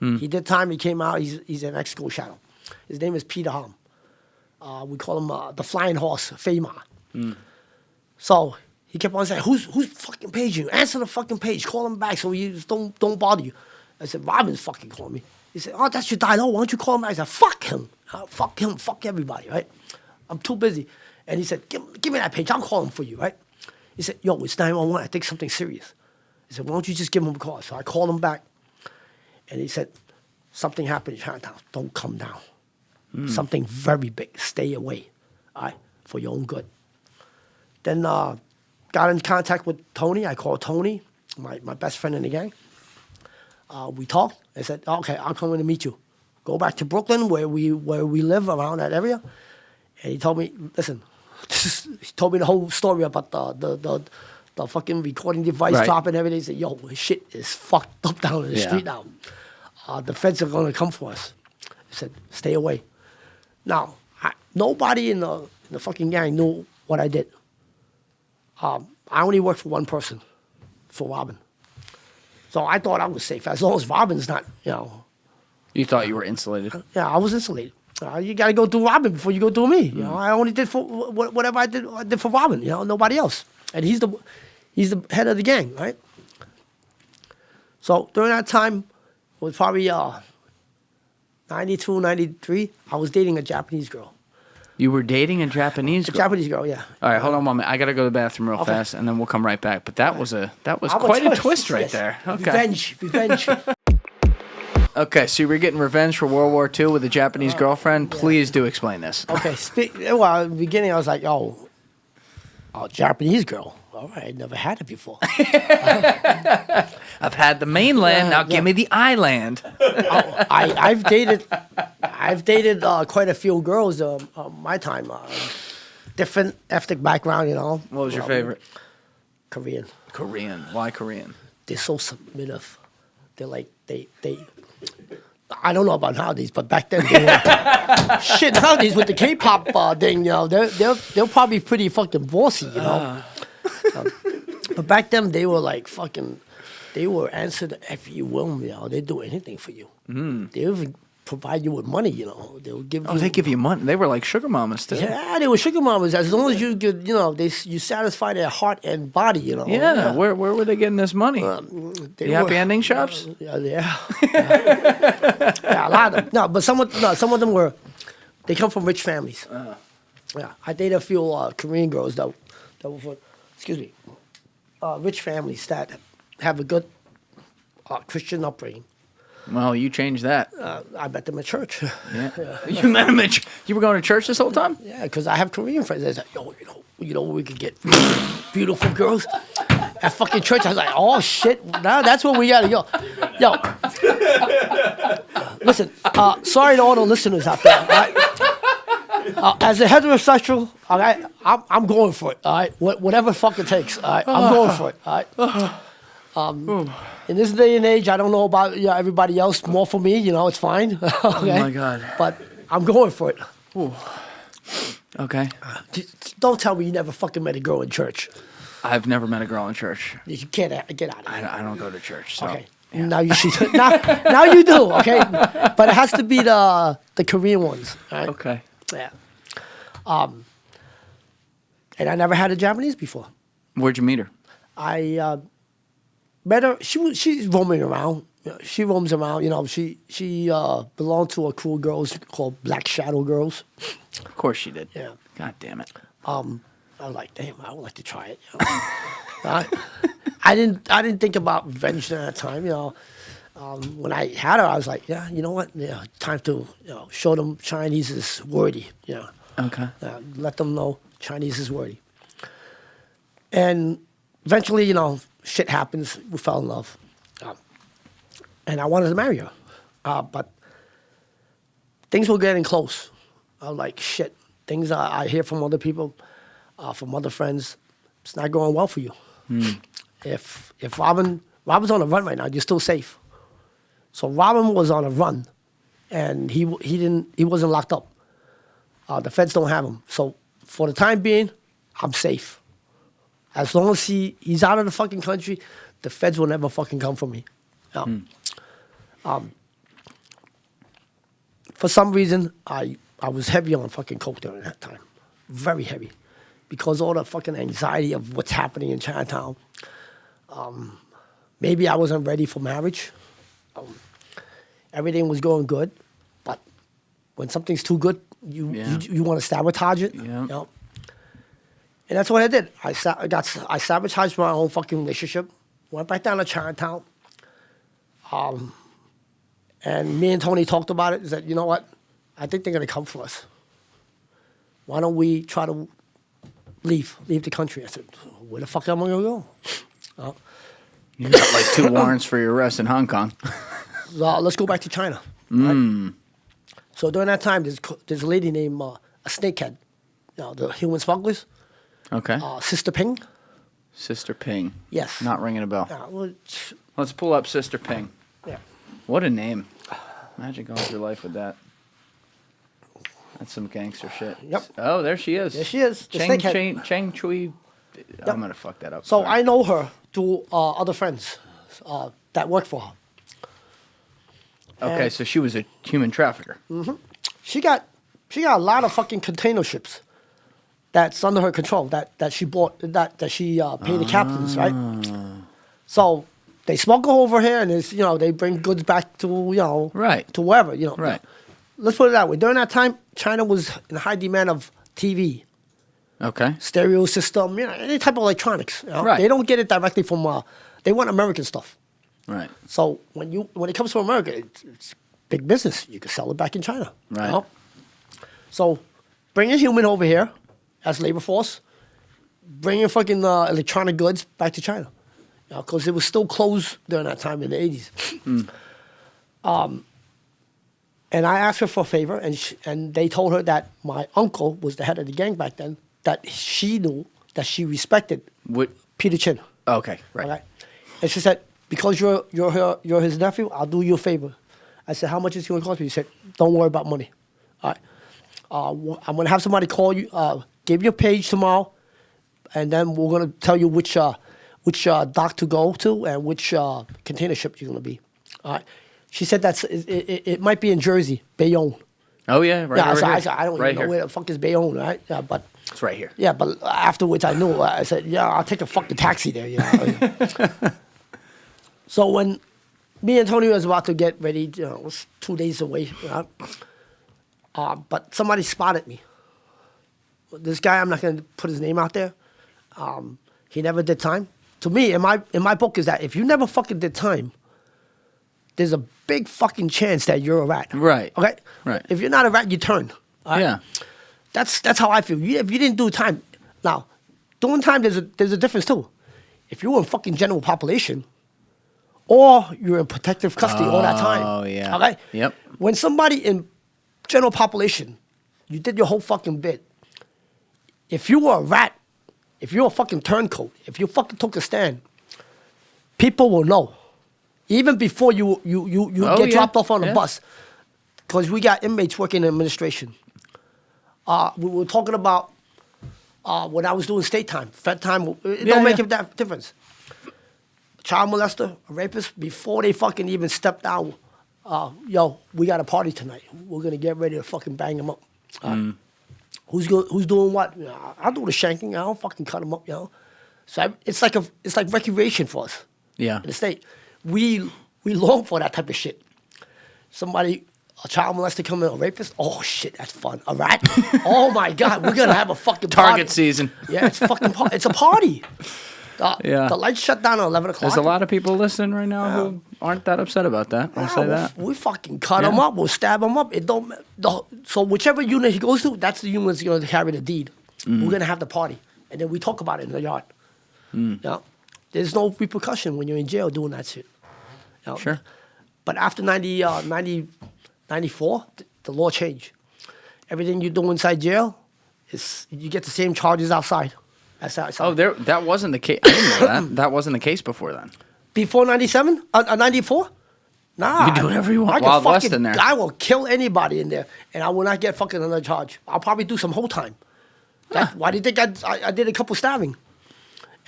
He did time, he came out, he's an ex-Ghost Shadow. His name is Peter Hom. We call him the Flying Horse, Fema. So he kept on saying, who's fucking paging you? Answer the fucking page. Call him back so he just don't bother you. I said, Robin's fucking calling me. He said, oh, that's your dialogue. Why don't you call him back? I said, fuck him. Fuck him. Fuck everybody, right? I'm too busy. And he said, give me that page. I'll call him for you, right? He said, yo, it's 911. I think something serious. He said, why don't you just give him a call? So I called him back. And he said, something happened in Chinatown. Don't come down. Something very big. Stay away, all right, for your own good. Then got in contact with Tony. I called Tony, my best friend in the gang. We talked. I said, okay, I'll come in to meet you. Go back to Brooklyn where we live around that area. And he told me, listen, he told me the whole story about the fucking recording device dropping and everything. He said, yo, shit is fucked up down in the street now. The feds are going to come for us. I said, stay away. Now, nobody in the fucking gang knew what I did. I only worked for one person, for Robin. So I thought I was safe. As long as Robin's not, You thought you were insulated. Yeah, I was insulated. You got to go through Robin before you go through me. You know, I only did for whatever I did for Robin. Nobody else. And he's the head of the gang, right? So during that time, it was probably 92, 93. I was dating a Japanese girl. You were dating a Japanese girl? A Japanese girl, yeah. All right, hold on a moment. I got to go to the bathroom real fast, and then we'll come right back. But that was quite a twist right there. Okay. Revenge. Okay, so you were getting revenge for World War II with a Japanese girlfriend. Please do explain this. Okay, well, in the beginning, I was like, oh, Japanese girl. All right, never had it before. I've had the mainland. Now give me the island. I've dated quite a few girls my time. Different ethnic background, What was your favorite? Korean. Korean. Why Korean? They're so submissive. They're like they. I don't know about nowadays, but back then they were shit. Nowadays with the K-pop thing, they're probably pretty fucking bossy, but back then they were like fucking. They were answer to every whim, They do anything for you. They even provide you with money, They'll give you. Oh, they give you money. They were like sugar mamas too. Yeah, they were sugar mamas. As long as you could, you satisfy their heart and body, Yeah. Where were they getting this money? The happy ending shops. Yeah. A lot of them. No, but some of them were. They come from rich families. Yeah, I dated a few Korean girls that were from, rich families that have a good Christian upbringing. Well, you changed that. I met them at church. Yeah. You met them You were going to church this whole time? Yeah, because I have Korean friends. They said, yo, we could get beautiful girls at fucking church. I was like, oh shit, now that's where we gotta go. Yo, listen, sorry to all the listeners out there. All right? As a heterosexual, all right, I'm going for it. All right, whatever fucking takes. All right, I'm going for it. All right. In this day and age, I don't know about everybody else. More for me, it's fine. Okay? Oh my God! But I'm going for it. Ooh. Okay. Don't tell me you never fucking met a girl in church. I've never met a girl in church. You can't get out of here. I don't go to church. So. Okay. Yeah. Now you should. now you do. Okay. But it has to be the Korean ones. All right? Okay. Yeah. And I never had a Japanese before. Where'd you meet her? I met her. She's roaming around. She roams around. She belonged to a cool girls called Black Shadow Girls. Of course she did. Yeah. God damn it. I was like, damn, I would like to try it. I didn't think about revenge at that time. When I had her, I was like, yeah, you know what? Yeah, time to show them Chinese is worthy. Yeah. Okay. Let them know Chinese is worthy. And eventually, shit happens. We fell in love. And I wanted to marry her. But things were getting close. I was like, shit. Things I hear from other people, from other friends, it's not going well for you. If Robin's on a run right now, you're still safe. So Robin was on a run, and he wasn't locked up. The feds don't have him. So for the time being, I'm safe. As long as he's out of the fucking country, the feds will never fucking come for me. for some reason, I was heavy on fucking coke during that time. Very heavy. Because all the fucking anxiety of what's happening in Chinatown. Maybe I wasn't ready for marriage. Everything was going good. But when something's too good, you want to sabotage it. Yeah. You know? And that's what I did. I sabotaged my own fucking relationship. Went back down to Chinatown. And me and Tony talked about it. He said, you know what? I think they're going to come for us. Why don't we try to leave the country? I said, where the fuck am I going to go? You got like 2 warrants for your arrest in Hong Kong. So let's go back to China. Right? So during that time, there's a lady named a snakehead, the human smugglers. Okay. Sister Ping. Sister Ping. Yes. Not ringing a bell. Well, Let's pull up Sister Ping. yeah. What a name. Imagine going through life with that. That's some gangster shit. Yep. Oh, there she is. There she is. The Chang snakehead. Chui. I'm going to fuck that up. So Sorry. I know her through other friends that work for her. Okay, so she was a human trafficker. She got a lot of fucking container ships that's under her control that she bought that she paid the captains, right? So they smuggle over here and it's they bring goods back to Right. to wherever Right. Let's put it that way. During that time, China was in high demand of TV, Okay. stereo system, any type of electronics. Right. They don't get it directly from. They want American stuff. Right. So when it comes to America, it's big business. You can sell it back in China. Right. So bring a human over here as labor force. Bring in fucking electronic goods back to China. Because it was still closed during that time in the 80s. And I asked her for a favor, and they told her that my uncle was the head of the gang back then, that she knew, that she respected What? Peter Chin. Okay. Right. Okay? And she said, because you're his nephew, I'll do you a favor. I said, how much is it going to cost me? He said, don't worry about money. All right. I'm going to have somebody call you, give you a page tomorrow, and then we're going to tell you which dock to go to and which container ship you're going to be. All right. She said it might be in Jersey, Bayonne. Oh, yeah. Right. Yeah, Right I said, I don't right even know here. where the fuck is Bayonne, right? Yeah, but It's right here. yeah, but afterwards I knew. I said, yeah, I'll take a fucking taxi there. So when me and Tony was about to get ready, it was 2 days away. But somebody spotted me. This guy, I'm not going to put his name out there. He never did time. To me, in my book, is that if you never fucking did time, there's a big fucking chance that you're a rat. Right. Okay. Right. If you're not a rat, you turn. All right? Yeah. That's how I feel. If you didn't do time, now doing time there's a difference too. If you were in fucking general population, or you're in protective custody all that time. Oh, yeah. Okay. Yep. When somebody in general population, you did your whole fucking bit. If you were a rat, if you're a fucking turncoat, if you fucking took a stand, people will know. Even before you get dropped off on the bus, because we got inmates working in administration. We were talking about when I was doing state time, fed time. It don't make that difference. Child molester, a rapist, before they fucking even step down, yo, we got a party tonight. We're gonna get ready to fucking bang them up. Who's doing what? I'll do the shanking. I don't fucking cut them up, So it's like recreation for us. Yeah. In the state, we long for that type of shit. Somebody, a child molester come in, a rapist. Oh shit, that's fun. A rat. Oh my god, we're gonna have a fucking party. Target season. Yeah, it's fucking. It's a party. Yeah. The lights shut down at 11 o'clock. There's a lot of people listening right now who aren't that upset about that. I'll say that. We fucking cut him up. We'll stab him up. It don't. So whichever unit he goes to, that's the unit that's going to carry the deed. We're going to have the party, and then we talk about it in the yard. There's no repercussion when you're in jail doing that shit. Sure. But after 94, the law changed. Everything you do inside jail, you get the same charges outside. That's outside. Oh, that wasn't the case. I didn't know that. That wasn't the case before then. Before 97? 94? Nah. You can do whatever you want. I Wild West in there. I will kill anybody in there, and I will not get fucking another charge. I'll probably do some whole time. Why do you think I did a couple stabbing?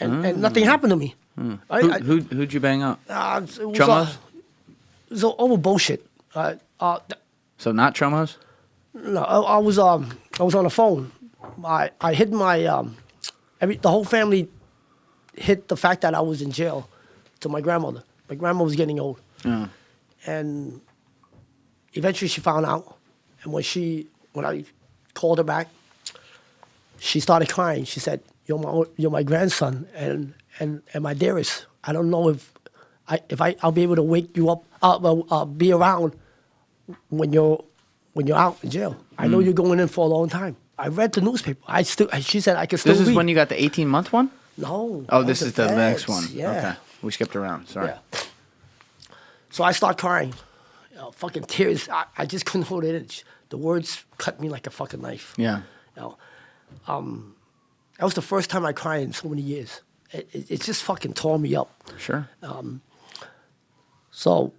And nothing happened to me. Who'd you bang up? It was Chumos? over bullshit. So not Chomos? No, I was on the phone. I hid my the whole family hid the fact that I was in jail to my grandmother. My grandma was getting old, and eventually she found out. And when I called her back, she started crying. She said, "You're my grandson and my dearest. I don't know if I'll be able to wake you up, be around when you're out in jail. I know you're going in for a long time. I read the newspaper. She said I could still read." This is when you got the 18-month one? No. Oh, that this was is the next one. Yeah. Okay. We skipped around. Sorry. Yeah. So I start crying. Fucking tears. I just couldn't hold it in. The words cut me like a fucking knife. Yeah. That was the first time I cried in so many years. It just fucking tore me up. Sure. So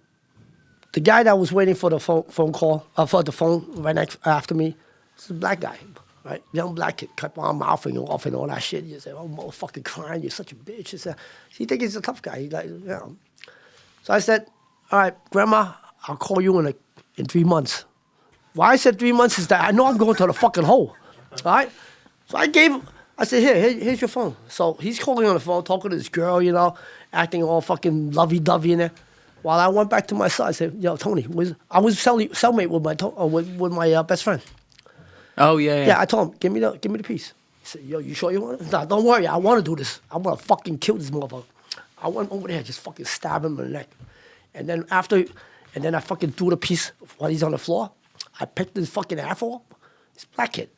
the guy that was waiting for the phone call, for the phone right next after me, is a black guy, right? Young black kid, kept on mouthing off and all that shit. You say, "Oh, motherfucking crying, you're such a bitch." He think he's a tough guy. He's like, you know. So I said, "All right, Grandma, I'll call you in 3 months." Why I said 3 months is that I know I'm going to the fucking hole, all right? So I said, here's your phone. So he's calling on the phone, talking to this girl, you know, acting all fucking lovey-dovey in there. While I went back to my cell, I said, "Yo, Tony, I was cellmate with my best friend." Oh, yeah. Yeah, I told him, give me the piece. He said, "Yo, you sure you want it?" "Nah, don't worry, I want to do this. I want to fucking kill this motherfucker." I went over there, just fucking stab him in the neck. And then I fucking threw the piece while he's on the floor. I picked his fucking afro up. This black kid.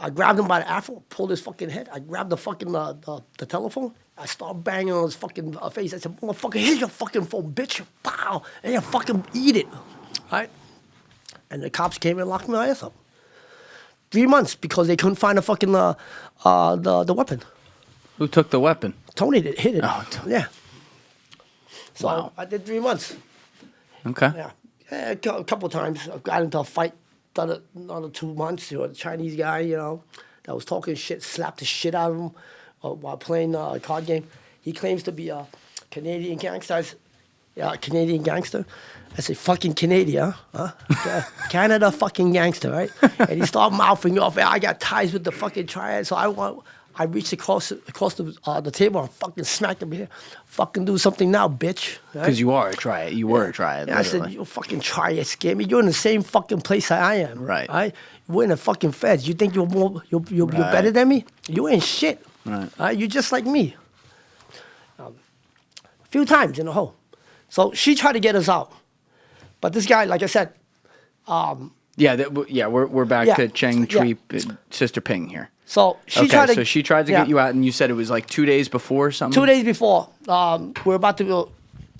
I grabbed him by the afro, pulled his fucking head. I grabbed the fucking the telephone. I started banging on his fucking face. I said, "Motherfucker, here's your fucking phone, bitch. Pow. And you fucking eat it." Right? And the cops came and locked my ass up. 3 months because they couldn't find the fucking the weapon. Who took the weapon? Tony hit it. Oh, yeah. So Wow. I did 3 months. Okay. Yeah. A couple of times I've got into a fight. Done another 2 months. A Chinese guy, you know, that was talking shit, slapped the shit out of him while playing a card game. He claims to be a Canadian gangster. Canadian gangster. I say, "Fucking Canadian, huh? Canada fucking gangster, right?" And he started mouthing off. I got ties with the fucking Triad, so I reached across the table and fucking smacked him here. "Fucking do something now, bitch." Right? Because you are a Triad. You were a Triad. Yeah, I said, "You fucking Triad scare me. You're in the same fucking place I am. Right. We're in the fucking feds. You think you're better than me? You ain't shit. Right. You're just like me." A few times in the hole. So she tried to get us out. But this guy, like I said, we're back Yeah. to Chang Yeah. Tree, Sister Ping here. so she tried to... So she tried to get you out, and you said it was like 2 days before or something? 2 days before, we were about to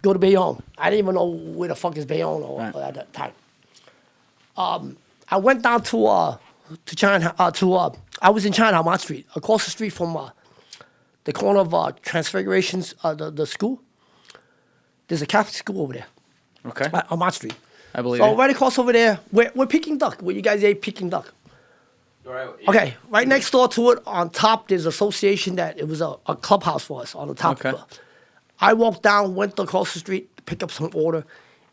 go to Bayonne. I didn't even know where the fuck is Bayonne at that time. I went down to China, I was in China, Mott Street, across the street from the corner of Transfigurations, the school. There's a Catholic school over there. Okay. On Mott Street. I believe So it. right across over there, we're Peking duck, where you guys ate Peking duck. Okay, right next door to it, on top, there's an association that it was a clubhouse for us on the top Okay. floor. I walked down, went across the street to pick up some order,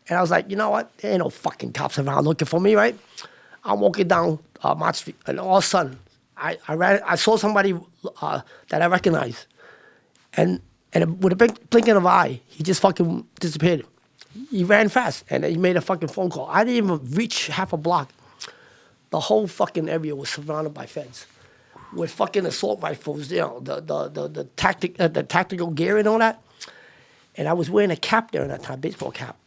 and I was like, you know what? There ain't no fucking cops around looking for me, right? I'm walking down Mott Street, and all of a sudden, I saw somebody that I recognized, and with a blinking of an eye, he just fucking disappeared. He ran fast, and he made a fucking phone call. I didn't even reach half a block. The whole fucking area was surrounded by feds with fucking assault rifles, you know, the tactical gear and all that. And I was wearing a cap there at that time, baseball cap.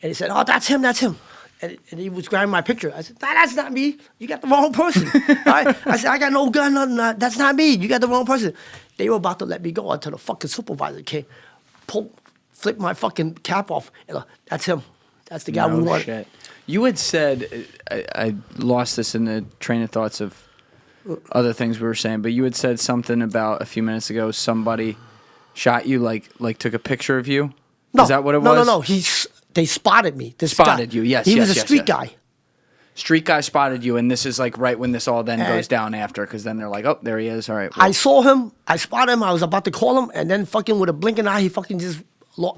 And he said, "Oh, that's him. And he was grabbing my picture. I said, "That's not me. You got the wrong person." Right? I said, "I got no gun, nothing. That's not me. You got the wrong person." They were about to let me go until the fucking supervisor came, flipped my fucking cap off. And, "That's him. That's the guy we want." Shit. You had said, I lost this in the train of thoughts of other things we were saying, but you had said something about a few minutes ago, somebody shot you, like took a picture of you? No, Is that what it was? No. They spotted me. Spotted you, yes, He yes, was a yes, street yes. guy. Street guy spotted you, and this is like right when this all then goes down after, because then they're like, "Oh, there he is. All right." Well. I saw him. I spotted him. I was about to call him, and then fucking with a blinking eye, he fucking just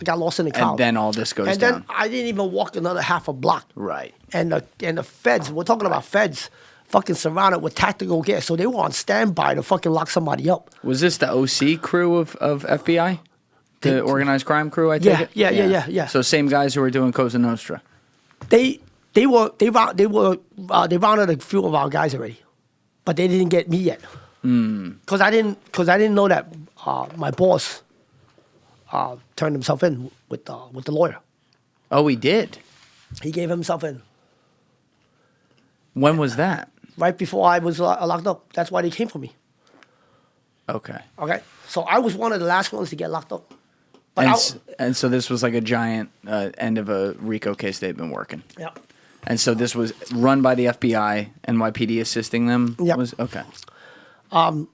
got lost in the crowd. And then all this goes And down. then I didn't even walk another half a block. Right. And the feds, we're talking about feds, fucking surrounded with tactical gear. So they were on standby to fucking lock somebody up. Was this the OC crew of FBI? The organized crime crew, I take it? Yeah. So same guys who were doing Cosa Nostra. They rounded a few of our guys already, but they didn't get me yet. Because I didn't know that my boss turned himself in with the lawyer. Oh, he did? He gave himself in When was that? right before I was locked up. That's why they came for me. Okay. Okay, so I was one of the last ones to get locked up. But And so this was like a giant end of a RICO case they'd been working. yeah. And so this was run by the FBI, NYPD assisting them? Yep. Okay. And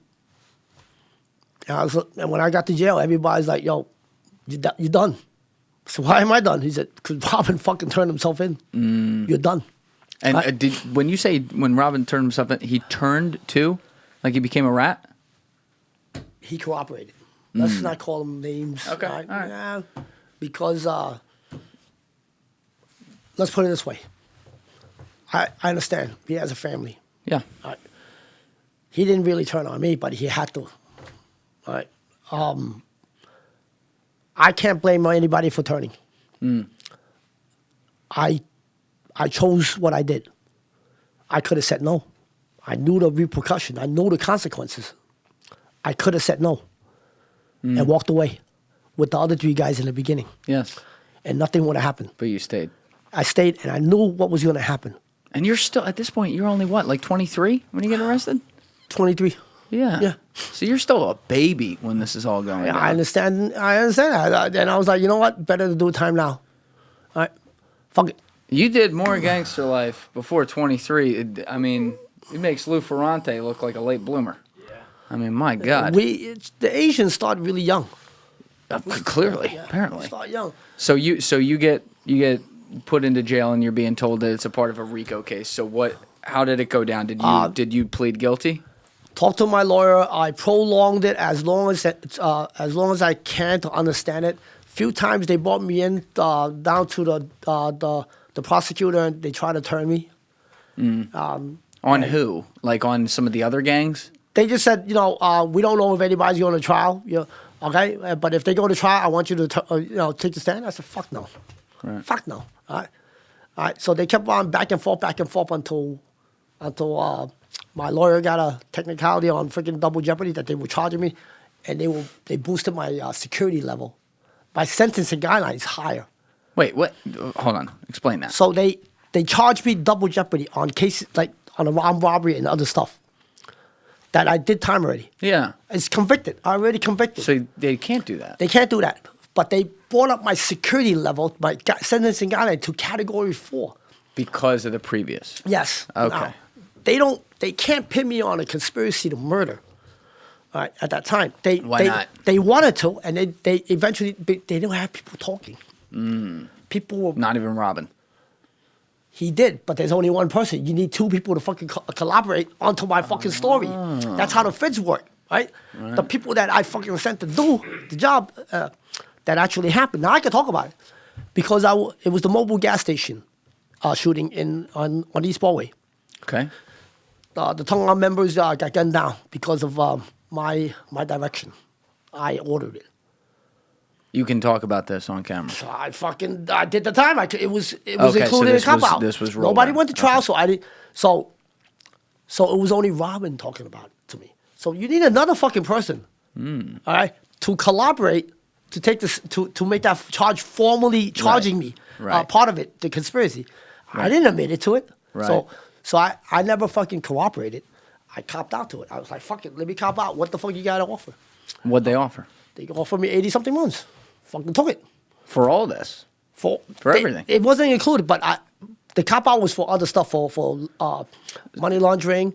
when I got to jail, everybody's like, "Yo, you done?" So why am I done? He said, "Because Robin fucking turned himself in. You're done." And when Robin turned himself in, he turned too? Like he became a rat? He cooperated. Let's not call him names. Okay, All right? all right. Yeah, because let's put it this way. I understand. He has a family. Yeah. All right. He didn't really turn on me, but he had to. All right. I can't blame anybody for turning. I chose what I did. I could have said no. I knew the repercussion. I knew the consequences. I could have said no and walked away with the other 3 guys in the beginning, Yes. and nothing would have happened. But you stayed. I stayed, and I knew what was going to happen. And you're still, at this point, you're only what, like 23 when you get arrested? 23. Yeah. Yeah. So you're still a baby when this is all going Yeah, down. I understand. And I was like, you know what? Better to do time now. All right. Fuck it. You did more gangster life before 23. It makes Lou Ferrante look like a late bloomer. Yeah. I mean, my God. The Asians start really young. Clearly, apparently. Start young. So you get put into jail and you're being told that it's a part of a RICO case. So how did it go down? Did you plead guilty? Talked to my lawyer. I prolonged it as long as I can to understand it. Few times they brought me in down to the prosecutor and they tried to turn me. On who? Like on some of the other gangs? They just said, we don't know if anybody's going to trial. Okay, but if they go to trial, I want you to take the stand. I said, fuck no. Right. Fuck no. All right. So they kept on back and forth until my lawyer got a technicality on freaking double jeopardy that they were charging me, and they boosted my security level. My sentencing guidelines higher. Wait, what? Hold on. Explain that. So they charged me double jeopardy on cases like on a armed robbery and other stuff that I did time already. Yeah. It's convicted. I already convicted. So they can't do that. They can't do that. But they brought up my security level, my sentencing guideline to category 4. Because of the previous. Yes. Okay. Now, they can't pin me on a conspiracy to murder. All right, at that time. Why not? They wanted to, and they eventually, they didn't have people talking. People were... Not even Robin. He did, but there's only one person. You need 2 people to fucking collaborate onto my fucking story. That's how the feds work, right? The people that I fucking sent to do the job that actually happened. Now I can talk about it because it was the mobile gas station shooting on East Broadway. Okay. The Tongan members got gunned down because of my direction. I ordered it. You can talk about this on camera. So I did the time. It was Okay, included so in this the cop was- out. this was rolled Nobody out. went to trial, so I did. So it was only Robin talking about it to me. So you need another fucking person, all right, to collaborate to take this to make that charge formally charging me Right. part of it, the conspiracy. I didn't admit it to it. Right. So I never fucking cooperated. I copped out to it. I was like, fuck it, let me cop out. What the fuck you got to offer? What'd they offer? They offered me 80-something months. Fucking took it. For all this? For everything? It wasn't included, but the cop out was for other stuff, for money laundering,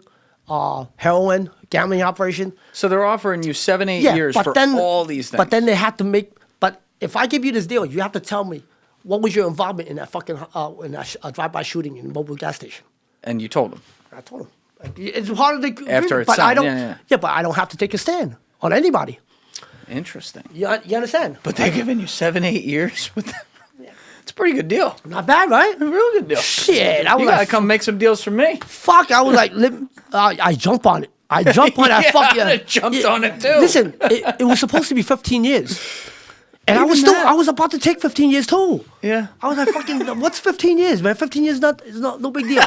heroin, gambling operation. So they're offering you 7-8 years but for then, all these things. But then they had to make. But if I give you this deal, you have to tell me what was your involvement in that fucking drive-by shooting in a mobile gas station. And you told them. I told him. It's part of the After agreement, it's but I signed, don't. yeah. Yeah, but I don't have to take a stand on anybody. Interesting. You understand? But they're giving you 7-8 years with them. It's a pretty good deal. Not bad, right? A real good deal. Shit, I was You gotta like, come make some deals for me. fuck. I was like, I jump on it. I jump on that Yeah, fuck. I jumped on it too. Listen, it was supposed to be 15 years. And Even that. I was about to take 15 years too. Yeah. I was like, fucking, what's 15 years, man? 15 years is not no big deal.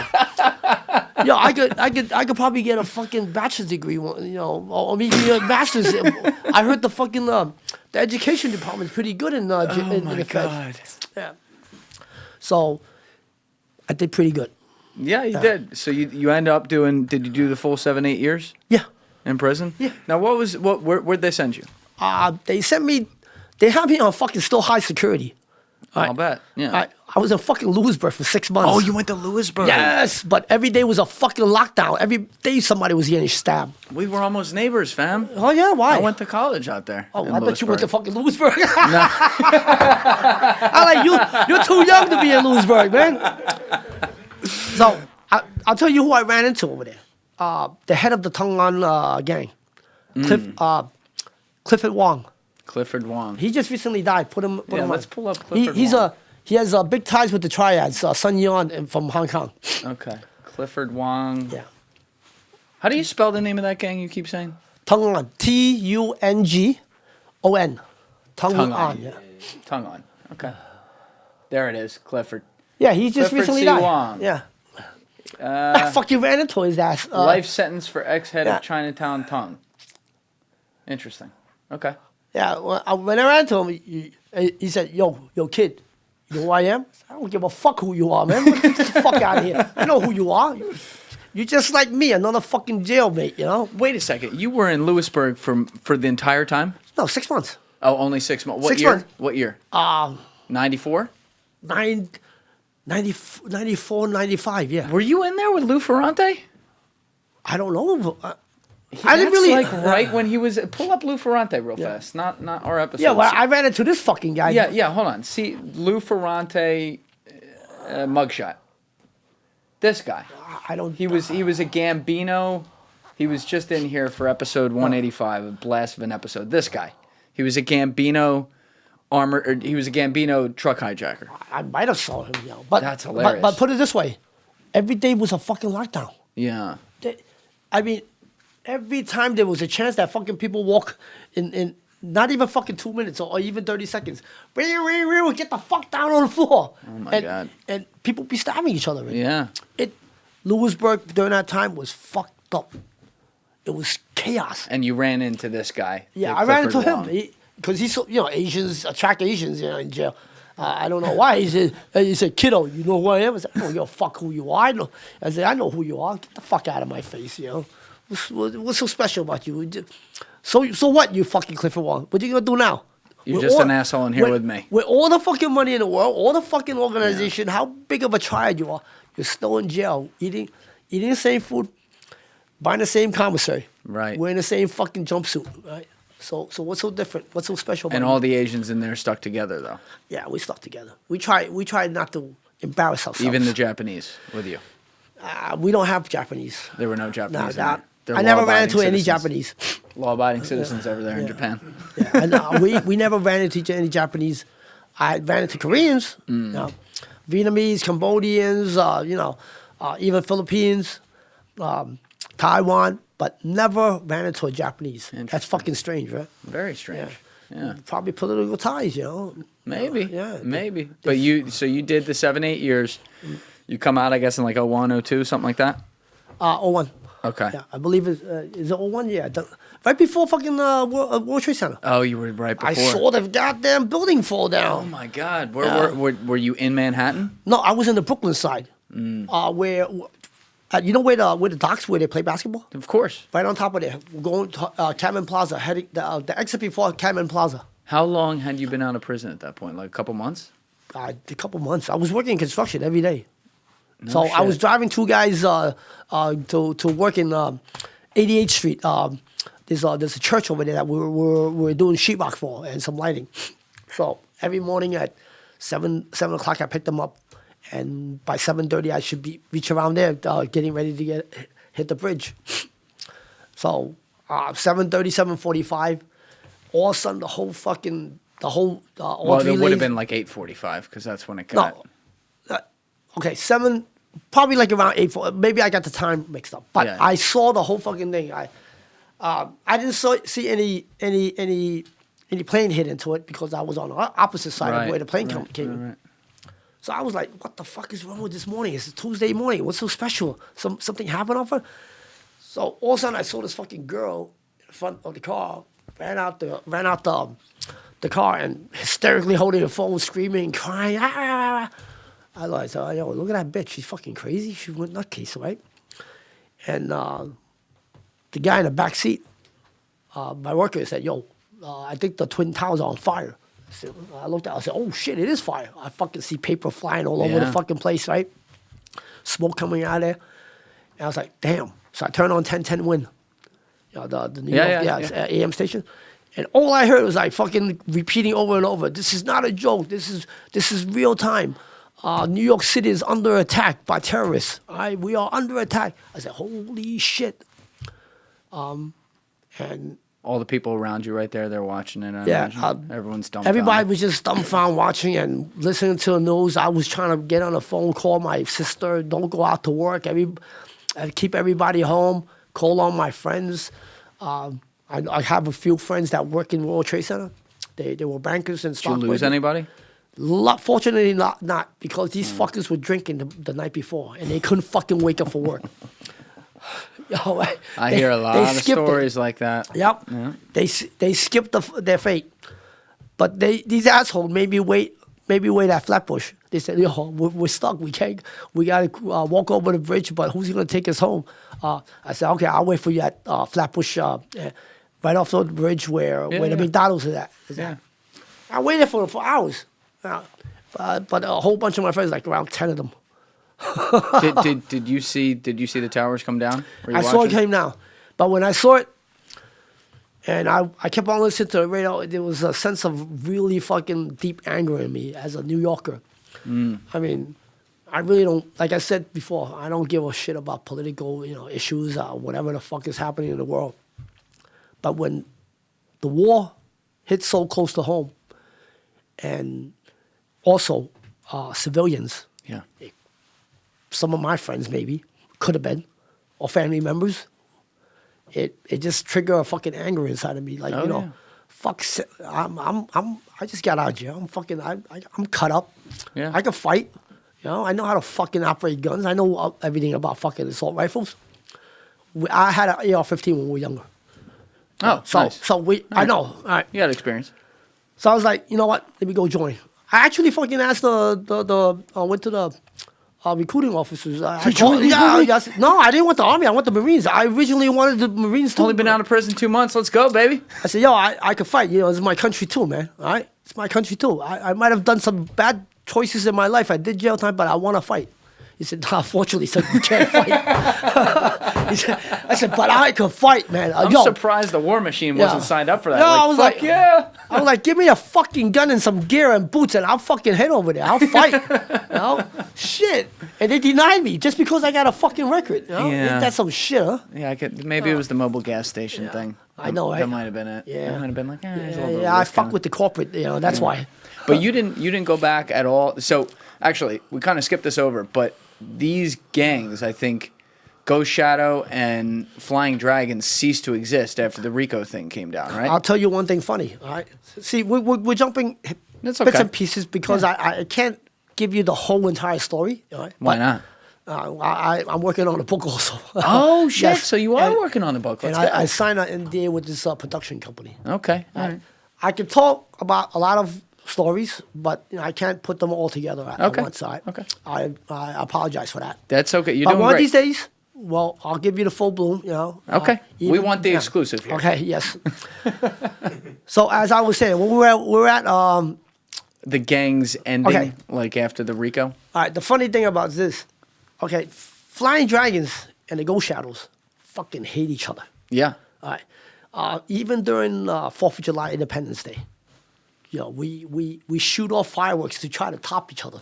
Yo, I could probably get a fucking bachelor's degree, or maybe a master's. I heard the fucking the education department's pretty good in Oh in my the Fed. God. Yeah. So I did pretty good. Yeah, you did. So you end up doing? Did you do the full 7-8 years Yeah. in prison? Yeah. Now where'd they send you? They sent me. They had me on fucking still high security. I'll bet. Yeah. I was in fucking Lewisburg for 6 months. Oh, you went to Lewisburg. Yes, but every day was a fucking lockdown. Every day somebody was getting stabbed. We were almost neighbors, fam. Oh yeah, why? I went to college out there. Oh, in I thought you went to Lewisburg. fucking Lewisburg. I like you. You're too young to be in Lewisburg, man. So I'll tell you who I ran into over there. The head of the Tongan gang, Clifford Wong. Clifford Wong. He just recently died. Put him let's on. pull up Clifford He Wong. has big ties with the Triads. Sun Yan from Hong Kong. Okay. Clifford Wong. Yeah. How do you spell the name of that gang you keep saying? Tongan. Tungon. Tongan. Tongan. Yeah. Tongan. Okay. There it is. Clifford. Yeah, he just Clifford recently C. died. Wong. Yeah. I fucking ran into his ass. Life sentence for ex-head yeah. of Chinatown Tongue. Interesting. Okay. Yeah, when I ran to him, he said, yo, kid, you know who I am? I don't give a fuck who you are, man. Get the fuck out of here. I know who you are. You're just like me, another fucking jailmate, you know? Wait a second. You were in Lewisburg for the entire time? No, 6 months. Oh, only 6 months. What 6 year? months. What year? 94? 94, 95, yeah. Were you in there with Lou Ferrante? I don't know. I didn't That's really... like right when he was. Pull up Lou Ferrante real fast. Not our episode. Yeah, well, I ran into this fucking guy. Yeah. Hold on. See Lou Ferrante mugshot. This guy. I don't... He was a Gambino. He was just in here for episode 185, a blast of an episode. This guy. He was a Gambino he was a Gambino truck hijacker. I might have saw him, you know. But, That's hilarious. But put it this way. Every day was a fucking lockdown. Yeah. I mean, every time there was a chance that fucking people walk in not even fucking 2 minutes or even 30 seconds, get the fuck down on the floor. Oh my God. And people be stabbing each other. Yeah. Lewisburg during that time was fucked up. It was chaos. And you ran into this guy. Yeah, the I ran Clifford into Wong. him because he's Asians attract Asians, in jail. I don't know why. He said, kiddo, you know who I am? I said, I don't give a fuck who you are. I said, I know who you are. Get the fuck out of my face, you know. What's so special about you? So what, you fucking Clifford Wong? What you gonna do now? You're just an asshole in here with me. With all the fucking money in the world, all the fucking organization, how big of a triad you are, you're still in jail, eating the same food, buying the same commissary, Right. wearing the same fucking jumpsuit, right? So what's so different? What's so special about And it? all the Asians in there stuck together, though. Yeah, we stuck together. We try not to embarrass ourselves. Even the Japanese with you. We don't have Japanese. There were no Japanese in Nah, there. They're I never ran law-abiding into any citizens. Japanese. Law-abiding citizens over there in Japan. Yeah, and we never ran into any Japanese. I ran into Koreans, Vietnamese, Cambodians, even Philippines, Taiwan, but never ran into a Japanese. That's Interesting. fucking strange, right? Very strange. Yeah. Probably political ties, you know. Maybe. Yeah. Maybe. But you did the 7-8 years. You come out, I guess, in like 01, 02, something like that? 01. Okay. Yeah, I believe is it 01? Yeah. Right before fucking World Trade Center. Oh, you were right before. I saw the goddamn building fall Oh down. my God. Were you in Manhattan? No, I was in the Brooklyn side, where you know where the docks where they play basketball. Of course. Right on top of there, going to Cameron Plaza, heading the exit before Cameron Plaza. How long had you been out of prison at that point? Like a couple months? A couple months. I was working in construction every day. No So I was shit. driving two guys to work in 88th Street. There's a church over there that we were doing sheetrock for and some lighting. So every morning at 7 o'clock I picked them up, and by 7:30 I should reach around there, getting ready to hit the bridge. So 7:30, 7:45, all of a sudden, all Well, three it would have lanes- been like 8:45 because that's when it got. No. Okay, 7, probably like around 8. Maybe I got the time mixed up. But Yeah. I saw the whole fucking thing. I didn't see any plane hit into it because I was on the opposite side of where the plane came in. Right. So I was like, what the fuck is wrong with this morning? It's a Tuesday morning. What's so special? Something happened off her? So all of a sudden I saw this fucking girl in front of the car, ran out the car and hysterically holding the phone, screaming, crying. Ah. I was like, yo, look at that bitch. She's fucking crazy. She went nutcase, right? And the guy in the back seat, my worker said, yo, I think the Twin Towers are on fire. I looked out, I said, oh shit, it is fire. I fucking see paper flying all over the fucking place, right? Smoke coming out of there. And I was like, damn. So I turned on 1010 Win, the New York AM station. And all I heard was like fucking repeating over and over, this is not a joke. This is real time. New York City is under attack by terrorists. All right? We are under attack. I said, holy shit. And All the people around you right there, they're watching it. I imagine. Everyone's dumbfounded. everybody was just dumbfounded watching and listening to the news. I was trying to get on the phone, call my sister, don't go out to work. Keep everybody home, call on my friends. I have a few friends that work in World Trade Center. They were bankers and stock. Did you lose anybody? Fortunately not, because these fuckers were drinking the night before and they couldn't fucking wake up for work. Yo, I hear a lot of stories like that. Yep. Yeah. They skipped their fate. But these assholes made me wait at Flatbush. They said, yo, we're stuck. We got to walk over the bridge, but who's going to take us home? I said, okay, I'll wait for you at Flatbush, right off the bridge where the McDonald's is at. Yeah. I waited for hours. But a whole bunch of my friends, like around 10 of them. Did you see the towers come down? Were you I saw it watching? came down. But when I saw it, and I kept on listening to the radio, there was a sense of really fucking deep anger in me as a New Yorker. I mean, I really don't, like I said before, I don't give a shit about political issues or whatever the fuck is happening in the world. But when the war hit so close to home, and also civilians, some of my friends maybe could have been, or family members, it just triggered a fucking anger inside of me. Like fuck, I just got out of jail. I'm cut up. Yeah. I can fight. I know how to fucking operate guns. I know everything about fucking assault rifles. I had an AR-15 when we were younger. Oh, nice. I know. All right. You had experience. So I was like, you know what? Let me go join. I actually fucking asked went to the recruiting officers. No, I didn't want the Army. I want the Marines. I originally wanted the Marines too. Only been out of prison 2 months. Let's go, baby. I said, yo, I could fight. It's my country too, man. All right? It's my country too. I might have done some bad choices in my life. I did jail time, but I want to fight. He said, nah, fortunately, son, you can't fight. I said, but I could fight, man. I'm surprised the war machine wasn't signed up for that. No, I was like, yeah. I was like, give me a fucking gun and some gear and boots and I'll fucking head over there. I'll fight. Shit. And they denied me just because I got a fucking record. Yeah. Ain't that some shit, huh? Yeah, maybe it was the mobile gas station thing. I know, right? That might have been it. Yeah. That might have been like, I fuck with the corporate, that's why. But you didn't go back at all. So actually, we kind of skipped this over, but these gangs, I think, Ghost Shadow and Flying Dragons ceased to exist after the RICO thing came down, right? I'll tell you one thing funny, all right? See, we're jumping That's bits okay. and pieces because I can't give you the whole entire story. All right? Why not? I'm working on a book also. Oh, shit. Yes. So you are working on the book. Let's And go. I signed an NDA with this production company. Okay. All right. I can talk about a lot of stories, but I can't put them all together at one side. Okay. I apologize for that. That's okay. You're But doing one of great. these days, well, I'll give you the full bloom, Okay. We want the exclusive here. Okay, yes. So as I was saying, when we're at The gangs ending, Okay. like after the RICO. all right, the funny thing about this, okay, Flying Dragons and the Ghost Shadows fucking hate each other. Yeah. All right. Even during 4th of July, Independence Day, we shoot off fireworks to try to top each other.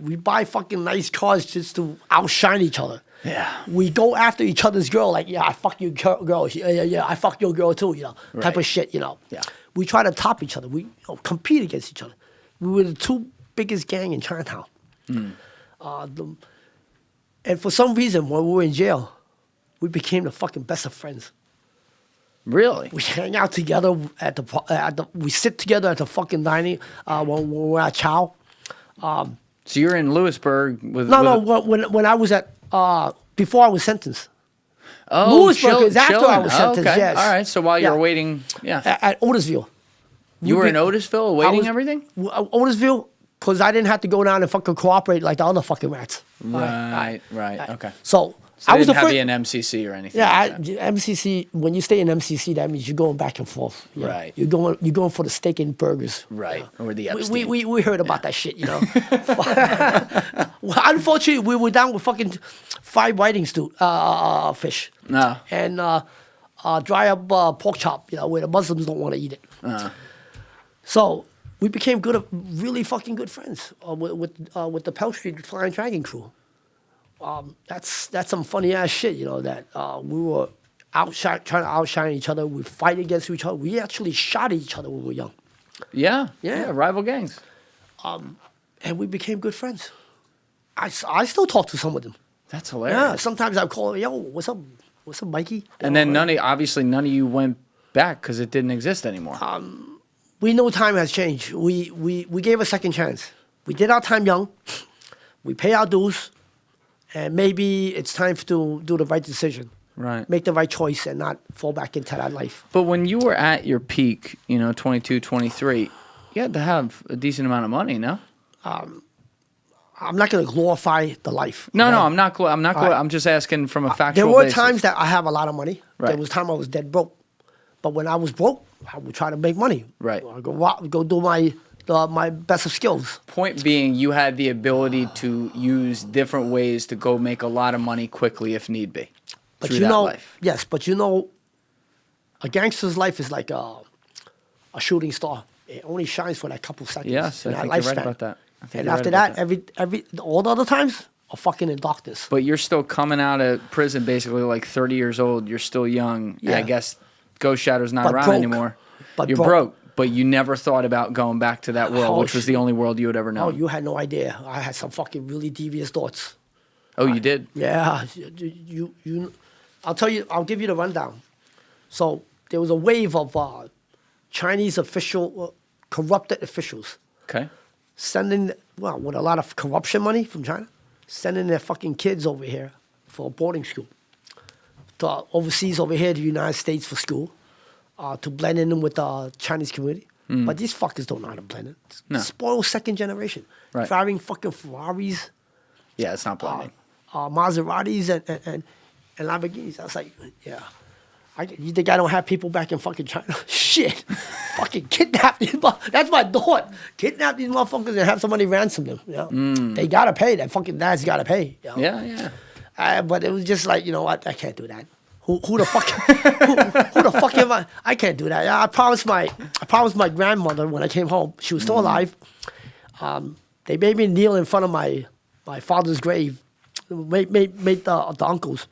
We buy fucking nice cars just to outshine each other. Yeah. We go after each other's girl, like, yeah, I fuck your girl. Yeah, I fuck your girl too, type Right. of shit, Yeah. We try to top each other. We compete against each other. We were the two biggest gang in Chinatown. And for some reason, when we were in jail, we became the fucking best of friends. Really? We hang out together we sit together at the fucking dining when we're at Chow. So you're in Lewisburg with When I was at before I was sentenced. Oh, Lewisburg is after I was sentenced. Okay. Yes. All right. So while Yeah. you're waiting, yeah, At Otisville. you were in Otisville awaiting was- everything. Otisville, because I didn't have to go down and fucking cooperate like the other fucking rats. Right. Okay. So So I they was didn't have afraid. you in MCC or anything. Yeah, like that. MCC. When you stay in MCC, that means you're going back and forth. Right. You're going for the steak and burgers. Right. Or the We, Epstein. we heard about that shit, Well, unfortunately, we were down with fucking fried whiting stew, fish. No. And dry up pork chop, where the Muslims don't want to eat it. So we became really fucking good friends with the Pell Street Flying Dragon crew. That's some funny ass shit, that we were trying to outshine each other. We fight against each other. We actually shot at each other when we were young. Yeah. Yeah. Rival gangs. And we became good friends. I still talk to some of them. That's Yeah, hilarious. sometimes I call them, yo, what's up, Mikey? And then none of you went back because it didn't exist anymore. We know time has changed. We gave a second chance. We did our time young. We pay our dues. And maybe it's time to do the right decision. Right. Make the right choice and not fall back into that life. But when you were at your peak, 22, 23, you had to have a decent amount of money, no? I'm not going to glorify the life. No, okay? I'm not. I'm just asking from a factual There were basis. times that I have a lot of money. Right. There was time I was dead broke. But when I was broke, I would try to make money. Right. I go do my best of skills. Point being, you had the ability to use different ways to go make a lot of money quickly if need be. But through that life. yes, but a gangster's life is like a shooting star. It only shines for that couple seconds. Yes, in I think that you're right lifespan. about that. I think And you're after right about that, all the other times are fucking in darkness. But you're still coming out of prison basically like 30 years old. You're still young. Yeah. I guess Ghost Shadow's not But around broke. anymore. But you're broke. But you never thought about going back to that world, Oh, which was the only world you would ever know. Oh, you had no idea. I had some fucking really devious thoughts. Oh, you did? Yeah, I'll give you the rundown. So there was a wave of Chinese corrupted officials Okay. sending, with a lot of corruption money from China, sending their fucking kids over here for boarding school. To overseas over here to the United States for school, to blend in with the Chinese community. But these fuckers don't know how to blend in. No. Spoiled second generation. Right. Driving fucking Ferraris, Yeah, it's not blending. Maseratis and Lamborghinis. I was like, yeah. You think I don't have people back in fucking China? Shit. Fucking kidnap these motherfuckers. That's my thought. Kidnap these motherfuckers and have somebody ransom them. They gotta pay. That fucking dad's gotta pay. Yeah. But it was just like, you know what? I can't do that. Who the fuck? who the fuck am I? I can't do that. I promised my grandmother when I came home. She was still alive. They made me kneel in front of my father's grave. Made the uncles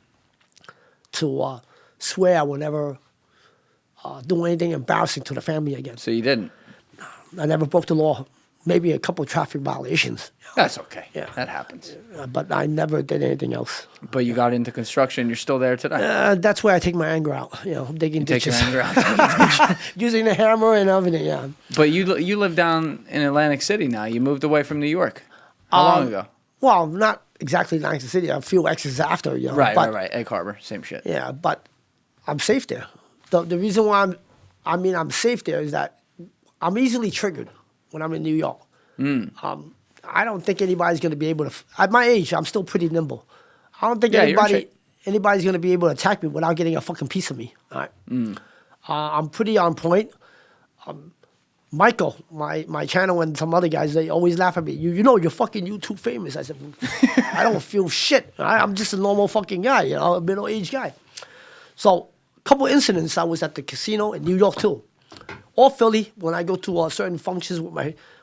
to swear I would never do anything embarrassing to the family again. So you didn't? I never broke the law. Maybe a couple of traffic violations. That's okay. Yeah. That happens. But I never did anything else. But you got into construction. You're still there today. That's where I take my anger out. Digging Take your ditches. anger out. Using the hammer and everything, yeah. But you live down in Atlantic City now. You moved away from New York. How long ago? Well, not exactly Atlantic City. A few X's after, Right. But, Egg Harbor, same shit. Yeah, but I'm safe there. The reason why I'm safe there is that I'm easily triggered when I'm in New York. I don't think anybody's going to be able to. At my age, I'm still pretty nimble. I don't think anybody's going to be able to attack me without getting a fucking piece of me. All right. I'm pretty on point. Michael, my channel and some other guys, they always laugh at me. You're fucking YouTube famous. I said, I don't feel shit. I'm just a normal fucking guy, a middle-aged guy. So a couple incidents, I was at the casino in New York too. Or Philly, when I go to certain functions with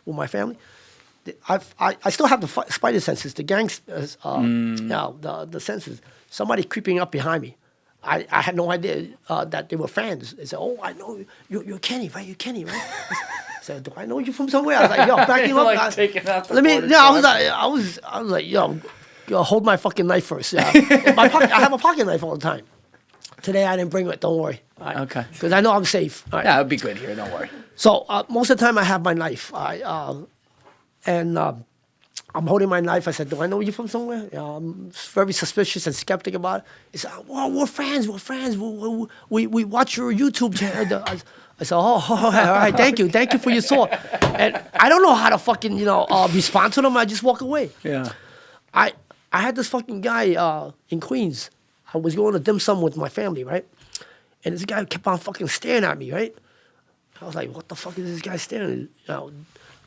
my family. I still have the spider senses, the gangs, the senses. Somebody creeping up behind me. I had no idea that they were fans. They said, "Oh, I know you're Kenny, right? You're Kenny, right?" I said, "Do I know you from somewhere?" I was like, "Yo, backing up." Like taking out the Let me. border Yeah, I guard. was like, "Yo, hold my fucking knife first." Yeah, in my pocket, I have a pocket knife all the time. Today I didn't bring it. Don't worry. Okay. Because I know I'm safe. All right? Yeah, it'll be good here. Don't worry. So most of the time I have my knife. I'm holding my knife. I said, "Do I know you from somewhere?" I'm very suspicious and skeptic about it. He said, "Well, we're friends. We're friends. We watch your YouTube channel." I said, "Oh, all right. Thank you for your support." And I don't know how to fucking respond to them. I just walk away. Yeah. I had this fucking guy in Queens. I was going to dim sum with my family, right? And this guy kept on fucking staring at me, right? I was like, "What the fuck is this guy staring at?"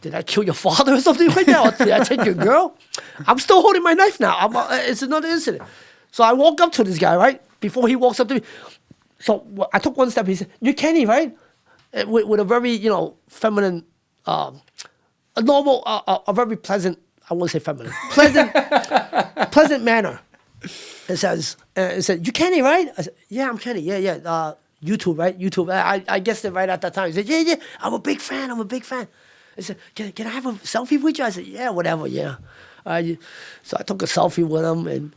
Did I kill your father or something like that? Or did I take your girl? I'm still holding my knife now. It's another incident. So I walk up to this guy, right? Before he walks up to me. So I took one step. He said, "You're Kenny, right?" With a very, feminine, a normal, a very pleasant, I won't say feminine, pleasant manner. It said, "You Kenny, right?" I said, "Yeah, I'm Kenny. Yeah. YouTube, right? YouTube." I guessed it right at that time. He said, "Yeah. I'm a big fan. I said, can I have a selfie with you?" I said, "Yeah, whatever, yeah." So I took a selfie with him, and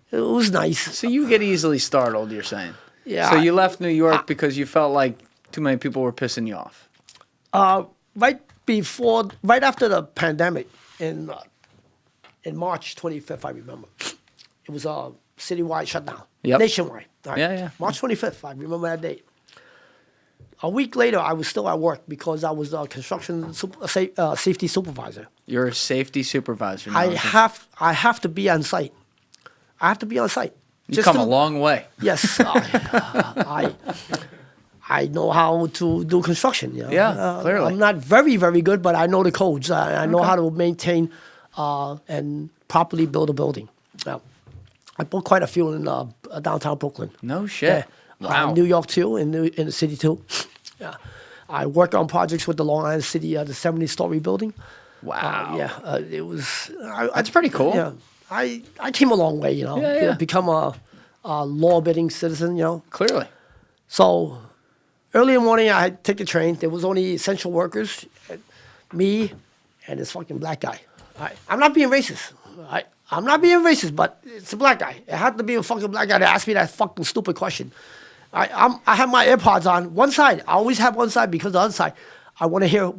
it was nice. So you get easily startled, you're saying? Yeah. So you left New York because you felt like too many people were pissing you off? Right after the pandemic, in March 25th, I remember. It was a citywide shutdown. Yep. Nationwide. Right? Yeah. March 25th, I remember that date. A week later, I was still at work because I was a construction safety supervisor. You're a safety supervisor. Now. I have to be on site. I have to be on site. You've come a long way. Yes, I know how to do construction. Yeah, clearly. I'm not very, very good, but I know the codes. I know how to maintain and properly build a building. I built quite a few in downtown Brooklyn. No shit. Wow. New York too, in the city too. Yeah, I work on projects with the Long Island City, the 70-story building. Wow. It was. That's pretty cool. Yeah, I came a long way, Yeah. Become a law-abiding citizen, Clearly. So early in the morning, I take the train. There was only essential workers, me, and this fucking black guy. I'm not being racist. I'm not being racist, but it's a black guy. It had to be a fucking black guy to ask me that fucking stupid question. I have my AirPods on one side. I always have one side because the other side, I want to hear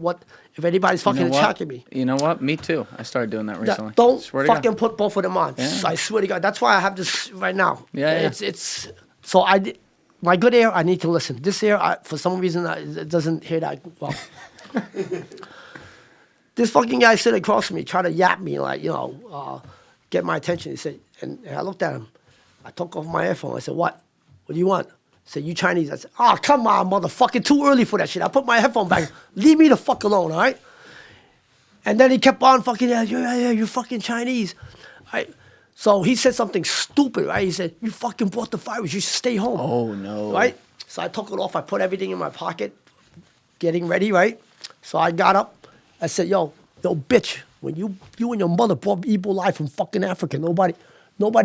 if anybody's fucking attacking me. You know what? Me too. I started doing that recently. Don't Swear to fucking God. put both of them on. Yeah. I swear to God. That's why I have this right now. Yeah. It's so my good ear, I need to listen. This ear, for some reason, it doesn't hear that well. This fucking guy sitting across from me, trying to yap me, get my attention. He said, and I looked at him. I took off my earphone. I said, "What? What do you want?" He said, "You Chinese." I said, "Oh, come on, motherfucker. Too early for that shit." I put my headphone back. Leave me the fuck alone, all right? And then he kept on fucking, yeah, you're fucking Chinese. So he said something stupid, right? He said, "You fucking brought the virus. You should stay home." Oh, no. Right? So I took it off. I put everything in my pocket, getting ready, right? So I got up. I said, yo, bitch, when you and your mother brought Ebola from fucking Africa, nobody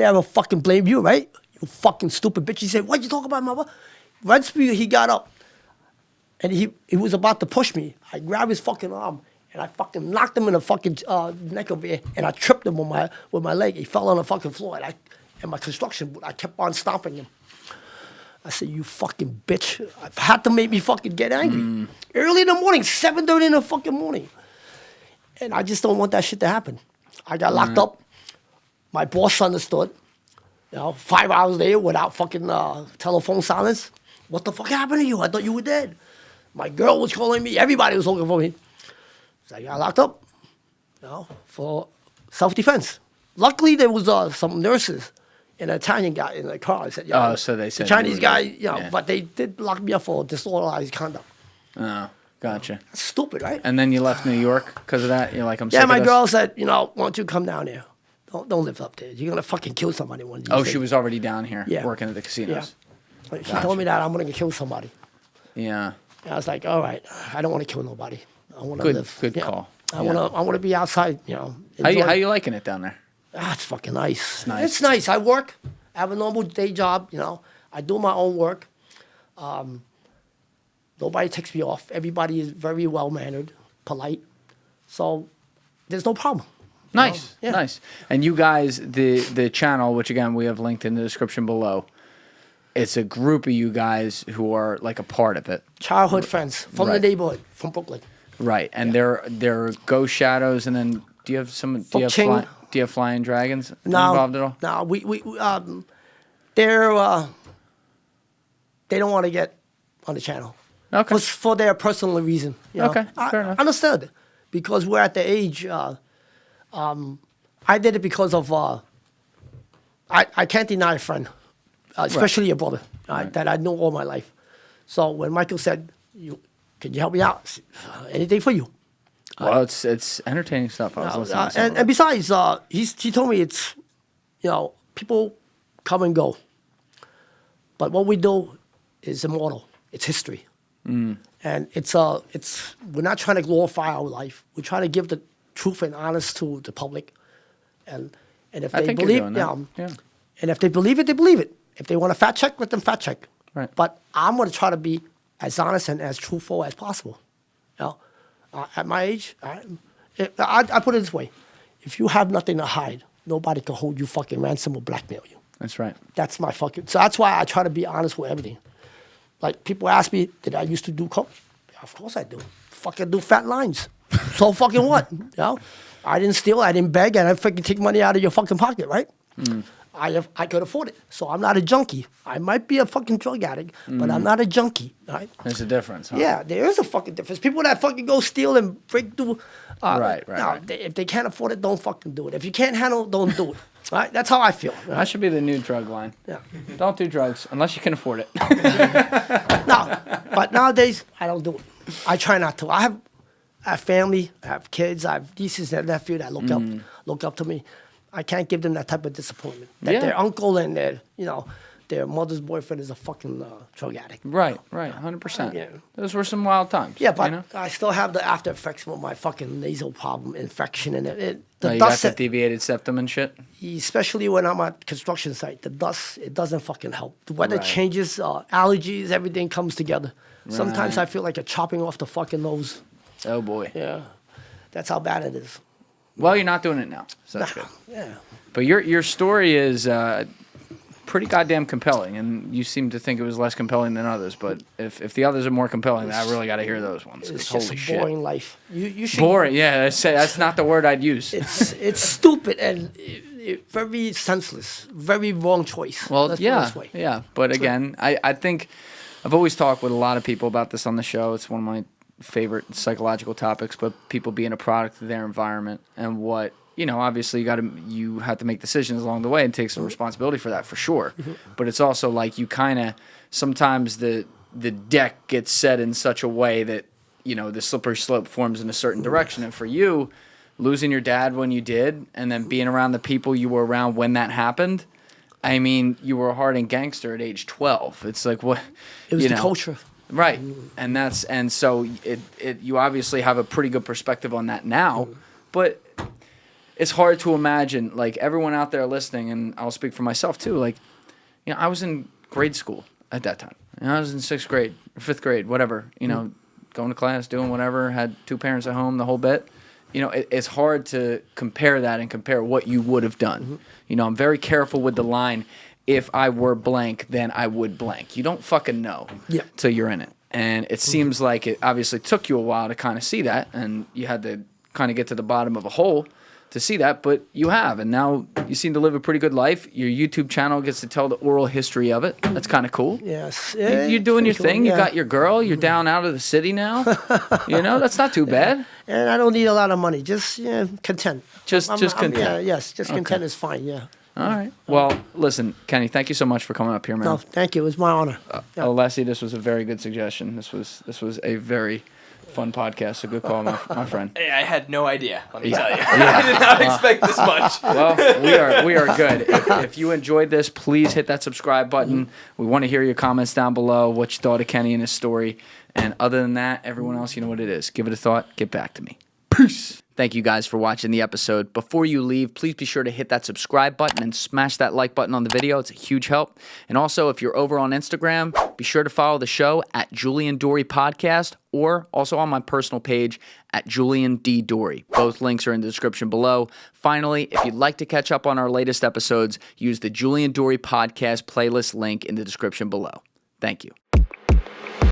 ever fucking blamed you, right? You fucking stupid bitch. He said, "What you talking about, mother?" Right, he got up. And he was about to push me. I grabbed his fucking arm. And I fucking knocked him in the fucking neck over here, and I tripped him with my leg. He fell on the fucking floor, and my construction boot, I kept on stomping him. I said, "You fucking bitch!" I had to make me fucking get angry. Early in the morning, 7:30 in the fucking morning, and I just don't want that shit to happen. I got locked up. My boss understood. 5 hours later, without fucking telephone silence. "What the fuck happened to you? I thought you were dead." My girl was calling me. Everybody was looking for me. So I got locked up, for self-defense. Luckily, there was some nurses, an Italian guy in the car. I said, so they said the Chinese guy, yeah. But they did lock me up for disorganized conduct. Oh, gotcha. That's stupid, right? And then you left New York because of that? You're like, I'm sick Yeah, of my this? girl said, "Why don't you come down here? Don't live up there. You're gonna fucking kill somebody one day." Oh, she was already down here working at the casinos. Yeah. She told me that I'm gonna kill somebody. Yeah. And I was like, all right, I don't want to kill nobody. I want to live. Good call. I wanna be outside. How enjoy- you liking it down there? It's fucking nice. It's nice. It's nice. I work. I have a normal day job. I do my own work. Nobody takes me off. Everybody is very well mannered, polite. So there's no problem. Nice, Yeah. nice. And you guys, the channel, which again we have linked in the description below, it's a group of you guys who are like a part of it. Childhood friends from the Right. neighborhood, from Brooklyn. Right, and they're Ghost Shadows, and then do you have some? Do you Chang. have Flying Dragons No, involved at all? No, we they don't want to get on the channel. Okay. For their personal reason. Okay, I fair enough. understood, because we're at the age. I did it because of. I can't deny a friend, especially a brother that I know all my life. So when Michael said, "Can you help me out? Anything for you?" Well, it's entertaining stuff. I was listening to some of And besides, he told me it's, people come and go, but what we do is immortal. It's history, and it's we're not trying to glorify our life. We're trying to give the truth and honest to the public, and if I they think you're believe, doing that. Yeah. and if they believe it, they believe it. If they want to fact check, let them fact check. Right. But I'm going to try to be as honest and as truthful as possible. At my age, I put it this way: if you have nothing to hide, nobody can hold you fucking ransom or blackmail you. That's right. That's my fucking. So that's why I try to be honest with everything. Like, people ask me, did I used to do coke? Yeah, of course I do. Fucking do fat lines. So fucking what? I didn't steal, I didn't beg, and I fucking take money out of your fucking pocket, right? I could afford it. So I'm not a junkie. I might be a fucking drug addict, but I'm not a junkie, right? There's a difference, huh? Yeah, there is a fucking difference. People that fucking go steal and break through. Right. If they can't afford it, don't fucking do it. If you can't handle it, don't do it. Right? That's how I feel. Right? That should be the new drug line. Yeah. Don't do drugs unless you can afford it. No, but nowadays I don't do it. I try not to. I have family, I have kids, I have nieces and nephews that look up to me. I can't give them that type of disappointment. That their uncle and their mother's boyfriend is a fucking drug addict. Right, 100%. Yeah. Those were some wild times. Yeah, but you know? I still have the after effects with my fucking nasal problem, infection, and the You got dust. the deviated septum and shit? Especially when I'm at construction site, the dust, it doesn't fucking help. The weather Right. changes, allergies, everything comes together. Sometimes I feel like a chopping off the fucking nose. Oh, boy. Yeah, that's how bad it is. Well, you're not doing it now, so that's good. Yeah. But your story is pretty goddamn compelling, and you seem to think it was less compelling than others. But if the others are more compelling, then I really got to hear those ones. 'cause It's just holy a shit. boring life. You should. Boring, yeah. That's not the word I'd use. It's stupid and very senseless. Very wrong choice. Well, Let's put it yeah, this way. yeah. But again, I think I've always talked with a lot of people about this on the show. It's one of my favorite psychological topics, but people being a product of their environment and what, obviously you have to make decisions along the way and take some responsibility for that for sure. But it's also like you kind of, sometimes the deck gets set in such a way that, the slippery slope forms in a certain direction. And for you, losing your dad when you did, and then being around the people you were around when that happened, I mean, you were a hardened gangster at age 12. It's like, what? It was the culture. Right. And so you obviously have a pretty good perspective on that now, but it's hard to imagine, like, everyone out there listening, and I'll speak for myself too, like, I was in grade school at that time. I was in 6th grade or 5th grade, whatever, going to class, doing whatever, had 2 parents at home, the whole bit. It's hard to compare that and compare what you would have done. I'm very careful with the line, if I were blank, then I would blank. You don't fucking know till you're in it. And it seems like it obviously took you a while to kind of see that, and you had to kind of get to the bottom of a hole to see that, but you have. And now you seem to live a pretty good life. Your YouTube channel gets to tell the oral history of it. That's kind of cool. Yes. You're doing your thing. Yeah. You got your girl. You're down out of the city now. That's not too bad. And I don't need a lot of money. Just content. Just content. Just content is fine. Yeah. All right. Well, listen, Kenny, thank you so much for coming up here, man. No, thank you. It was my honor. Leslie, this was a very good suggestion. This was a very fun podcast. So good call, my friend. Hey, I had no idea. Let me tell you, I did not expect this much. Well, we are good. If you enjoyed this, please hit that subscribe button. We want to hear your comments down below, what you thought of Kenny and his story. And other than that, everyone else, you know what it is. Give it a thought. Get back to me. Peace. Thank you guys for watching the episode. Before you leave, please be sure to hit that subscribe button and smash that like button on the video. It's a huge help. And also, if you're over on Instagram, be sure to follow the show at Julian Dorey Podcast, or also on my personal page at Julian D. Dorey. Both links are in the description below. Finally, if you'd like to catch up on our latest episodes, use the Julian Dorey Podcast playlist link in the description below. Thank you.